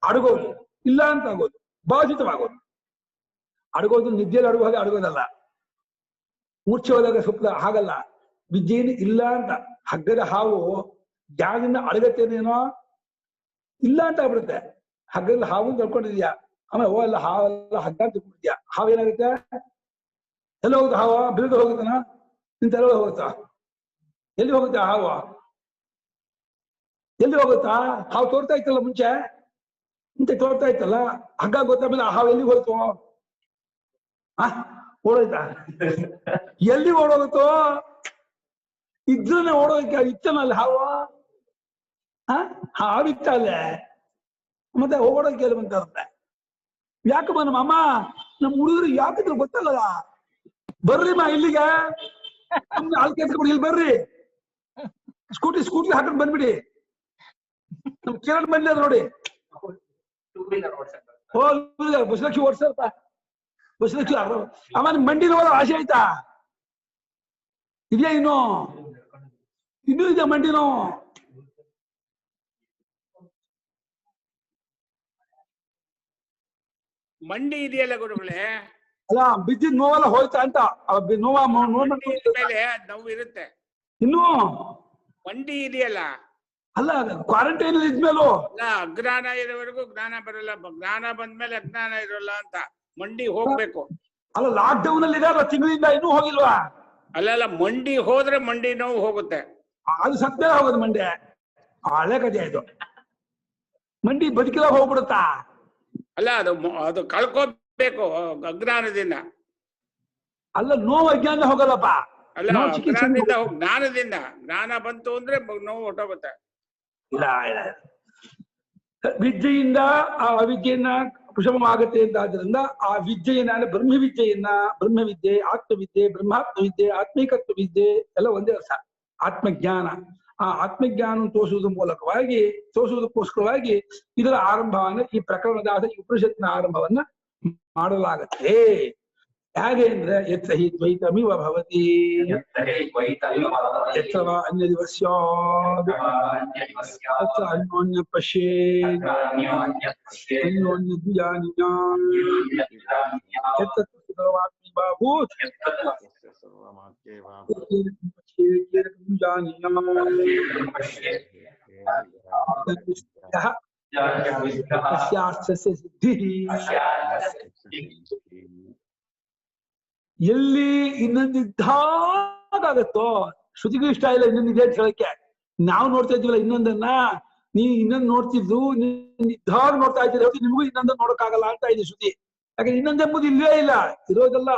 [SPEAKER 1] ಅಡಗೋದು, ಇಲ್ಲ ಅಂತ ಆಗೋದು, ಬಾಧಿತವಾಗೋದು. ಅಡಗೋದು ನಿದ್ದೆಯಲ್ಲಿ ಅಡಗೋ ಹಾಗೆ ಅಡಗೋದಲ್ಲ, ಮೂರ್ಛೆ ಹೋದಾಗ ಸುಪ್ತ ಹಾಗಲ್ಲ. ವಿದ್ಯೆಯಿಂದ ಇಲ್ಲ ಅಂತ. ಹಗ್ಗದ ಹಾವು ಜ್ಞಾನದಿಂದ ಅಡಗತ್ತೇನೇನೋ ಇಲ್ಲ ಅಂತ ಆಗ್ಬಿಡುತ್ತೆ. ಹಗ್ಗದಲ್ಲಿ ಹಾವು ಕಳ್ಕೊಂಡಿದ್ಯಾ, ಆಮೇಲೆ ಅಲ್ಲ ಹಾವೆಲ್ಲ ಹಗ್ಗ ಅಂತ ತಿಳ್ಕೊಂಡಿದ್ಯಾ. ಹಾವು ಏನಾಗುತ್ತೆ? ಎಲ್ಲ ಹೋಗುತ್ತಾ? ಹಾವ ಬಿರುದು ಹೋಗುತ್ತಾನ? ನಿಂತ ಎಲ್ಲ ಹೋಗುತ್ತಾ? ಎಲ್ಲಿ ಹೋಗುತ್ತೆ ಹಾವು? ಎಲ್ಲಿ ಹೋಗುತ್ತಾ? ಹಾವು ತೋರ್ತಾ ಇತ್ತಲ್ಲ ಮುಂಚೆ, ಇಂತ ತೋರ್ತಾ ಇತ್ತಲ್ಲ, ಹಗ್ಗ ಗೊತ್ತಾದ್ಮೇಲೆ ಹಾವು ಎಲ್ಲಿ ಹೋಯ್ತು? ಓಡೋಯ್ತಾ? ಎಲ್ಲಿ ಓಡೋಗುತ್ತೋ? ಇದ್ರನ್ನೇ ಓಡೋದಕ್ಕೆ ಇತ್ತನಲ್ಲಿ ಹಾವು. ಹಾವಿತ್ತ ಅಲ್ಲೇ, ಮತ್ತೆ ಓಡೋಕೆ ಎಲ್ಲಿ ಬಂತಾರಂತೆ. ಯಾಕಮ್ಮ ನಮ್ಮ ಅಮ್ಮ ನಮ್ಮ ಹುಡುಗರು ಯಾಕಿದ್ರು ಗೊತ್ತಲ್ಲ, ಬರ್ರಿ ಮಾ ಇಲ್ಲಿಗೆ, ನಮ್ಗೆ ಹಾಲು ಕೆತ್ಕೊಡಿ, ಇಲ್ಲಿ ಬರ್ರಿ, ಸ್ಕೂಟಿ ಹಾಕೊಂಡು ಬಂದ್ಬಿಡಿ, ನಮ್ ಕಿರಣ್ ಬಂದಿ ಅದ ನೋಡಿ. ಓ ಬಸಲಕ್ಷ್ಮಿ ಓಡಿಸಲ್ಪ ಬಸಲಕ್ಷ್ಮಿ ಅವನ್ ಮಂಡಿನ ಹೋದ ಆಸೆ ಆಯ್ತಾ ಇದೆಯಾ ಇನ್ನೂ ಇದೆ ಮಂಡಿ ನೋವು
[SPEAKER 5] ಮಂಡಿ ಇದೆಯಲ್ಲ ಗುರುಗಳೇ,
[SPEAKER 1] ಅಲ್ಲ ಬಿದ್ದಿದ್ ನೋವೆಲ್ಲ ಹೋಯ್ತಾ ಅಂತ
[SPEAKER 5] ಮೇಲೆ ನೋವು ಇರುತ್ತೆ.
[SPEAKER 1] ಇನ್ನು
[SPEAKER 5] ಮಂಡಿ ಇದೆಯಲ್ಲ,
[SPEAKER 1] ಅಲ್ಲ ಕ್ವಾರಂಟೈನ್ ಇದ್ಮೇಲೂ
[SPEAKER 5] ಅಲ್ಲ ಅಜ್ಞಾನ ಇರೋವರೆಗೂ ಜ್ಞಾನ ಬರಲ್ಲ, ಜ್ಞಾನ ಬಂದ್ಮೇಲೆ ಅಜ್ಞಾನ ಇರೋಲ್ಲ ಅಂತ. ಮಂಡಿ ಹೋಗ್ಬೇಕು.
[SPEAKER 1] ಅಲ್ಲ ಲಾಕ್ ಡೌನ್ ಅಲ್ಲಿ ಇದಾರ ತಿಂಗಳಿಂದ ಇನ್ನೂ ಹೋಗಿಲ್ವಾ?
[SPEAKER 5] ಅಲ್ಲ ಮಂಡಿ ಹೋದ್ರೆ ಮಂಡಿ ನೋವು ಹೋಗುತ್ತೆ.
[SPEAKER 1] ಅದು ಸತ್ಯ ಹೋಗೋದು ಮಂಡಿ, ಹಳೆ ಕಥೆ ಆಯ್ತು. ಮಂಡಿ ಬದುಕಿಲ್ಲ ಹೋಗ್ಬಿಡುತ್ತಾ?
[SPEAKER 5] ಅಲ್ಲ ಅದು ಕಳ್ಕೋಬೇಕು ಅಜ್ಞಾನದಿಂದ.
[SPEAKER 1] ಅಲ್ಲ ನೋವು ಅಜ್ಞಾನ ಹೋಗಲ್ಲಪ್ಪ.
[SPEAKER 5] ಅಲ್ಲ ಅಜ್ಞಾನದಿಂದ ಜ್ಞಾನದಿಂದ, ಜ್ಞಾನ ಬಂತು ಅಂದ್ರೆ ನೋವು ಹೊಟ್ಟೋಗುತ್ತೆ.
[SPEAKER 1] ಇಲ್ಲ ವಿದ್ಯೆಯಿಂದ ಆ ಅವಿದ್ಯೆಯನ್ನ ಕುಶಮವಾಗುತ್ತೆ ಅಂತ ಆದ್ರಿಂದ ಆ ವಿದ್ಯೆಯನ್ನ ಬ್ರಹ್ಮವಿದ್ಯೆ, ಆತ್ಮವಿದ್ಯೆ, ಬ್ರಹ್ಮಾತ್ಮವಿದ್ಯೆ, ಆತ್ಮೀಕತ್ವ ವಿದ್ಯೆ ಎಲ್ಲ ಒಂದೇ ಅರ್ಥ. ಆತ್ಮಜ್ಞಾನ, ಆ ಆತ್ಮಜ್ಞಾನ ತೋರಿಸುವುದಕ್ಕೋಸ್ಕರವಾಗಿ ಇದರ ಆರಂಭವನ್ನ ಈ ಪ್ರಕರಣದ ಈ ಉಪನಿಷತ್ತಿನ ಆರಂಭವನ್ನ ಮಾಡಲಾಗತ್ತೆ. ಹೇಗೆ ಅಂದ್ರೆ ಯತ್ರ ಹಿ ದ್ವೈತಮಿವ ಭವತಿ ಯತ್ರ ವಾ ಅನ್ಯದಿವ ಸ್ಯಾದ್ ತತ್ರ ಅನ್ಯೋನ್ಯ ಪಶ್ಯೇತ್ ಅನ್ಯೋನ್ಯ ದ್ವಿಜಾನಿನಾಂ ಯತ್ರ ಸರ್ವಾತ್ಮಿ ಬಾಭೂತ್ ಎಲ್ಲಿ ಇನ್ನೊಂದಿದ್ದಾಗತ್ತೋ ಶ್ರುತಿಗೂ ಇಷ್ಟ ಇಲ್ಲ ಇನ್ನೊಂದಿದೆ ಅಂತ ಹೇಳಕ್ಕೆ. ನಾವು ನೋಡ್ತಾ ಇದ್ದೀವಲ್ಲ ಇನ್ನೊಂದನ್ನ, ನೀವು ಇನ್ನೊಂದು ನೋಡ್ತಿದ್ದು ಇದ್ದಾಗ ನೋಡ್ತಾ ಇದ್ದೀರಿ, ನಿಮಗೂ ಇನ್ನೊಂದನ್ನು ನೋಡಕ್ಕಾಗಲ್ಲ ಅಂತ ಇದೆ ಶ್ರುತಿ. ಯಾಕಂದ್ರೆ ಇನ್ನೊಂದೆಂಬುದು ಇಲ್ಲವೇ ಇಲ್ಲ, ಇರೋದೆಲ್ಲ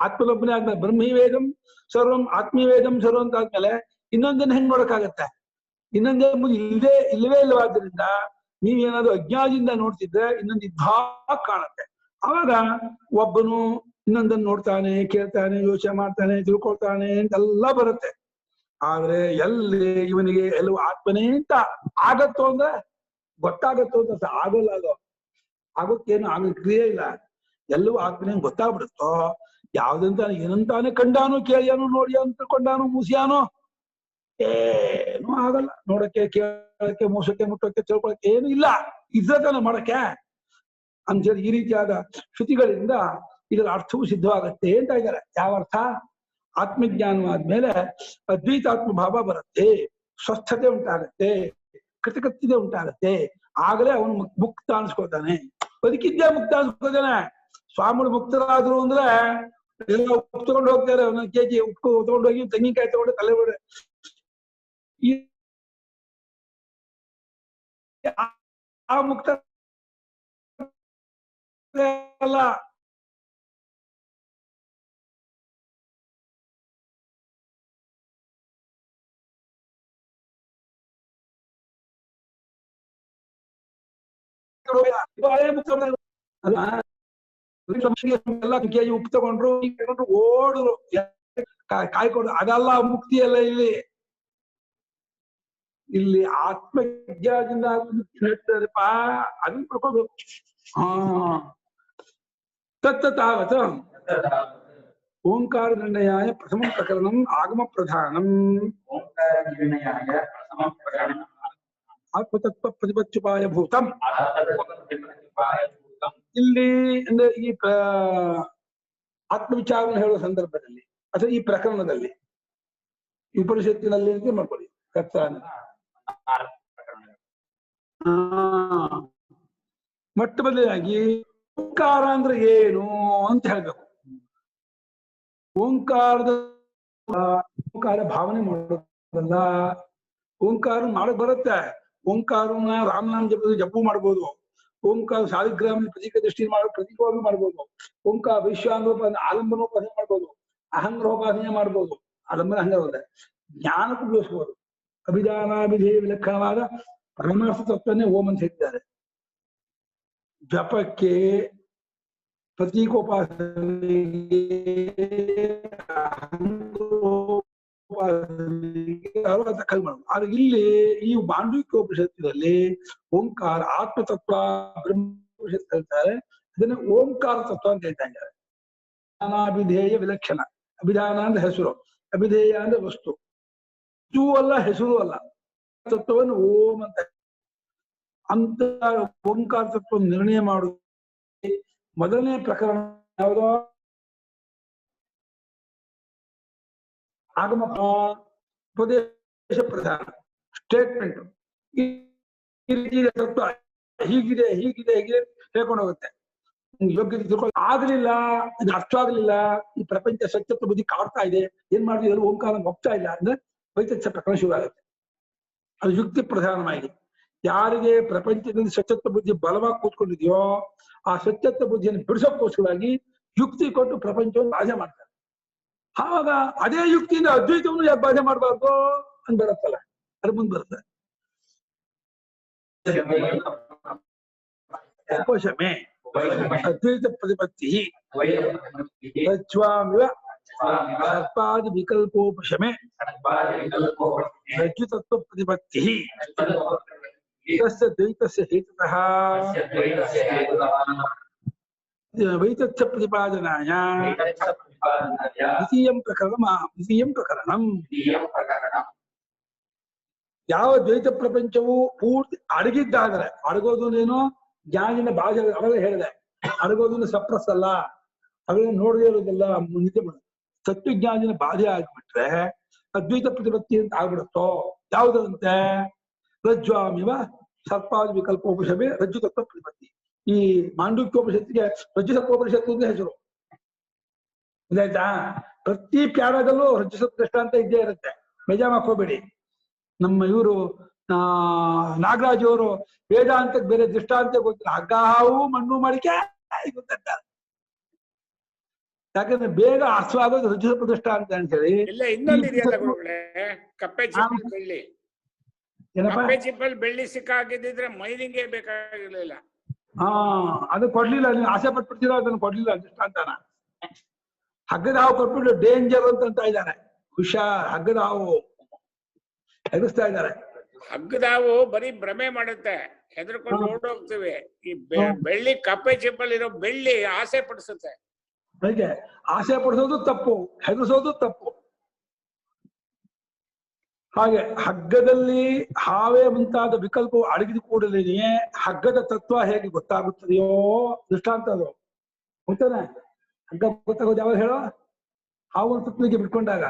[SPEAKER 1] ಆತ್ಮಲೋಪನೆ ಆದ್ಮೇಲೆ ಬ್ರಹ್ಮವೇದಂ ಸರ್ವಂ ಆತ್ಮೀಯವೇದಂ ಸರ್ವ ಅಂತ ಆದ್ಮೇಲೆ ಇನ್ನೊಂದನ್ನ ಹೆಂಗ್ ನೋಡಕ್ಕಾಗತ್ತೆ? ಇನ್ನೊಂದೆಂಬುದು ಇಲ್ಲವೇ ಇಲ್ಲವಾದ್ರಿಂದ ನೀವೇನಾದ್ರು ಅಜ್ಞಾನದಿಂದ ನೋಡ್ತಿದ್ರೆ ಇನ್ನೊಂದು ಇದ್ದಾಗ ಕಾಣುತ್ತೆ. ಅವಾಗ ಒಬ್ಬನು ಇನ್ನೊಂದನ್ನು ನೋಡ್ತಾನೆ, ಕೇಳ್ತಾನೆ, ಯೋಚನೆ ಮಾಡ್ತಾನೆ, ತಿಳ್ಕೊಳ್ತಾನೆ ಅಂತೆಲ್ಲ ಬರುತ್ತೆ. ಆದ್ರೆ ಎಲ್ಲಿ ಇವನಿಗೆ ಎಲ್ಲವೂ ಆತ್ಮನೇ ಅಂತ ಆಗತ್ತೋ ಅಂದ್ರೆ ಗೊತ್ತಾಗತ್ತೋ ಅಂತ ಆಗೋಲ್ಲ. ಅದು ಆಗೋಕ್ಕೇನು ಆಗ ಕ್ರಿಯೆ ಇಲ್ಲ. ಎಲ್ಲವೂ ಆತ್ಮನೇ ಗೊತ್ತಾಗ್ಬಿಡುತ್ತೋ. ಯಾವ್ದಂತ ಏನಂತಾನೆ ಕಂಡಾನು, ಕೇಳಿಯಾನು, ನೋಡಿಯಾನು, ತಿಳ್ಕೊಂಡಾನು, ಮೂಸಿಯಾನು ಏನೂ ಆಗಲ್ಲ. ನೋಡಕ್ಕೆ, ಕೇಳಕ್ಕೆ, ಮೂಸಕ್ಕೆ, ಮುಟ್ಟಕ್ಕೆ, ತಿಳ್ಕೊಳಕ್ಕೆ ಏನು ಇಲ್ಲ. ಇದ್ರತಾನೆ ಮಾಡಕ್ಕೆ ಅಂತೇಳಿ ಈ ರೀತಿಯಾದ ಶ್ರುತಿಗಳಿಂದ ಇದರ ಅರ್ಥವು ಸಿದ್ಧವಾಗತ್ತೆ ಅಂತ ಇದ್ದಾರೆ. ಯಾವ ಅರ್ಥ? ಆತ್ಮಜ್ಞಾನವಾದ್ಮೇಲೆ ಅದ್ವೈತಾತ್ಮ ಭಾವ ಬರುತ್ತೆ, ಸ್ವಸ್ಥತೆ ಉಂಟಾಗತ್ತೆ, ಕೃತಕತ್ವತೆ ಉಂಟಾಗತ್ತೆ. ಆಗಲೇ ಅವನು ಮುಕ್ತ ಅನ್ಸ್ಕೊಳ್ತಾನೆ. ಬದುಕಿದ್ದೇ ಮುಕ್ತ ಅನ್ಸ್ಕೊಳ್ತಾನೆ. ಸ್ವಾಮಿಗಳು ಮುಕ್ತರಾದ್ರು ಅಂದ್ರೆ ಎಲ್ಲ ಉಪ್ಪು ತಗೊಂಡು ಹೋಗ್ತಾರೆ, ಒಂದೊಂದು ಕೆಜಿ ಉಪ್ಪು ತಗೊಂಡೋಗಿ ತೆಂಗಿನಕಾಯಿ ತಗೊಂಡು ತಲೆ ಬಿಡ. ಆ ಮುಕ್ತ ಅಲ್ಲ, ಎಲ್ಲ ಕೆಜಿ ಉಪ್ಪು ತಗೊಂಡ್ರು ಓಡಿದ್ರು, ಕಾಯ್ಕೊಂಡು. ಅದೆಲ್ಲ ಮುಕ್ತಿ ಎಲ್ಲ ಇಲ್ಲಿ ಆತ್ಮಜ್ಞಾನದಿಂದ ಹೇಳ್ತಾರಪ್ಪ, ಅದನ್ನ ಪಡ್ಕೋಬೇಕು. ತತ್ತಾವತ್ ಓಂಕಾರ ನಿರ್ಣಯಾಯ ಪ್ರಥಮ ಪ್ರಕರಣಂ ಆಗಮ ಪ್ರಧಾನಂ ಆತ್ಮತತ್ವ ಪ್ರತಿಪತ್ಯುಪಾಯ ಭೂತಂ. ಇಲ್ಲಿ ಅಂದ್ರೆ ಈ ಆತ್ಮವಿಚಾರವನ್ನು ಹೇಳುವ ಸಂದರ್ಭದಲ್ಲಿ ಅಥವಾ ಈ ಪ್ರಕರಣದಲ್ಲಿ ಉಪನಿಷತ್ತಿನಲ್ಲಿ ಅಂತ ಮಾಡ್ಕೊಳ್ಳಿ. ಮೊಟ್ಟ ಮೊದಲಾಗಿ ಓಂಕಾರ ಅಂದ್ರೆ ಏನು ಅಂತ ಹೇಳ್ಬೇಕು. ಓಂಕಾರ ಭಾವನೆ ಮಾಡೋದಲ್ಲ, ಓಂಕಾರ ಮಾಡಕ್ ಬರುತ್ತೆ. ಓಂಕಾರನ ರಾಮನಾಮ ಜಪು ಮಾಡ್ಬೋದು. ಓಂಕಾರ ಸಾಲಿಗ್ರಾಮ ಪ್ರತೀಕ ದೃಷ್ಟಿ ಪ್ರತೀಕವಾಗಿ ಮಾಡ್ಬೋದು. ಓಂಕಾರ ವಿಶ್ವಾಂಗೋಪಾಸನೆ ಆಲಂಬನೋಪಾಸನೆ ಮಾಡ್ಬೋದು, ಅಹಂಗ್ರಹೋಪಾಸನೆ ಮಾಡ್ಬೋದು. ಆಲಂಬನ ಹಂಗ ಹೋದ್ರೆ ಜ್ಞಾನಕ್ಕೂ ಉಪಯೋಗಿಸ್ಬೋದು. ಅಭಿಧಾನಾಭಿಧೇಯ ವಿಲಕ್ಷಣವಾದ ಪರಮಾರ್ಥ ತತ್ವನ್ನೇ ಓಂ ಅಂತ ಹೇಳಿದ್ದಾರೆ. ಜಪಕ್ಕೆ, ಪ್ರತೀಕೋಪಾಸನೆಗೆ, ಆದ್ರೆ ಇಲ್ಲಿ ಈ ಮಾಂಡವಿಕೋಪನಿಷತ್ತಿನಲ್ಲಿ ಓಂಕಾರ ಆತ್ಮತತ್ವ ಬ್ರಹ್ಮ ಉಪನಿಷತ್ ಹೇಳ್ತಾರೆ. ಇದನ್ನ ಓಂಕಾರ ತತ್ವ ಅಂತ ಹೇಳ್ತಾ ಇದ್ದಾರೆ. ಅನಾಭಿಧೇಯ ವಿಲಕ್ಷಣ. ಅಭಿಧಾನ ಅಂದ್ರೆ ಹೆಸರು, ಅಭಿಧೇಯ ಅಂದ್ರೆ ವಸ್ತು. ವಸ್ತು ಅಲ್ಲ, ಹೆಸರು ಅಲ್ಲ. ತತ್ವವನ್ನು ಓಂ ಅಂತ ಓಂಕಾರ ತತ್ವ ನಿರ್ಣಯ ಮಾಡುವುದು ಮೊದಲನೇ ಪ್ರಕರಣ ಯಾವುದೋ ಆಗಮ ಉಪದೇಶ ಪ್ರಧಾನ ಸ್ಟೇಟ್ಮೆಂಟ್. ಈ ರೀತಿ ತತ್ವ ಹೀಗಿದೆ ಹೀಗಿದೆ ಹೀಗೆ ಹೇಳ್ಕೊಂಡು ಹೋಗುತ್ತೆ. ಯೋಗ್ಯತೆ ತಿಳ್ಕೊಂಡು ಆಗ್ಲಿಲ್ಲ, ಇದು ಅರ್ಥ ಆಗ್ಲಿಲ್ಲ, ಈ ಪ್ರಪಂಚ ಸತ್ಯತ್ವ ಬುದ್ಧಿ ಕಾಡ್ತಾ ಇದೆ, ಏನ್ ಮಾಡಿದ್ರು ಓಂಕಾರ ಹೋಗ್ತಾ ಇಲ್ಲ ಅಂದ್ರೆ ವೈತತ್ಯ ಪ್ರಕರಣ ಶುರು ಆಗುತ್ತೆ. ಅದು ಯುಕ್ತಿ ಪ್ರಧಾನವಾಗಿ. ಯಾರಿಗೆ ಪ್ರಪಂಚದಲ್ಲಿ ಸತ್ಯತ್ವ ಬುದ್ಧಿ ಬಲವಾಗಿ ಕೂತ್ಕೊಂಡಿದೆಯೋ ಆ ಸತ್ಯತ್ವ ಬುದ್ಧಿಯನ್ನು ಬಿಡಿಸೋಕ್ಕೋಸ್ಕರವಾಗಿ ಯುಕ್ತಿ ಕೊಟ್ಟು ಪ್ರಪಂಚವನ್ನು ಬಾಧೆ ಮಾಡ್ತಾರೆ. ಆವಾಗ ಅದೇ ಯುಕ್ತಿಯಿಂದ ಅದ್ವೈತವನ್ನು ಯಾಕೆ ಬಾಧೆ ಮಾಡಬಾರ್ದು ಅಂತ ಬರುತ್ತಲ್ಲ, ಅದು ಮುಂದೆ ಬರುತ್ತೆ. ಉಪಶಮೆ ಅದ್ವೈತ ಪ್ರತಿಪತ್ತಿ ರಜ್ವಾಮಿವ ಸರ್ಪಾದಿ ವಿಕಲ್ಪೋಪಶಮೆ ರಜ್ಜುತತ್ವ ಪ್ರತಿಪತ್ತಿ ತಸ್ಯ ದ್ವೈತಸ್ಯ ಹೇತುತಃ ವೈತಥ್ಯ ಪ್ರತಿಪಾದನಾಯ ದ್ವಿತೀಯಂ ಪ್ರಕರಣಂ. ಯಾವ ದ್ವೈತ ಪ್ರಪಂಚವು ಪೂರ್ತಿ ಅಡಗಿದ್ದಾದರೆ, ಅಡಗೋದನ್ನೇನೋ ಜ್ಞಾನಿನ ಬಾಧೆ ಅವಾಗಲೇ ಹೇಳಿದೆ, ಅಡಗೋದನ್ನು ಸಪ್ರಸ್ ಅಲ್ಲ, ಅವಾಗಲೇ ನೋಡದೇ ಇರೋದಿಲ್ಲ, ನಿದ್ದೆ ಮಾಡ ತತ್ವಜ್ಞಾನಿನ ಬಾಧೆ ಆಗ್ಬಿಟ್ರೆ ಅದ್ವೈತ ಪ್ರತಿಪತ್ತಿ ಅಂತ ಆಗ್ಬಿಡುತ್ತೋ. ಯಾವುದಂತೆ? ರಜ್ವಾಮಿವ ಸರ್ಪಾದಿ ವಿಕಲ್ಪೋಪಶಮೆ ರಜ್ಜು ತತ್ವ ಪ್ರತಿಪತ್ತಿ. ಈ ಮಾಂಡುಕ್ಯೋಪನಿಷತ್ತಿಗೆ ರಜ್ಜು ತತ್ವೋಪನಿಷತ್ತು ಅಂತ ಹೆಸರು. ಗೊತ್ತಾಯ್ತಾ? ಪ್ರತಿ ಪ್ಯಾರಾದಲ್ಲೂ ರಜ್ಜು ಸತ್ವ ದೃಷ್ಟಾಂತ ಇದ್ದೇ ಇರುತ್ತೆ, ಬೇಜಾರ್ ಮಾಡ್ಕೋಬೇಡಿ. ನಮ್ಮ ಇವರು ನಾಗರಾಜ್ ಅವರು ವೇದಾಂತಕ್ಕೆ ಬೇರೆ ದೃಷ್ಟಾಂತ ಗೊತ್ತಿಲ್ಲ, ಹಗ್ಗ ಹಾವು ಮಣ್ಣು ಮಾಡಿಕೆ ಗೊತ್ತಿದ್ದಾರೆ. ಯಾಕಂದ್ರೆ ಬೇಗ ಅರ್ಥವಾಗೋದು ರಜ್ಜು ಸತ್ವ ದೃಷ್ಟಾಂತ ಅಂತ ಹೇಳಿ.
[SPEAKER 5] ಇಲ್ಲ, ಇನ್ನೊಂದಿದೆಯಲ್ಲ ಗುರುಗಳೇ, ಕಪ್ಪೆ ಚಿಪ್ಪಲ್ ಬೆಳ್ಳಿ. ಕಪ್ಪೆ ಚಿಪ್ಪಲ್ ಬೆಳ್ಳಿ ಸಿಕ್ಕಾಗಿದ್ದಿದ್ರೆ ಮೈನಿಂಗೇ ಬೇಕಾಗಿರ್ಲಿಲ್ಲ.
[SPEAKER 1] ಅದು ಕೊಡ್ಲಿಲ್ಲ, ನೀವು ಆಸೆ ಪಟ್ಬಿಡ್ತೀರೋ ಅದನ್ನು ಕೊಡ್ಲಿಲ್ಲ ದೃಷ್ಟಾಂತನ. ಹಗ್ಗದ ಹಾವು ಕೊಟ್ಬಿಟ್ಟು ಡೇಂಜರ್ ಅಂತ ಇದ್ದಾರೆ. ಹುಷಾರ್, ಹಗ್ಗದ ಹಾವು ಹೆದರ್ಸ್ತಾ ಇದ್ದಾರೆ.
[SPEAKER 5] ಹಗ್ಗದ ಹಾವು ಬರೀ ಭ್ರಮೆ ಮಾಡುತ್ತೆ, ಹೆದರ್ಕೊಂಡು ಓಡೋಗ್ತೀವಿ. ಈ ಬೆಳ್ಳಿ ಕಪ್ಪೆ ಚಿಪ್ಪಲ್ ಇರೋ ಬೆಳ್ಳಿ ಆಸೆ ಪಡಿಸುತ್ತೆ.
[SPEAKER 1] ಹಾಗೆ ಆಸೆ ಪಡಿಸೋದು ತಪ್ಪು, ಹೆದರ್ಸೋದು ತಪ್ಪು. ಹಾಗೆ ಹಗ್ಗದಲ್ಲಿ ಹಾವೇ ಮುಂತಾದ ವಿಕಲ್ಪವು ಅಡಗಿದ ಕೂಡಲೇ ಹಗ್ಗದ ತತ್ವ ಹೇಗೆ ಗೊತ್ತಾಗುತ್ತದೆಯೋ ದೃಷ್ಟಾಂತ ಅದು. ಗೊತ್ತಾನೆ? ಹಗ್ಗ ಗೊತ್ತಾಗೋದು ಯಾವಾಗ ಹೇಳೋ? ಹಾವನ್ ಸುತ್ತಲಿಗೆ ಬಿಟ್ಕೊಂಡಾಗ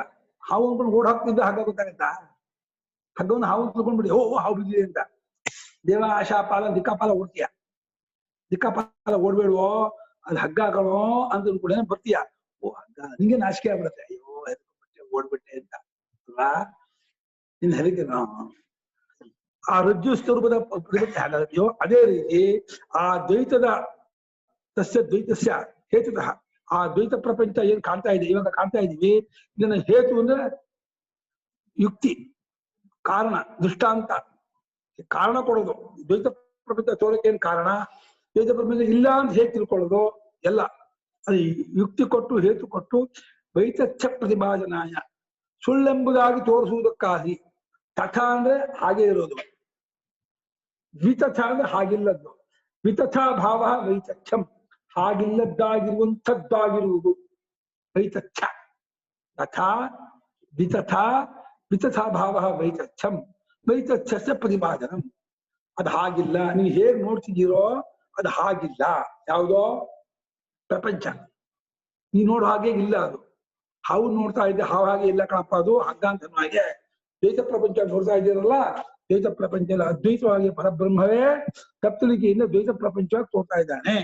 [SPEAKER 1] ಹಾವು ಅನ್ಕೊಂಡು ಓಡ್ ಹಾಕ್ತಿದ್ದ ಹಗ್ಗ ಗೊತ್ತಾಗತ್ತಾ? ಹಗ್ಗವನ್ನು ಹಾವು ತಿಳ್ಕೊಂಡ್ಬಿಡಿ, ಓ ಹಾವು ಬಿದ್ದಿದೆ ಅಂತ. ದೇವ ಆಶಾಪಾಲ ದಿಕ್ಕಾಪಾಲ ಓಡ್ತೀಯ, ದಿಕ್ಕಾಪಾಲ ಓಡ್ಬೇಡುವೋ, ಅದು ಹಗ್ಗ ಹಾಕೋಣೋ ಅಂತ ಕೂಡ ಬರ್ತೀಯ. ಓ ಹಗ್ಗ, ನಿಂಗೆ ನಾಚಿಕೆ ಆಗ್ಬಿಡತ್ತೆ, ಅಯ್ಯೋ ಹೆದರ್ಕೊಂಡ್ಬಿಟ್ಟೆ ಓಡ್ಬಿಟ್ಟೆ ಅಂತ ಅಲ್ವಾ? ಇನ್ ಹೆದರಿಕೆ ಆ ರಜ್ಜು ಸ್ವರೂಪದ ಪ್ರತಿಪತ್ತಿ ಹಾಗಾದೆಯೋ ಅದೇ ರೀತಿ ಆ ದ್ವೈತದ ತಸ್ಯ ದ್ವೈತಸ್ಯ ಹೇತುತಃ ಆ ದ್ವೈತ ಪ್ರಪಂಚ ಏನ್ ಕಾಣ್ತಾ ಇದೆ, ಇವಾಗ ಕಾಣ್ತಾ ಇದೀವಿ, ಇದನ್ನ ಹೇತು ಅಂದ್ರೆ ಯುಕ್ತಿ, ಕಾರಣ, ದೃಷ್ಟಾಂತ, ಕಾರಣ ಕೊಡೋದು. ದ್ವೈತ ಪ್ರಪಂಚ ತೋರಕ್ಕೆ ಏನ್ ಕಾರಣ, ದ್ವೈತ ಪ್ರಪಂಚ ಇಲ್ಲ ಅಂತ ಹೇಗೆ ತಿಳ್ಕೊಳ್ಳೋದು ಎಲ್ಲ ಅದು ಯುಕ್ತಿ ಕೊಟ್ಟು ಹೇತು ಕೊಟ್ಟು ವೈತಥ್ಯ ಪ್ರತಿಪಾದನಾಯ ಸುಳ್ಳೆಂಬುದಾಗಿ ತೋರಿಸುವುದಕ್ಕಾಗಿ. ತಥಾ ಅಂದ್ರೆ ಹಾಗೆ ಇರೋದು, ದ್ವಿತಥ ಅಂದ್ರೆ ಹಾಗಿಲ್ಲದ್ದು. ವಿತಥಾ ಭಾವ ವೈತಥ್ಯಂ, ಹಾಗಿಲ್ಲದ್ದಾಗಿರುವಂಥದ್ದಾಗಿರುವುದು ವೈತಥ್ಯ. ತಥಾ ವಿತಥಾ ವಿತಥಾ ಭಾವ ವೈತಥ್ಯಂ ವೈತಥ್ಯಸ್ಯ ಪ್ರತಿಪಾದನಂ. ಅದು ಹಾಗಿಲ್ಲ, ನೀವು ಹೇಗ್ ನೋಡ್ತಿದ್ದೀರೋ ಅದು ಹಾಗಿಲ್ಲ. ಯಾವುದೋ ಪ್ರಪಂಚ ನೀವು ನೋಡೋ ಹಾಗೆ ಇಲ್ಲ, ಅದು ಹಾವು ನೋಡ್ತಾ ಇದ್ದೆ ಹಾವು ಹಾಗೆ ಇಲ್ಲ ಕಣಪ್ಪ, ಅದು ಹಗ್ಗ ಅಂತ ಹಾಗೆ ದ್ವೈತ ಪ್ರಪಂಚ ನೋಡ್ತಾ ಇದ್ದೀರಲ್ಲ, ದ್ವೈತ ಪ್ರಪಂಚ ಅದ್ವೈತವಾಗಿ ಪರಬ್ರಹ್ಮವೇ ಕತ್ತಲಿಕೆಯಿಂದ ದ್ವೈತ ಪ್ರಪಂಚವಾಗಿ ತೋರ್ತಾ ಇದ್ದಾನೆ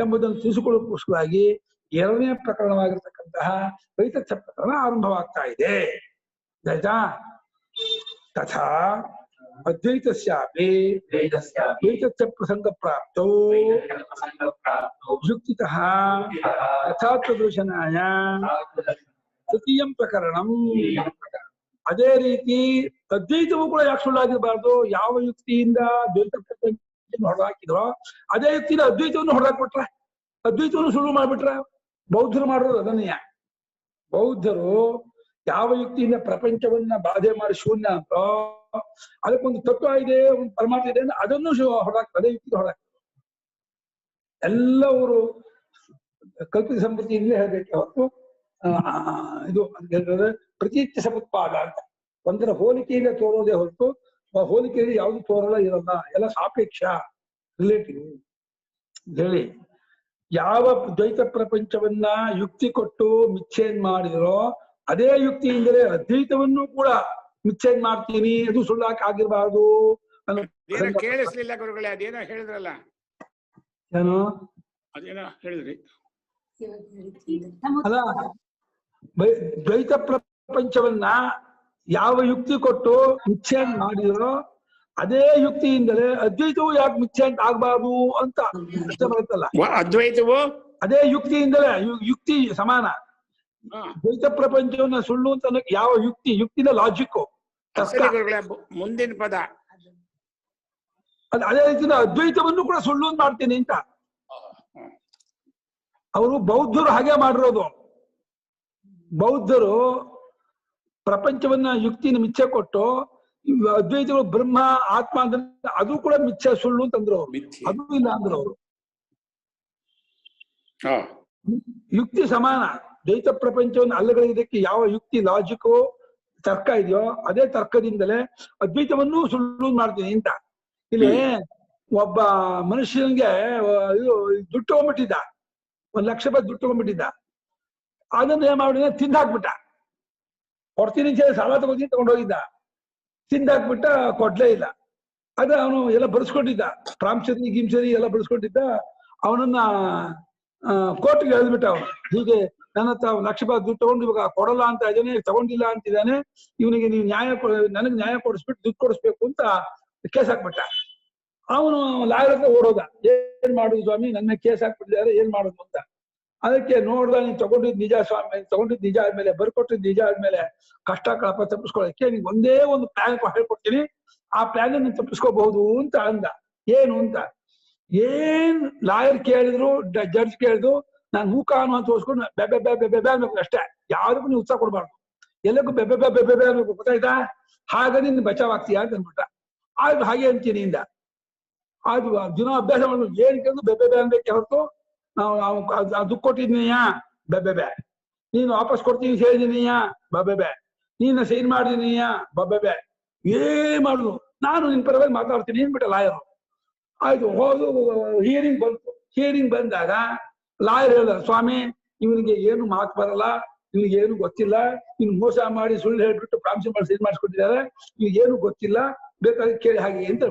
[SPEAKER 1] ಎಂಬುದನ್ನು ತಿಳಿಸಿಕೊಳ್ಳೋಕ್ಕೋಸ್ಕರವಾಗಿ ಎರಡನೇ ಪ್ರಕರಣವಾಗಿರ್ತಕ್ಕಂತಹ ವೈತಥ್ಯ ಪ್ರಕರಣ ಆರಂಭವಾಗ್ತಾ ಇದೆ. ಆಯ್ತಾ? ತಥಾ ಅದ್ವೈತಸ್ಯಾಪಿ ವೈತಥ್ಯ ಪ್ರಸಂಗ ಪ್ರಾಪ್ತೌ ಯುಕ್ತಿತಃ ಯಥಾತ್ವದರ್ಶನಾಯ ತೃತೀಯಂ ಪ್ರಕರಣಂ. ಅದೇ ರೀತಿ ಅದ್ವೈತವೂ ಕೂಡ ಯಾಕೆ ಸುಳ್ಳಾಗಿರಬಾರ್ದು? ಯಾವ ಯುಕ್ತಿಯಿಂದ ದ್ವೈತ ಪ್ರಪಂಚ ಹೊರಹಾಕಿದ್ರೋ ಅದೇ ಯುಕ್ತಿಯಿಂದ ಅದ್ವೈತವನ್ನು ಹೊರಹಾಕ್ಬಿಟ್ರೆ, ಅದ್ವೈತವನ್ನು ಸುಳ್ಳು ಮಾಡ್ಬಿಟ್ರೆ, ಬೌದ್ಧರು ಮಾಡೋದು ಅದನ್ನೇ. ಬೌದ್ಧರು ಯಾವ ಯುಕ್ತಿಯಿಂದ ಪ್ರಪಂಚವನ್ನ ಬಾಧೆ ಮಾಡಿ ಶೂನ್ಯ ಅಂತ ಅದಕ್ಕೊಂದು ತತ್ವ ಇದೆ, ಒಂದು ಪರಮಾತ್ಮ ಇದೆ ಅಂದ್ರೆ ಅದನ್ನು ಹೊರಹಾಕ್ತಾರೆ, ಅದೇ ಯುಕ್ತಿ ಹೊರಹಾಕ್ತಾರೆ. ಎಲ್ಲವರು ಕಲ್ಪಿತ ಸಂಪತ್ತಿಯಿಂದಲೇ ಹೇಳಬೇಕೆ ಹೊರತು ಇದು ಹೇಳಿದ್ರೆ ಪ್ರತೀತ್ಯ ಸಮತ್ಪಾದ ಅಂತ ಒಂದರ ಹೋಲಿಕೆಯಿಂದ ತೋರೋದೇ ಹೊರತು ಹೋಲಿಕೆಯಲ್ಲಿ ಯಾವುದು ತೋರಲ್ಲ ಇರಲ್ಲ, ಎಲ್ಲ ಸಾಪೇಕ್ಷ ರಿಲೇಟಿವ್ ಹೇಳಿ. ಯಾವ ದ್ವೈತ ಪ್ರಪಂಚವನ್ನ ಯುಕ್ತಿ ಕೊಟ್ಟು ಮಿಥ್ಯೇನ್ ಮಾಡಿದ್ರೋ ಅದೇ ಯುಕ್ತಿಯಿಂದಲೇ ಅದ್ವೈತವನ್ನು ಕೂಡ ಮಿಥ್ಯೇನ್ ಮಾಡ್ತೀನಿ, ಅದು ಸುಳ್ಳಾಕ್ ಆಗಿರ್ಬಾರ್ದು
[SPEAKER 5] ಏನೋ ಕೇಳಿಸ್ಲಿಲ್ಲ ಗುರುಗಳೇ, ಅದೇನೋ ಹೇಳಿದ್ರಲ್ಲ,
[SPEAKER 1] ಏನು
[SPEAKER 5] ಅದೇನೋ ಹೇಳಿದ್ರಿ
[SPEAKER 1] ಅಲ್ಲ. ದ್ವೈತ ಪ್ರಪಂಚವನ್ನ ಯಾವ ಯುಕ್ತಿ ಕೊಟ್ಟು ಮಿಥ್ಯೇನ್ ಮಾಡಿದ್ರೋ ಅದೇ ಯುಕ್ತಿಯಿಂದಲೇ ಅದ್ವೈತವು ಯಾಕೆ ಮಿಥ್ಯೇನ್ ಆಗ್ಬಾರ್ದು ಅಂತ ಪ್ರಶ್ನೆ ಬರುತ್ತಲ್ಲ.
[SPEAKER 5] ಅದ್ವೈತವು
[SPEAKER 1] ಅದೇ ಯುಕ್ತಿಯಿಂದಲೇ ಯುಕ್ತಿ ಸಮಾನ. ದ್ವೈತ ಪ್ರಪಂಚವನ್ನ ಸುಳ್ಳು ಅಂತ ಅನ್ನೋಕೆ ಯಾವ ಯುಕ್ತಿನ ಲಾಜಿಕ್
[SPEAKER 5] ಮುಂದಿನ ಪದ
[SPEAKER 1] ಅದೇ ರೀತಿ ಅದ್ವೈತವನ್ನು ಕೂಡ ಸುಳ್ಳು ಅಂತ ಮಾಡ್ತೀನಿ ಅಂತ. ಅವರು ಬೌದ್ಧರು ಹಾಗೆ ಮಾಡಿರೋದು. ಬೌದ್ಧರು ಪ್ರಪಂಚವನ್ನ ಯುಕ್ತಿನ ಮಿಥ್ಯೆ ಕೊಟ್ಟು ಅದ್ವೈತಗಳು ಬ್ರಹ್ಮ ಆತ್ಮ ಅಂದ್ರೆ ಅದು ಕೂಡ ಮಿಥ್ಯೆ ಸುಳ್ಳು ಅಂತಂದ್ರು ಅವರು. ಅದು ಇಲ್ಲ ಅಂದ್ರು ಅವರು. ಯುಕ್ತಿ ಸಮಾನ. ದ್ವೈತ ಪ್ರಪಂಚವನ್ನು ಅಲ್ಲಗಳಿದ್ದಕ್ಕೆ ಯಾವ ಯುಕ್ತಿ ಲಾಜಿಕ್ ತರ್ಕ ಇದೆಯೋ ಅದೇ ತರ್ಕದಿಂದಲೇ ಅದ್ವೈತವನ್ನು ಸುಳ್ಳು ಮಾಡ್ತೀನಿ ಅಂತ. ಇಲ್ಲಿ ಒಬ್ಬ ಮನುಷ್ಯನಿಗೆ ಇದು ದುಡ್ಡು ತಗೊಂಡ್ಬಿಟ್ಟಿದ್ದ, 1 ಲಕ್ಷ ರೂಪಾಯಿ ದುಡ್ಡು ತಗೊಂಡ್ಬಿಟ್ಟಿದ್ದ. ಅದನ್ನ ಏನ್ ಮಾಡಿದ, ತಿಂದಾಕ್ಬಿಟ್ಟ. ಕೊಡ್ತೀನಿ ಸಾಲ ತಗೊಂಡೋಗಿದ್ದ, ತಿಂದಾಕ್ಬಿಟ್ಟ, ಕೊಡ್ಲೇ ಇಲ್ಲ. ಅದ ಅವನು ಎಲ್ಲ ಬರೆಸ್ಕೊಂಡಿದ್ದ, ಪ್ರಾಂಶರಿ ಗಿಂಸರಿ ಎಲ್ಲ ಬರೆಸ್ಕೊಂಡಿದ್ದ. ಅವನನ್ನ ಕೋರ್ಟ್ಗೆ ಎಳೆದ್ಬಿಟ್ಟ. ಅವನು ಹೀಗೆ ನನ್ನ ಹತ್ರ 1 ಲಕ್ಷ ರೂಪಾಯಿ ದುಡ್ಡು ತಗೊಂಡು ಇವಾಗ ಕೊಡಲ್ಲ ಅಂತ ಇದ್ದಾನೆ, ತಗೊಂಡಿಲ್ಲ ಅಂತಿದ್ದಾನೆ, ಇವನಿಗೆ ನೀವು ನನಗೆ ನ್ಯಾಯ ಕೊಡಿಸ್ಬಿಟ್ಟು ದುಡ್ಡು ಕೊಡಿಸ್ಬೇಕು ಅಂತ ಕೇಸ್ ಹಾಕ್ಬಿಟ್ಟ. ಅವನು ಲಾಯರ್ ಹತ್ರ ಓಡೋದ, ಏನ್ ಮಾಡುದು ಸ್ವಾಮಿ, ನನ್ನ ಕೇಸ್ ಹಾಕ್ಬಿಟ್ಟಿದ್ದಾರೆ, ಏನ್ ಮಾಡುದು ಅಂತ. ಅದಕ್ಕೆ ನೋಡ್ದ, ನೀನ್ ತಗೊಂಡಿದ್ ನಿಜ ಸ್ವಾಮಿ, ತಗೊಂಡಿದ್ ನಿಜ ಆದ್ಮೇಲೆ, ಬರ್ಕೊಟ್ಟಿದ್ ನಿಜ ಆದ್ಮೇಲೆ ಕಷ್ಟ ಕಳಪ ತಪ್ಪಿಸ್ಕೊಳ್ಳೋಕೆ ನಿಂಗೆ ಒಂದೇ ಒಂದು ಪ್ಲಾನ್ ಹೇಳ್ಕೊಡ್ತೀನಿ, ಆ ಪ್ಲಾನ್ ನೀನ್ ತಪ್ಪಿಸ್ಕೋಬಹುದು ಅಂತ ಅಂದ. ಏನು ಅಂತ ಏನ್ ಲಾಯರ್ ಕೇಳಿದ್ರು, ಜಡ್ಜ್ ಕೇಳಿದ್ರು, ನಾನು ಮೂಕಾನು ಅಂತ ತೋರಿಸ್ಕೊಂಡು ಬೆಬೆ ಬೆಬೆ ಬೆಬೆ ಅನ್ಬೇಕು ಅಷ್ಟೇ, ಯಾವ್ದಕ್ಕೂ ನೀವು ಉತ್ಸಾಹ ಕೊಡ್ಬಾರ್ದು, ಎಲ್ಲಕ್ಕೂ ಬೆಬೆ ಬೆಬೆ ಬೆಬೆ ಅನ್ಬೇಕು, ಗೊತ್ತಾಯ್ತಾ? ಹಾಗೆ ನೀನ್ ಬಚಾವ್ ಆಗ್ತೀಯಾ ಅಂತ ಅಂದ್ಬಿಟ್ಟ. ಆಯ್ತು ಹಾಗೆ ಅಂತೀನಿ ಇಂದ. ಅದು ದಿನ ಅಭ್ಯಾಸ ಮಾಡ್ಬೇಕು, ಏನ್ ಕೇಳಿದ್ರು ಬೆಬೆ ಬೆ ಅನ್ಬೇಕೆ ಹೊರತು ನಾವು ದುಡ್ಡು ಕೊಟ್ಟಿದ್ದೀನಿಯಾ ಬೆಬೆ, ನೀನು ವಾಪಸ್ ಕೊಡ್ತೀನಿ ಹೇಳಿದೀನಿಯಾ ಬೆಬೆ, ನೀನು ಸೈನ್ ಮಾಡಿದೀನಿಯಾ ಬೆಬೆ, ಏನ್ ಮಾಡುದು, ನಾನು ನಿನ್ ಪರವಾಗಿ ಮಾತಾಡ್ತೀನಿ ಅಂದ್ಬಿಟ್ಟ ಲಾಯರು. ಆಯ್ತು, ಹೋದು ಹಿಯರಿಂಗ್ ಬಂತು. ಹಿಯರಿಂಗ್ ಬಂದಾಗ ಲಾಯರ್ ಹೇಳ್ದ, ಸ್ವಾಮಿ ಇವನಿಗೆ ಏನು ಮಾತು ಬರಲ್ಲ, ಇವನಿಗೆ ಏನು ಗೊತ್ತಿಲ್ಲ, ಇವ್ನು ಮೋಸ ಮಾಡಿ ಸುಳ್ಳು ಹೇಳ್ಬಿಟ್ಟು ಪ್ರಾಂಶುಪಾಲ್ ಸೈನ್ ಮಾಡಿಸ್ಕೊಟ್ಟಿದ್ದಾರೆ, ಇವ್ನಿಗೆ ಏನು ಗೊತ್ತಿಲ್ಲ, ಬೇಕಾದ್ರೆ ಕೇಳಿ ಹಾಗೆ ಅಂತ.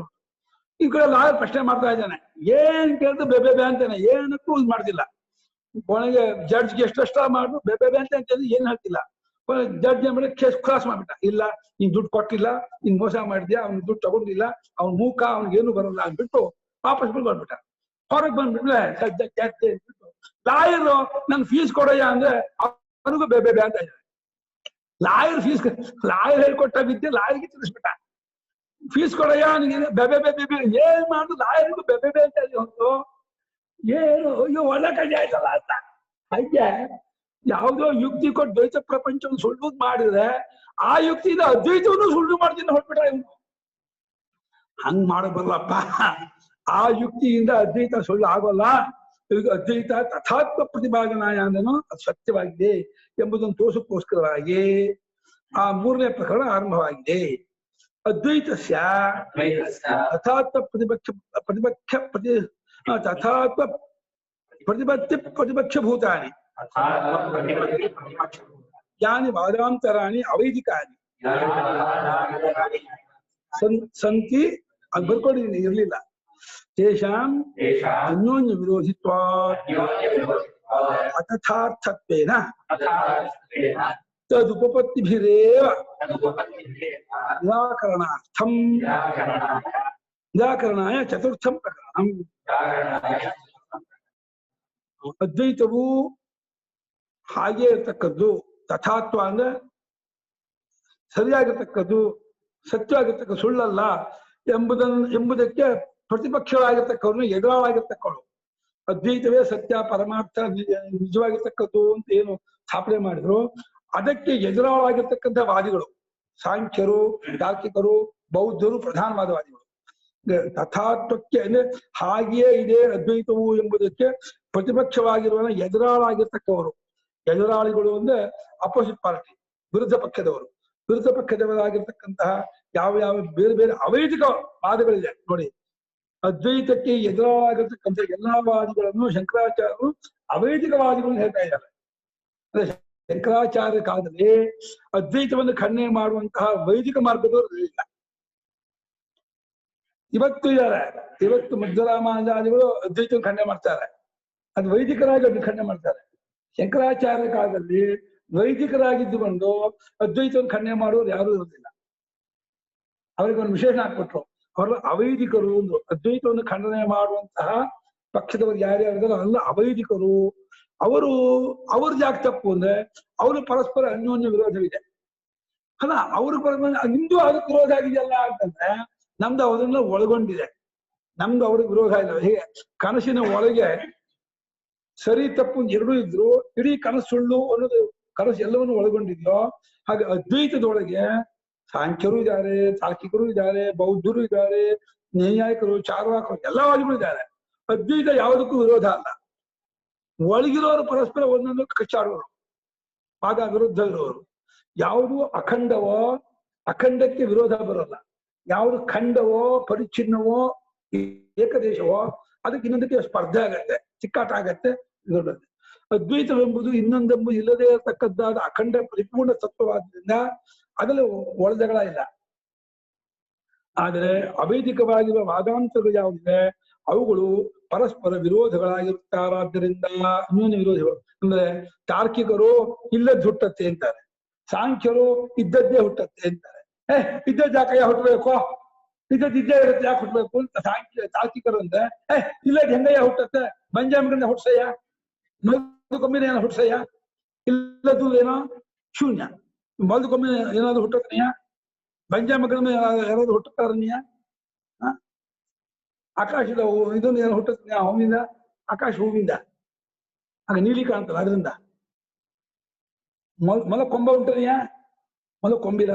[SPEAKER 1] ಈ ಕಡೆ ಲಾಯರ್ ಪ್ರಶ್ನೆ ಮಾಡ್ತಾ ಇದ್ದಾನೆ, ಏನ್ ಕೇಳಿದ್ರು ಬೆಬೆ ಬೆ ಅಂತಾನೆ, ಏನಕ್ಕೂ ಇದು ಮಾಡ್ತಿಲ್ಲ. ಕೊನೆಗೆ ಜಡ್ಜ್ಗೆ ಎಷ್ಟೆಷ್ಟ ಮಾಡ್ದು ಬೆಬೆ ಬೆ ಅಂತ ಅಂತಂದ್ರೆ ಏನ್ ಹೇಳ್ತಿಲ್ಲ. ಜಡ್ಜ್ ಏನ್ ಮಾಡಿ ಕೇಸ್ ಕ್ಲಾಸ್ ಮಾಡ್ಬಿಟ್ಟ, ಇಲ್ಲ ನೀನ್ ದುಡ್ಡು ಕೊಟ್ಟಿಲ್ಲ, ನೀನ್ ಮೋಸ ಮಾಡಿದ್ಯಾ, ಅವ್ನ ದುಡ್ಡು ತಗೊಂಡಿಲ್ಲ, ಅವ್ನ ಮೂಕ, ಅವ್ನಿಗೆ ಏನು ಬರಲ್ಲ ಅಂದ್ಬಿಟ್ಟು ವಾಪಸ್ ಬಿಟ್ಬಿಟ್ಟ. ಹೊರಗೆ ಬಂದ್ಬಿಟ್ಲೆ ಲಾಯರು ನನ್ ಫೀಸ್ ಕೊಡಯ್ಯ ಅಂದ್ರೆ ಅವನಿಗೂ ಬೆಬೆ ಬೆ ಅಂತ ಇದ್ದಾರೆ. ಲಾಯರ್ ಹೇಳ್ಕೊಟ್ಟ ವಿದ್ಯೆ ಲಾಯರ್ಗೆ ತಿಳಿಸ್ಬಿಟ್ಟ, ಫೀಸ್ ಕೊಡಯ್ಯ ನಿನಗೆ ಬೆಬೆ ಬೆಬೆ, ಏನ್ ಮಾಡುದು ಲಾಯರ್ಗೂ ಬೆಬೆ ಬೆ ಅಂತ ಹೊತ್ತು ಏನು, ಅಯ್ಯೋ ಒಳ್ಳೆ ಕಡೆ ಆಯ್ತಲ್ಲ ಅಂತ. ಹಾಗೆ ಯಾವುದೋ ಯುಕ್ತಿ ಕೊಟ್ಟು ದ್ವೈತ ಪ್ರಪಂಚವನ್ನು ಸುಳ್ಳು ಮಾಡಿದ್ರೆ ಆ ಯುಕ್ತಿಯಿಂದ ಅದ್ವೈತವನ್ನು ಸುಳ್ಳು ಮಾಡ್ತೀನಿ ಹೊರಟ್ಬಿಟ್ಟ ಇವನು. ಹಂಗ್ ಮಾಡಬಲ್ಲಪ್ಪ, ಆ ಯುಕ್ತಿಯಿಂದ ಅದ್ವೈತ ಸುಳ್ಳು ಆಗೋಲ್ಲ. ಈಗ ಅದ್ವೈತ ತಥಾತ್ಮ ಪ್ರತಿಪಾದನಾಯ ಅಂದನು ಅದು ಸತ್ಯವಾಗಿದೆ ಎಂಬುದನ್ನು ತೋರಿಸಕ್ಕೋಸ್ಕರವಾಗಿ ಆ 3ನೇ ಪ್ರಕರಣ ಆರಂಭವಾಗಿದೆ. ಅದ್ವೈತಸ್ಯ ತಥಾತ್ಮ ತಥಾತ್ಮ ಪ್ರತಿಪಕ್ಷ ಭೂತಾನಿ ಯಾನಿ ವಾದಾಂತರಾಣಿ ಅವೈದಿಕಾನಿ ಸಂತಿ ಅದು ಬರ್ಕೊಂಡಿದ್ದೀನಿ, ಇರ್ಲಿಲ್ಲ. ತೇಷಾಂ ಅನ್ಯೋನ್ಯ ವಿರೋಧಿತ್ವಾತ್ ಅಥಥಾರ್ಥತ್ವೇನ ತದುಪಪತ್ತಿಭಿರೇವ ನಿರಾಕರಣಾರ್ಥಂ ನಿರಾಕರಣಾಯ ಚತುರ್ಥಂ ಪ್ರಕರಣಂ. ಅದ್ವೈತವು ಹಾಗೆ ಇರ್ತಕ್ಕದ್ದು, ತಥಾತ್ವ ಅಂದ್ರೆ ಸರಿಯಾಗಿರ್ತಕ್ಕದ್ದು, ಸತ್ಯವಾಗಿರ್ತಕ್ಕ ಸುಳ್ಳಲ್ಲ ಎಂಬುದಕ್ಕೆ ಪ್ರತಿಪಕ್ಷವಾಗಿರ್ತಕ್ಕವ್ರನ್ನ ಎದುರಾಗಿರ್ತಕ್ಕವಳು. ಅದ್ವೈತವೇ ಸತ್ಯ ಪರಮಾರ್ಥ ನಿಜವಾಗಿರ್ತಕ್ಕದ್ದು ಅಂತ ಏನು ಸ್ಥಾಪನೆ ಮಾಡಿದ್ರು, ಅದಕ್ಕೆ ಎದುರಾಗಿರ್ತಕ್ಕಂಥ ವಾದಿಗಳು ಸಾಂಖ್ಯರು, ತಾರ್ಕಿಕರು, ಬೌದ್ಧರು ಪ್ರಧಾನವಾದ ವಾದಿಗಳು. ತಥಾತ್ವಕ್ಕೆ ಅಂದ್ರೆ ಹಾಗೆಯೇ ಇದೆ ಅದ್ವೈತವು ಎಂಬುದಕ್ಕೆ ಪ್ರತಿಪಕ್ಷವಾಗಿರುವ ಎದುರಾಳಾಗಿರ್ತಕ್ಕವರು. ಎದುರಾಳಿಗಳು ಅಂದ್ರೆ ಅಪೋಸಿಟ್ ಪಾರ್ಟಿ, ವಿರುದ್ಧ ಪಕ್ಷದವರು. ವಿರುದ್ಧ ಪಕ್ಷದವರಾಗಿರ್ತಕ್ಕಂತಹ ಯಾವ ಯಾವ ಬೇರೆ ಬೇರೆ ಅವೈದಿಕ ವಾದಗಳಿದೆ ನೋಡಿ. ಅದ್ವೈತಕ್ಕೆ ಎದುರಾಗಿರ್ತಕ್ಕಂಥ ಎಲ್ಲಾ ವಾದಿಗಳನ್ನು ಶಂಕರಾಚಾರ್ಯರು ಅವೈದಿಕವಾದಿಗಳನ್ನು ಹೇಳ್ತಾ ಇದ್ದಾರೆ. ಅಂದ್ರೆ ಶಂಕರಾಚಾರ್ಯ ಕಾಲದಲ್ಲಿ ಅದ್ವೈತವನ್ನು ಖಂಡನೆ ಮಾಡುವಂತಹ ವೈದಿಕ ಮಾರ್ಗದವರು ಇರಲಿಲ್ಲ. ಇವತ್ತು ಇದ್ದಾರೆ. ಇವತ್ತು ಮಧ್ವರಾಮಾಚಾರ್ಯಗಳು ಅದ್ವೈತವನ್ನು ಖಂಡನೆ ಮಾಡ್ತಾರೆ, ಅದು ವೈದಿಕರಾಗಿ ಅದನ್ನು ಖಂಡನೆ ಮಾಡ್ತಾರೆ. ಶಂಕರಾಚಾರ್ಯ ಕಾಲದಲ್ಲಿ ವೈದಿಕರಾಗಿದ್ದುಕೊಂಡು ಅದ್ವೈತವನ್ನು ಖಂಡನೆ ಮಾಡೋರು ಯಾರೂ ಇರುವುದಿಲ್ಲ. ಅವರಿಗೆ ಒಂದು ವಿಶೇಷ ಹಾಕ್ಬಿಟ್ರು, ಅವರು ಅವೈದಿಕರು ಒಂದು. ಅದ್ವೈತವನ್ನು ಖಂಡನೆ ಮಾಡುವಂತಹ ಪಕ್ಷದವರು ಯಾರ್ಯಾರಿದ್ದಾರೆ ಅಲ್ಲ ಅವೈದಿಕರು. ಅವ್ರದ್ದು ಯಾಕೆ ತಪ್ಪು ಅಂದ್ರೆ ಅವರು ಪರಸ್ಪರ ಅನ್ಯೋನ್ಯ ವಿರೋಧವಿದೆ ಅಲ್ಲ. ನಿಮ್ದು ಅದಕ್ಕೆ ವಿರೋಧ ಆಗಿದೆಯಲ್ಲ ಅಂತಂದ್ರೆ ನಮ್ದು ಅವರನ್ನ ಒಳಗೊಂಡಿದೆ, ನಮ್ದು ಅವ್ರಿಗೆ ವಿರೋಧ ಇಲ್ಲ. ಹೀಗೆ ಕನಸಿನ ಒಳಗೆ ಸರಿ ತಪ್ಪು ಎರಡೂ ಇದ್ರು ಇಡೀ ಕನಸು ಸುಳ್ಳು ಅನ್ನೋದು ಕನಸು ಎಲ್ಲವನ್ನು ಒಳಗೊಂಡಿದ್ಯೋ ಹಾಗೆ ಅದ್ವೈತದೊಳಗೆ ಸಾಂಖ್ಯರು ಇದ್ದಾರೆ, ತಾರ್ಕಿಕರು ಇದ್ದಾರೆ, ಬೌದ್ಧರು ಇದ್ದಾರೆ, ನ್ಯಾಯಿಕರು, ಚಾರ್ವಾಕರು ಎಲ್ಲ ವಾದಿಗಳು ಇದ್ದಾರೆ. ಅದ್ವೈತ ಯಾವುದಕ್ಕೂ ವಿರೋಧ ಅಲ್ಲ. ಒಳಗಿರೋರು ಪರಸ್ಪರ ಒಂದೊಂದು ಕಚ್ಚಾಡುವರು, ಆಗ ವಿರುದ್ಧ ಇರುವವರು. ಯಾವುದು ಅಖಂಡವೋ ಅಖಂಡಕ್ಕೆ ವಿರೋಧ ಬರೋಲ್ಲ. ಯಾವುದು ಖಂಡವೋ ಪರಿಚ್ಛಿನ್ನವೋ ಏಕದೇಶವೋ ಅದಕ್ಕೆ ಇನ್ನೊಂದಕ್ಕೆ ಸ್ಪರ್ಧೆ ಆಗತ್ತೆ, ಚಿಕ್ಕಾಟ ಆಗತ್ತೆ. ಅದ್ವೈತವೆಂಬುದು ಇನ್ನೊಂದೆಂಬುದು ಇಲ್ಲದೆ ಇರತಕ್ಕದ್ದಾದ ಅಖಂಡ ಪರಿಪೂರ್ಣ ತತ್ವವಾದ್ರಿಂದ ಅದರಲ್ಲಿ ಒಳಜಗಳ ಇಲ್ಲ. ಆದರೆ ಅವೈದಿಕವಾಗಿರುವ ವಾದಾಂತಗಳು ಯಾವುದಿದೆ ಅವುಗಳು ಪರಸ್ಪರ ವಿರೋಧಗಳಾಗಿರುತ್ತಾರಾದ್ದರಿಂದ ಅನ್ಯೋನ್ಯ ವಿರೋಧಿಗಳು. ಅಂದ್ರೆ ತಾರ್ಕಿಕರು ಇಲ್ಲದ್ದು ಹುಟ್ಟತ್ತೆ ಅಂತಾರೆ, ಸಾಂಖ್ಯರು ಇದ್ದದ್ದೇ ಹುಟ್ಟತ್ತೆ ಅಂತಾರೆ. ಇದ್ದದ್ದು ಯಾಕೆ ಹುಟ್ಟಬೇಕು, ಇದ್ದೇ ಇರುತ್ತೆ ಯಾಕೆ ಹುಟ್ಟಬೇಕು ಅಂತ ತಾರ್ಕಿಕರು ಅಂದ್ರೆ ಇಲ್ಲದ್ ಹೆಂಗಯ್ಯ ಹುಟ್ಟತ್ತೆ, ಬಂಜಾಮಿಗಳಿಂದ ಹುಟ್ಸಯ್ಯ, ಮೊದಲುಕೊಮ್ಮಿನ ಏನೋ ಹುಟ್ಸಯ್ಯ, ಇಲ್ಲದ್ದು ಏನೋ ಶೂನ್ಯ. ಮೊದಲುಕೊಮ್ಮೆ ಏನಾದ್ರು ಹುಟ್ಟತ್ತೀಯ, ಬಂಜಾಮಗಳನ್ನ ಯಾರಾದ್ರು ಹುಟ್ಟುತ್ತಾರನೀಯ, ಆಕಾಶದ ಇದನ್ನು ಏನೋ ಹುಟ್ಟತ್ತೀಯ, ಹೂವಿಂದ, ಆಕಾಶ ಹೂವಿಂದ, ಆಗ ನೀಲಿ ಕಾಣ್ತಲ್ಲ ಅದರಿಂದ. ಮೊಲ ಕೊಂಬ ಉಂಟನೀಯ, ಮೊಲ ಕೊಂಬಿಲ್ಲ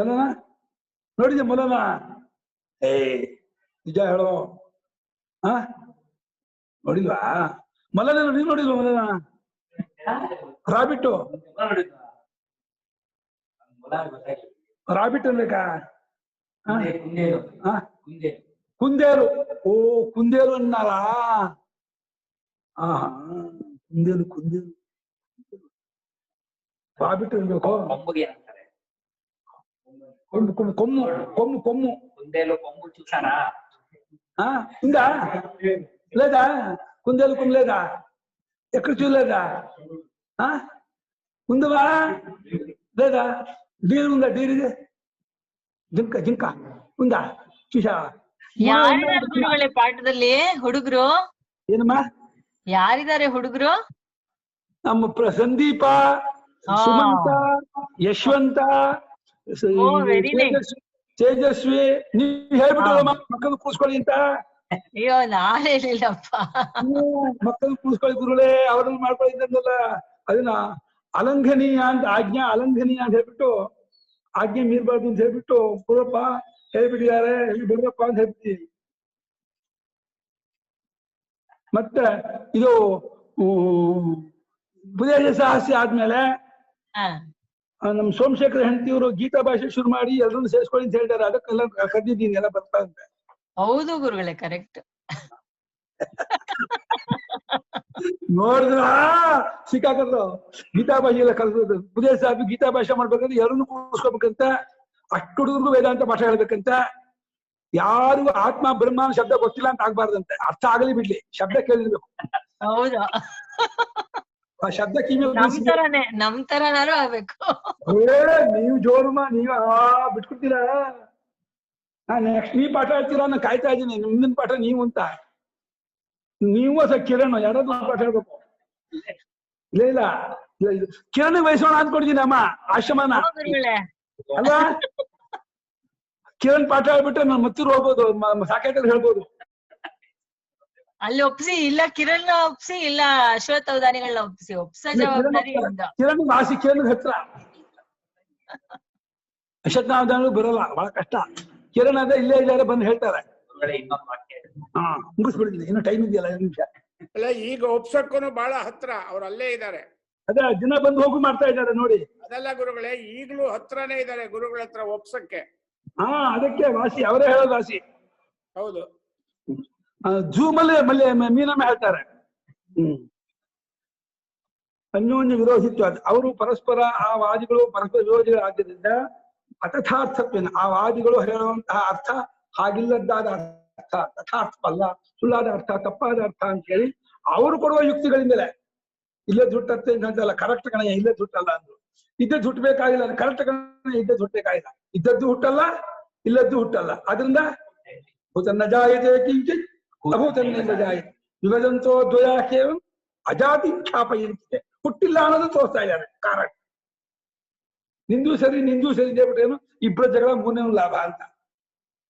[SPEAKER 1] ನೋಡಿದ್ಯ ಮೊಲನ? ನಿಜ ಹೇಳೋ, ನೋಡಿಲ್ವಾ ಮೊಲನ? ನೀವ್ ನೋಡಿಲ್ವ ಮೊಲನ? ರಾಬಿಟ್ಟು ರಾಬಿಟ್ ಅನ್ಬೇಕಾ? ಕುಂದೇಲು. ಓ ಕುಂದೇಲು ಅನ್ನಾರ? ಕುಂದೇಲು ಕುಂದೇಲು ರಾಬಿಟ್ ಅನ್ಬೇಕು. కొమ్ము కొమ్ము కొమ్ము కొమ్ము
[SPEAKER 4] కుందేలు కొమ్ము చూసారా?
[SPEAKER 1] ఉందా లేదా? కుందేలు కొమ్ము లేదా? ఎక్కడ చూడలేదా? ఉందవా లేదా? డీరు ఉందా? డీరిದೆ ಜಿಂಕ ಜಿಂಕ ఉందా? చూసా?
[SPEAKER 3] ಯಾರಿದ್ದಾರೆ ಗುರುಗಳೇ ಪಾಠದಲ್ಲಿ ಹುಡುಗರು?
[SPEAKER 1] ಏನಮ್ಮ
[SPEAKER 3] ಯಾರಿದ್ದಾರೆ ಹುಡುಗರು?
[SPEAKER 1] ನಮ್ಮ ಸಂದೀಪ, ಸುಮಂತ, ಯಶವಂತ, ತೇಜಸ್ವಿ. ನೀವ್ ಹೇಳ್ಬಿಟ್ಟು ಮಕ್ಕಳು ಕೂರ್ಸ್ಕೊಳ್ಳಿ ಅಂತ.
[SPEAKER 3] ಅಯ್ಯೋ ನಾನ್ ಹೇಳಿಲ್ಲಪ್ಪ.
[SPEAKER 1] ಮಕ್ಕಳು ಕೂರ್ಸ್ಕೊಳ್ಳಿ ಗುರುಗಳೇ, ಅವ್ರನ್ನ ಮಾಡ್ಕೊಳ್ಳಿದ್ದಲ್ಲ. ಅದನ್ನ ಅಲಂಘನೀಯ ಅಂತ, ಆಜ್ಞಾ ಅಲಂಘನೀಯ ಅಂತ ಹೇಳ್ಬಿಟ್ಟು, ಆಜ್ಞೆ ಮೀರ್ಬಾರ್ದು ಅಂತ ಹೇಳ್ಬಿಟ್ಟು ಗುರಪ್ಪ ಹೇಳ್ಬಿಟ್ಟಿದ್ದಾರೆ. ಬಿಡ್ರಪ್ಪ ಅಂತ ಹೇಳ್ಬಿಟ್ಟು ಮತ್ತೆ ಇದು ಉಪದೇಶ ಸಾಹಸ್ಯ ಆದ್ಮೇಲೆ ನಮ್ ಸೋಮಶೇಖರ ಹೆಂಡತಿಯವರು ಗೀತಾ ಭಾಷೆ ಶುರು ಮಾಡಿ ಎಲ್ಲರನ್ನು ಸೇರಿಸ್ಕೊಳ್ಳಿ ಅಂತ ಹೇಳ್ತಾರೆ. ಅದಕ್ಕೆಲ್ಲ ಕರೆದಿದ್ದೀನಿ, ಎಲ್ಲ ಬರ್ತಾ ಅಂತ.
[SPEAKER 3] ಹೌದು ಗುರುಗಳೇ, ಕರೆಕ್ಟ್.
[SPEAKER 1] ನೋಡಿದ್ರ ಸಿಕ್ಕಾಕದ್ರು. ಗೀತಾ ಭಾಷೆ ಎಲ್ಲ ಕಲ್ಸೋದು, ಉಪದೇಶ ಸಾಹೇಬ್ ಗೀತಾ ಭಾಷೆ ಮಾಡ್ಬೇಕಂದ್ರೆ ಎಲ್ಲರನ್ನು ಕೂರಿಸ್ಕೋಬೇಕಂತ, ಅಷ್ಟು ಹುಡುಗರಿಗೂ ವೇದಾಂತ ಭಾಷೆ ಹೇಳ್ಬೇಕಂತ. ಯಾರಿಗೂ ಆತ್ಮ ಬ್ರಹ್ಮ ಶಬ್ದ ಗೊತ್ತಿಲ್ಲ ಅಂತ ಆಗ್ಬಾರ್ದಂತೆ. ಅರ್ಥ ಆಗಲಿ ಬಿಡ್ಲಿ, ಶಬ್ದ ಕೇಳಿರ್ಬೇಕು.
[SPEAKER 3] ಹೌದು,
[SPEAKER 1] ಆ ಶಬ್ದ ಕಿವಿ
[SPEAKER 3] ನಮ್ ತರನಾರು ಆಗ್ಬೇಕು.
[SPEAKER 1] ನೀವು ಜೋರುಮ ನೀವ್ ಬಿಟ್ಕೊಡ್ತೀರಾ? ನೆಕ್ಸ್ಟ್ ನೀವ್ ಪಾಠ ಹೇಳ್ತೀರಾ, ನಾನು ಕಾಯ್ತಾ ಇದ್ದೀನಿ. ಮುಂದಿನ ಪಾಠ ನೀವು ಅಂತ. ನೀವು ಕಿರಣ್ ಯಾರಾದ್ರೂ ಪಾಠ ಹೇಳ್ಬೇಕು. ಇಲ್ಲ ಇಲ್ಲ ಕಿರಣ್ ವಹಿಸೋಣ ಅಂದ್ಕೊಡ್ತೀನಿ ಅಮ್ಮ ಆಶ್ರಮನ ಅಲ್ವಾ? ಕಿರಣ್ ಪಾಠ ಹೇಳ್ಬಿಟ್ರೆ ನಾನು ಮತ್ತಿರು ಹೋಗ್ಬೋದು, ಸಾಕಾಯ್ತು ಹೇಳ್ಬೋದು.
[SPEAKER 3] ಅಲ್ಲಿ ಒಪ್ಸಿ, ಇಲ್ಲ ಕಿರಣ್ ಒಪ್ಸಿ, ಇಲ್ಲ ಅಶ್ವತ್ಥ ಅವಧಾನಿಗಳನ್ನ ಒಪ್ಸಿ. ಒಪ್ಸ ಜವಾಬ್ದಾರಿ
[SPEAKER 1] ಕಿರಣ್ ಆಸಿ, ಕಿರಣ್ ಹತ್ರ ಅಶ್ವತ್ಥ ಅವಧಾನಿಗಳು ಬರಲ್ಲ, ಬಹಳ ಕಷ್ಟ. ಕಿರಣ್ ಅದೇ ಇಲ್ಲೇ ಇದ್ದಾರೆ ಬಂದು ಹೇಳ್ತಾರೆ.
[SPEAKER 4] ಗುರುಗಳೇ ಇನ್ನೊಂದು ವಾಕ್ಯ ಇದೆ.
[SPEAKER 1] ಮುಗಿಸ್ಬಿಡ್ತೀನಿ, ಇನ್ನು ಟೈಮ್ ಇದೆಯಲ್ಲ 2 ನಿಮಿಷ.
[SPEAKER 5] ಅಲ್ಲ ಈಗ ಒಪ್ಸಕ್ಕೂ ಬಹಳ ಹತ್ರ, ಅವ್ರು ಅಲ್ಲೇ ಇದ್ದಾರೆ.
[SPEAKER 1] ಅದೇ ದಿನ ಬಂದು ಹೋಗು ಮಾಡ್ತಾ ಇದ್ದಾರೆ ನೋಡಿ.
[SPEAKER 5] ಅದೆಲ್ಲ ಗುರುಗಳೇ ಈಗಲೂ ಹತ್ರನೇ ಇದ್ದಾರೆ ಗುರುಗಳ ಹತ್ರ ಒಪ್ಸಕ್ಕೆ.
[SPEAKER 1] ಅದಕ್ಕೆ ವಾಸಿ ಅವರೇ ಹೇಳೋದು ವಾಸಿ.
[SPEAKER 5] ಹೌದು,
[SPEAKER 1] ಜೂಮಲ್ಲೇ ಮೀನಮ್ಮ ಹೇಳ್ತಾರೆ. ಅನ್ಯೋನ್ಯ ವಿರೋಧಿತ್ವ, ಅವರು ಪರಸ್ಪರ ಆ ವಾದಿಗಳು ಪರಸ್ಪರ ವಿರೋಧಿಗಳಾದ್ದರಿಂದ ಅತಥಾರ್ಥತ್ವೇನ ಆ ವಾದಿಗಳು ಹೇಳುವಂತಹ ಅರ್ಥ ಹಾಗಿಲ್ಲದ್ದಾದ ಅರ್ಥ, ತಥಾರ್ಥವಲ್ಲ, ಸುಳ್ಳಾದ ಅರ್ಥ, ತಪ್ಪಾದ ಅರ್ಥ ಅಂತ ಹೇಳಿ ಅವರು ಕೊಡುವ ಯುಕ್ತಿಗಳಿಂದಲೇ ಇಲ್ಲೇ ದುಟ್ಟತ್ತೆ ಅಂತಲ್ಲ, ಕರೆಕ್ಟ್ ಕಣಯ್ಯ ಇಲ್ಲೇ ದುಟ್ಟಲ್ಲ ಅಂದ್ರು. ಇದ್ದದ್ದು ಹುಟ್ಟಬೇಕಾಗಿಲ್ಲ, ಕರೆಕ್ಟ್ ಕಣಯ್ಯ ಇದ್ದದ್ದು ಹುಟ್ಟಬೇಕಾಗಿಲ್ಲ, ಇದ್ದದ್ದು ಹುಟ್ಟಲ್ಲ ಇಲ್ಲದ್ದು ಹುಟ್ಟಲ್ಲ. ಆದ್ರಿಂದ ಭೂತನ್ನ ಜಾಯತೆ ಕಿಂಚಿತ್ ಅಭೂತನ್ನ ಜಾಯತೆ ವಿಭಜಂತೋ ದ್ವಯ ಕೇವಲ ಅಜಾತಿ ಖ್ಯಾಪಯಂತಿದೆ. ಹುಟ್ಟಿಲ್ಲ ಅನ್ನೋದು ತೋರಿಸ್ತಾ ಇದ್ದಾರೆ ಕಾರಣ. ನಿಂದು ಸರಿ ಏನು ಇಬ್ಬರ ಜಗಳ 3ನೇ ಲಾಭ ಅಂತ.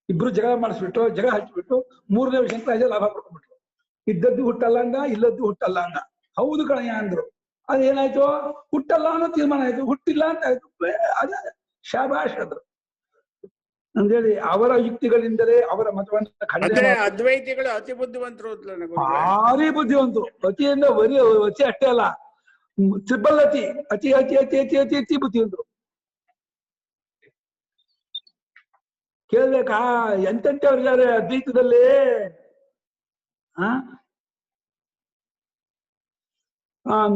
[SPEAKER 1] ಇಬ್ರು ಜಗಳ ಮಾಡಿಸ್ಬಿಟ್ಟು ಜಗಳ ಹಚ್ಚಿಬಿಟ್ಟು 3ನೇ ವಿಷಯ ಲಾಭ ಪಡ್ಕೊಂಡ್ಬಿಟ್ರು. ಇದ್ದದ್ದು ಹುಟ್ಟಲ್ಲ ಅಂದ, ಇಲ್ಲದ್ದು ಹುಟ್ಟಲ್ಲ ಅಂದ. ಹೌದು ಕಣಯ್ಯ ಅಂದ್ರು. ಅದೇನಾಯ್ತು, ಹುಟ್ಟಲ್ಲ ಅನ್ನೋ ತೀರ್ಮಾನ ಆಯ್ತು, ಹುಟ್ಟಿಲ್ಲ ಅಂತ ಆಯ್ತು. ಅದೇ ಶಾಬಾಷ್ ಅಂದ್ರು ಅಂದೇಳಿ ಅವರ ಯುಕ್ತಿಗಳಿಂದಲೇ ಅವರ ಮತವನ್ನು ಖಂಡನೆ.
[SPEAKER 5] ಅದ್ವೈತಿಗಳು ಅತಿ ಬುದ್ಧಿವಂತರು,
[SPEAKER 1] ಭಾರಿ ಬುದ್ಧಿವಂತರು. ಅತಿಯಿಂದ ಅತಿ ಅಷ್ಟೇ ಅಲ್ಲ, ಟ್ರಿಬಲ್ ಅತಿ, ಅತಿ ಅತಿ ಅತಿ ಅತಿ ಅತಿ ಅತಿ ಬುದ್ಧಿವಂತರು. ಕೇಳ್ಬೇಕಾ ಎಂತೆಂಥವ್ರಿದ್ದಾರೆ ಅದ್ವೈತದಲ್ಲಿ.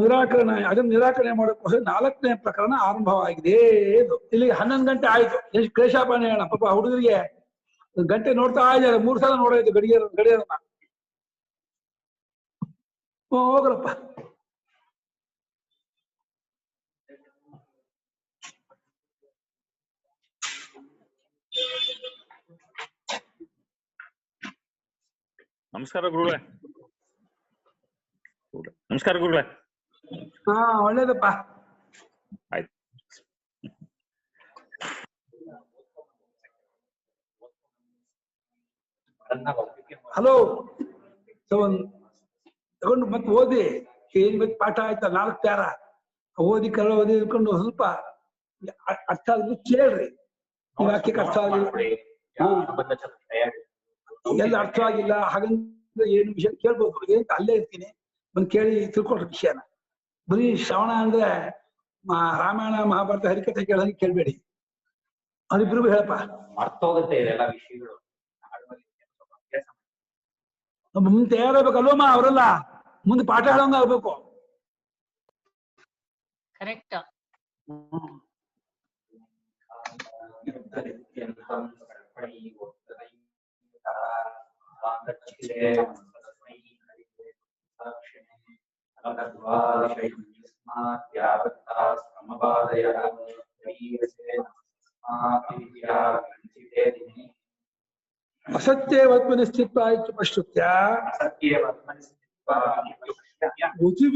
[SPEAKER 1] ನಿರಾಕರಣೆ, ಅದನ್ನ ನಿರಾಕರಣೆ ಮಾಡೋಕ್ಕೋಸ್ಕರ 4ನೇ ಪ್ರಕರಣ ಆರಂಭವಾಗಿದೆ. ಇಲ್ಲಿ 11 ಗಂಟೆ ಆಯ್ತು. ಎಷ್ಟು ಕ್ಲೇಶಾಪಾನೆ ಹೇಳ ಪಾಪ ಹುಡುಗರಿಗೆ. ಗಂಟೆ ನೋಡ್ತಾ ಇದ್ದಾರೆ, 3 ಸಲ ನೋಡಾಯ್ತು ಗಡಿಯಾರನ್ನ. ಹೋಗ್ರಪ್ಪ.
[SPEAKER 6] ನಮಸ್ಕಾರ ಗುರುಗಳೇ. ನಮಸ್ಕಾರ ಗುರುಗಳೇ.
[SPEAKER 1] ಒಳ್ಳೇದಪ್ಪ.
[SPEAKER 6] ಆಯ್ತು.
[SPEAKER 1] ಹಲೋ, ತಗೊಂಡು ಮತ್ತೆ ಓದಿ. ಏನ್ ಮತ್ತೆ ಪಾಠ ಆಯ್ತಾ 4 ಪ್ಯಾರ ಓದಿ ಓದಿಕೊಂಡು ಸ್ವಲ್ಪ ಅರ್ಥ ಆದ್ರೆ ಕೇಳ್ರಿ. ಈ ವಾಕ್ಯಕ್ಕೆ ಅರ್ಥ ಆಗಿಲ್ಲ, ಎಲ್ಲ ಅರ್ಥ ಆಗಿಲ್ಲ ಹಾಗಂದ್ರೆ ಏನು ವಿಷಯ ಕೇಳ್ಬೋದು. ಏನಂತ ಅಲ್ಲೇ ಇರ್ತೀನಿ, ಬಂದು ಕೇಳಿ ತಿಳ್ಕೊಳ್ರಿ ವಿಷಯನ. ಬರೀ ಶ್ರವಣ ಅಂದ್ರೆ ರಾಮಾಯಣ ಮಹಾಭಾರತ ಹರಿಕಥೆ ಕೇಳೋದಕ್ಕೆ ಕೇಳ್ಬೇಡಿ. ಅವರಿಬ್ರಿಗೂ ಹೇಳಪ್ಪ,
[SPEAKER 4] ಮರ್ತೋಗುತ್ತೆ ಇದೆಲ್ಲ ವಿಷಯಗಳು.
[SPEAKER 1] ಮುಂದೆ ತಯಾರಾಗ್ಬೇಕಲ್ವಮ್ಮ ಅವರೆಲ್ಲ, ಮುಂದೆ ಪಾಠ ಹೇಳೋಂಗ ಆಗ್ಬೇಕು.
[SPEAKER 3] ಕರೆಕ್ಟ್.
[SPEAKER 1] ಅಸತ್ಯವತ್ಮನಿ ಸ್ಥಿತ್ವಾ ಪಶ್ಯುತ್ಯ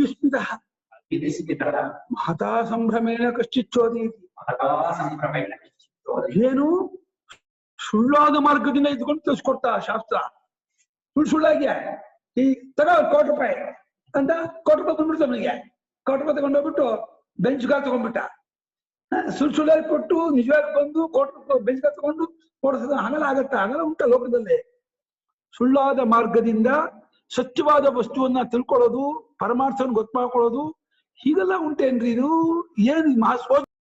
[SPEAKER 1] ವಿಸ್ಮಿತ ಮಹತಾ ಸಂಭ್ರಮೇಣ ಕಶ್ಚಿಚ್ಚೋದೀತಿ. ಏನು ಸುಳ್ಳಾದ ಮಾರ್ಗದಿಂದ ಇದ್ಕೊಂಡು ತಿಳಿಸ್ಕೊಡ್ತಾ ಶಾಸ್ತ್ರ. ಸುಳ್ಳಾಗ್ಯ ಈ ತಗೋ ₹1,00,000 ಅಂತ ₹1,00,000 ಬಂದ್ಬಿಡ್ತು ಅವನಿಗೆ. ₹1,00,000 ತಗೊಂಡೋಗ್ಬಿಟ್ಟು ಬೆಂಚ್ಗಾಲ್ ತಗೊಂಡ್ಬಿಟ್ಟ. ಸುಳ್ಳಾಗಿ ಕೊಟ್ಟು ನಿಜವಾಗಿ ಬಂದು ₹1,00,000 ಬೆಂಚ್ಗಾಲ್ ತಗೊಂಡು ಕೊಡಿಸೋದು ಆಮೇಲೆ ಆಗತ್ತ. ಆಮೇಲೆ ಉಂಟ ಲೋಕದಲ್ಲಿ. ಸುಳ್ಳಾದ ಮಾರ್ಗದಿಂದ ಸತ್ಯವಾದ ವಸ್ತುವನ್ನ ತಿಳ್ಕೊಳ್ಳೋದು, ಪರಮಾರ್ಥವನ್ನು ಗೊತ್ತು ಮಾಡ್ಕೊಳ್ಳೋದು, ಹೀಗೆಲ್ಲ ಉಂಟೇನ್ರಿ ಇದು? ಏನ್ ಸೋಜ